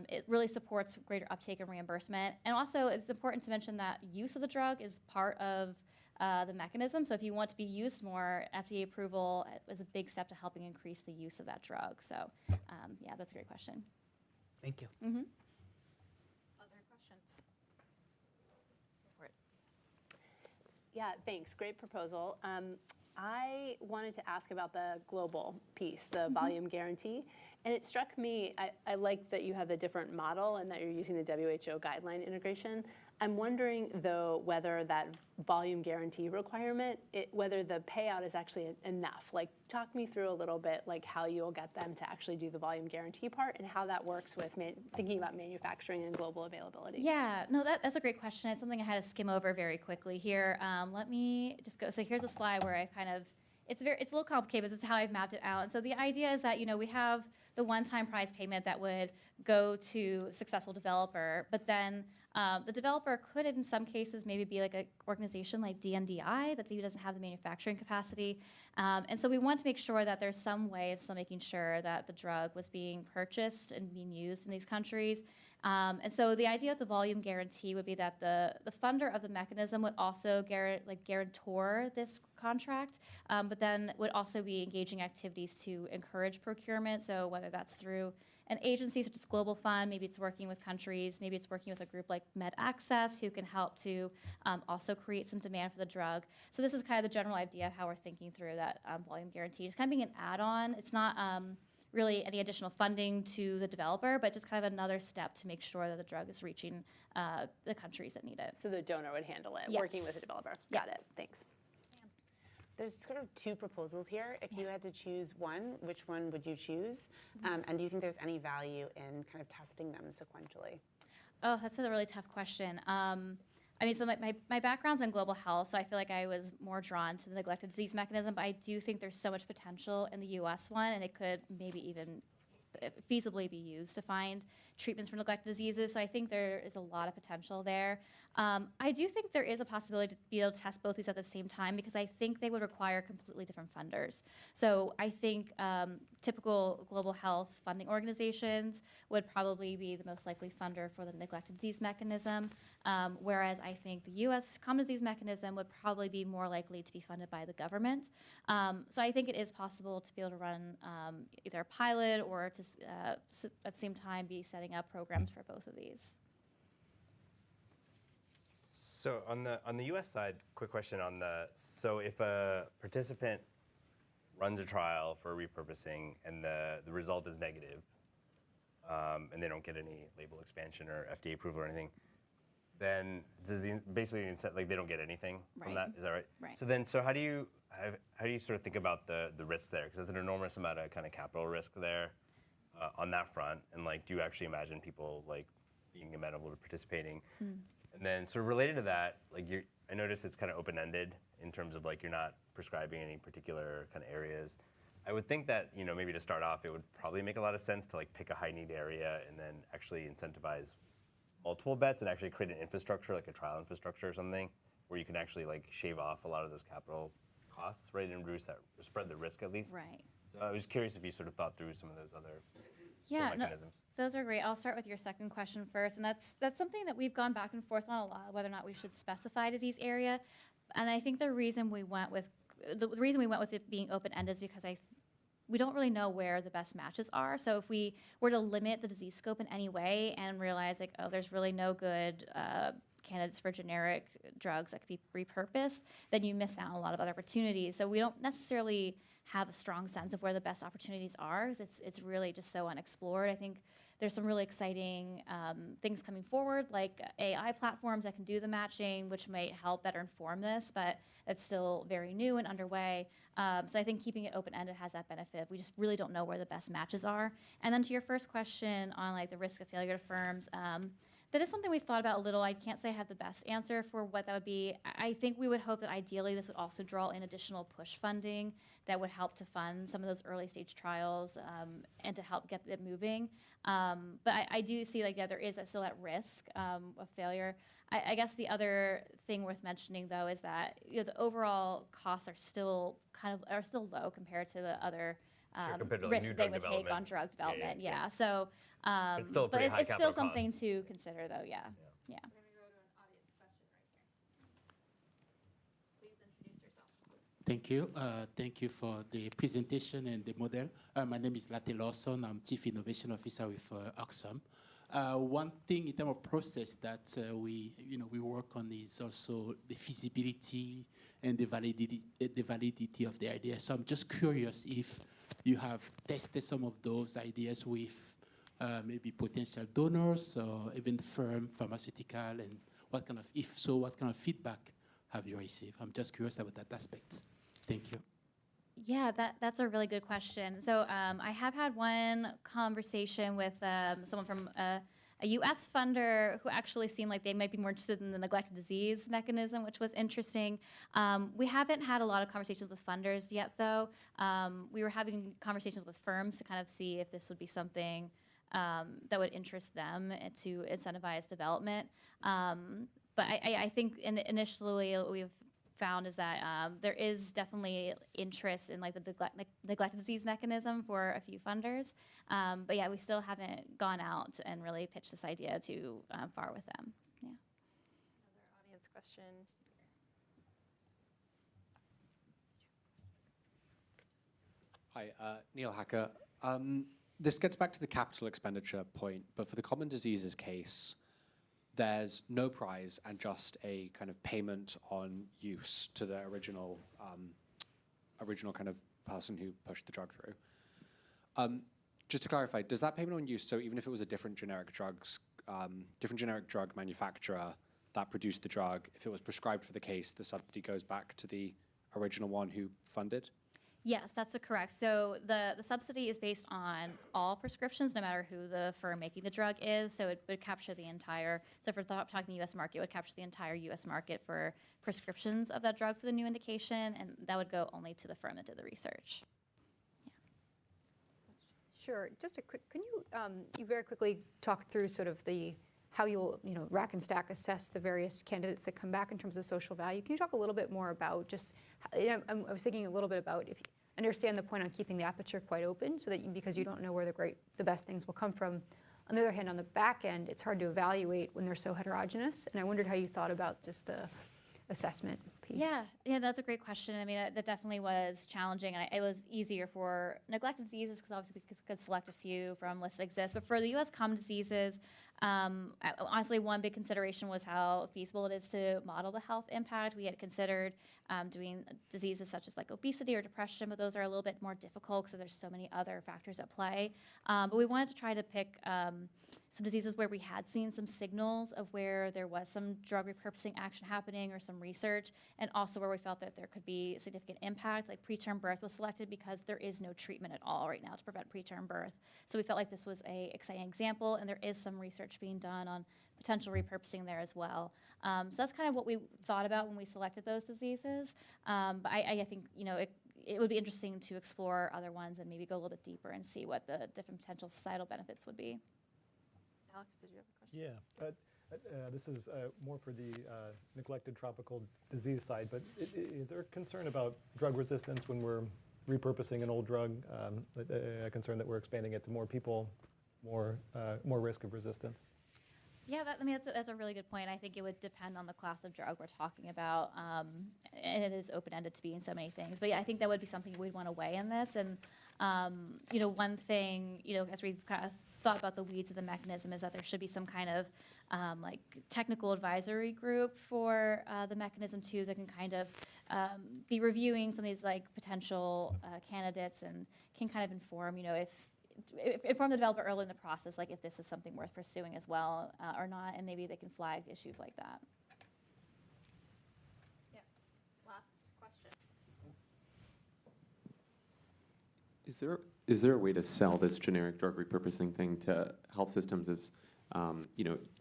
it really supports greater uptake and reimbursement. And also, it's important to mention that use of the drug is part of the mechanism. So if you want to be used more, FDA approval is a big step to helping increase the use of that drug. So yeah, that's a great question. Thank you. Mm-hmm. Other questions? Go for it. Yeah, thanks. Great proposal. I wanted to ask about the global piece, the volume guarantee. And it struck me, I like that you have a different model and that you're using the WHO guideline integration. I'm wondering, though, whether that volume guarantee requirement, whether the payout is actually enough. Like, talk me through a little bit, like how you'll get them to actually do the volume guarantee part and how that works with thinking about manufacturing and global availability. Yeah, no, that's a great question. It's something I had to skim over very quickly here. Let me just go. So here's a slide where I kind of, it's a little complicated, but this is how I've mapped it out. And so the idea is that, you know, we have the one-time prize payment that would go to a successful developer, but then the developer could, in some cases, maybe be like an organization like DNDi that maybe doesn't have the manufacturing capacity. And so we want to make sure that there's some way of still making sure that the drug was being purchased and being used in these countries. And so the idea of the volume guarantee would be that the funder of the mechanism would also guarantor this contract, but then would also be engaging activities to encourage procurement. So whether that's through an agency such as Global Fund, maybe it's working with countries, maybe it's working with a group like MedAccess who can help to also create some demand for the drug. So this is kind of the general idea of how we're thinking through that volume guarantee. It's kind of being an add-on. It's not really any additional funding to the developer, but just kind of another step to make sure that the drug is reaching the countries that need it. So the donor would handle it, Yes. working with the developer. Yeah. Got it. Thanks. There's sort of two proposals here. If you had to choose one, which one would you choose? And do you think there's any value in kind of testing them sequentially? Oh, that's a really tough question. I mean, so my background's in global health, so I feel like I was more drawn to the neglected disease mechanism, but I do think there's so much potential in the US one, and it could maybe even feasibly be used to find treatments for neglected diseases. So I think there is a lot of potential there. I do think there is a possibility to be able to test both these at the same time, because I think they would require completely different funders. So I think typical global health funding organizations would probably be the most likely funder for the neglected disease mechanism, whereas I think the U.S. common disease mechanism would probably be more likely to be funded by the government. So I think it is possible to be able to run either a pilot or to at the same time be setting up programs for both of these. So on the U.S. side, quick question on so if a participant runs a trial for repurposing and the result is negative, and they don't get any label expansion or FDA approval or anything, then does basically like they don't get anything from that? Is that right? Right. So how do you sort of think about the risk there? Because there's an enormous amount of kind of capital risk there on that front, and like, do you actually imagine people like being amenable to participating? And then sort of related to that, like I noticed it's kind of open-ended in terms of like you're not prescribing any particular kind of areas. I would think that, you know, maybe to start off, it would probably make a lot of sense to like pick a high-need area and then actually incentivize multiple bets and actually create an infrastructure, like a trial infrastructure or something, where you can actually like shave off a lot of those capital costs, right, and reduce that, spread the risk at least. Right. So I was curious if you sort of thought through some of those other mechanisms. Those are great. I'll start with your second question first, and that's something that we've gone back and forth on a lot, whether or not we should specify disease area. And I think the reason we went with it being open-ended is because we don't really know where the best matches are. So if we were to limit the disease scope in any way and realize like, oh, there's really no good candidates for generic drugs that could be repurposed, then you miss out on a lot of other opportunities. So we don't necessarily have a strong sense of where the best opportunities are, because it's really just so unexplored. I think there's some really exciting things coming forward, like AI platforms that can do the matching, which might help better inform this, but it's still very new and underway. So I think keeping it open-ended has that benefit. We just really don't know where the best matches are. And then to your first question on like the risk of failure to firms, that is something we've thought about a little. I can't say I have the best answer for what that would be. I think we would hope that ideally this would also draw in additional push funding that would help to fund some of those early stage trials and to help get it moving. But I do see like, yeah, there is still that risk of failure. I guess the other thing worth mentioning though is that, you know, the overall costs are still low compared to the other risks they would take on drug development. Yeah. So, it's still a but pretty high it's still capital something cost. to consider though. Yeah. Yeah. Thank you. Thank you for the presentation and the model. My name is Latte Lawson. I'm Chief Innovation Officer with Oxfam. One thing in terms of process that we work on is also the feasibility and the validity of the idea. So I'm just curious if you have tested some of those ideas with maybe potential donors or even pharmaceutical, and what kind of feedback have you received? I'm just curious about that aspect. Thank you. Yeah, that's a really good question. So I have had one conversation with someone from a U.S. funder who actually seemed like they might be more interested in the neglected disease mechanism, which was interesting. We haven't had a lot of conversations with funders yet, though. We were having conversations with firms to kind of see if this would be something that would interest them to incentivize development. But I think initially what we've found is that there is definitely interest in like the neglected disease mechanism for a few funders. But yeah, we still haven't gone out and really pitched this idea too far with them. Yeah. Another audience question. Hi, Neil Hacker. This gets back to the capital expenditure point, but for the common diseases case, there's no prize and just a kind of payment on use to the original kind of person who pushed the drug through. Just to clarify, does that payment on use, so even if it was a different generic drug manufacturer that produced the drug, if it was prescribed for the case, the subsidy goes back to the original one who funded? Yes, that's correct. So the subsidy is based on all prescriptions, no matter who the firm making the drug is. So it would capture the entire, so if we're talking the U.S. market, it would capture the entire U.S. market for prescriptions of that drug for the new indication, and that would go only to the firm that did the research. Sure. Just a quick, can you, you very quickly talk through sort of how you'll, rack and stack assess the various candidates that come back in terms of social value. Can you talk a little bit more about just, I was thinking a little bit about if you understand the point on keeping the aperture quite open so that because you don't know where the best things will come from. On the other hand, on the back end, it's hard to evaluate when they're so heterogeneous. And I wondered how you thought about just the assessment piece. Yeah, that's a great question. I mean, that definitely was challenging, and it was easier for neglected diseases because obviously we could select a few from lists that exist. But for the U.S. common diseases, honestly, one big consideration was how feasible it is to model the health impact. We had considered doing diseases such as like obesity or depression, but those are a little bit more difficult because there's so many other factors at play. But we wanted to try to pick some diseases where we had seen some signals of where there was some drug repurposing action happening or some research, and also where we felt that there could be significant impact. Like preterm birth was selected because there is no treatment at all right now to prevent preterm birth. So we felt like this was an exciting example, and there is some research being done on potential repurposing there as well. So that's kind of what we thought about when we selected those diseases. But I think it would be interesting to explore other ones and maybe go a little bit deeper and see what the different potential societal benefits would be. Alex, did you have a question? Yeah, this is more for the neglected tropical disease side, but is there a concern about drug resistance when we're repurposing an old drug? A concern that we're expanding it to more people, more risk of resistance? Yeah, that's a really good point. I think it would depend on the class of drug we're talking about, and it is open-ended to being so many things. But yeah, I think that would be something we'd want to weigh in this. And one thing, as we've kind of thought about the weeds of the mechanism, is that there should be some kind of like technical advisory group for the mechanism too that can kind of be reviewing some of these like potential candidates and can kind of inform, inform the developer early in the process, like if this is something worth pursuing as well or not, and maybe they can flag issues like that. Yes, last question. Is there a way to sell this generic drug repurposing thing to health systems as,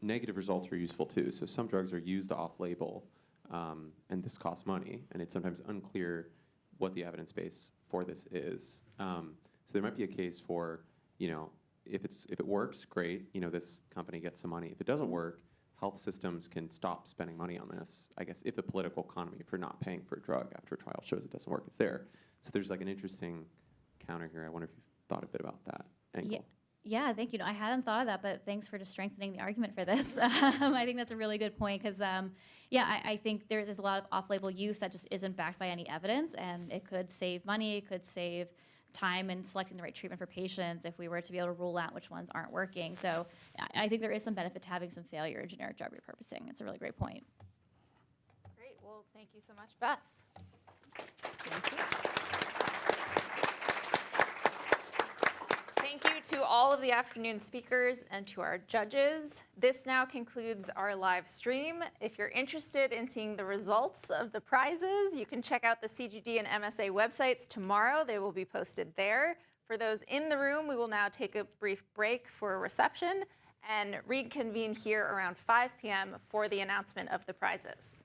negative results are useful too. So some drugs are used off-label, and this costs money, and it's sometimes unclear what the evidence base for this is. So there might be a case for, if it works, great. This company gets some money. If it doesn't work, health systems can stop spending money on this. I guess if the political economy for not paying for a drug after a trial shows it doesn't work is there. So there's like an interesting counter here. I wonder if you've thought a bit about that angle. Yeah, thank you. I hadn't thought of that, but thanks for just strengthening the argument for this. I think that's a really good point because, I think there's a lot of off-label use that just isn't backed by any evidence, and it could save money, it could save time in selecting the right treatment for patients if we were to be able to rule out which ones aren't working. So I think there is some benefit to having some failure in generic drug repurposing. It's a really great point. Great. Well, thank you so much, Beth. Thank you. Thank you to all of the afternoon speakers and to our judges. This now concludes our live stream. If you're interested in seeing the results of the prizes, you can check out the CGD and MSA websites tomorrow. They will be posted there. For those in the room, we will now take a brief break for a reception and reconvene here around 5 p.m. for the announcement of the prizes.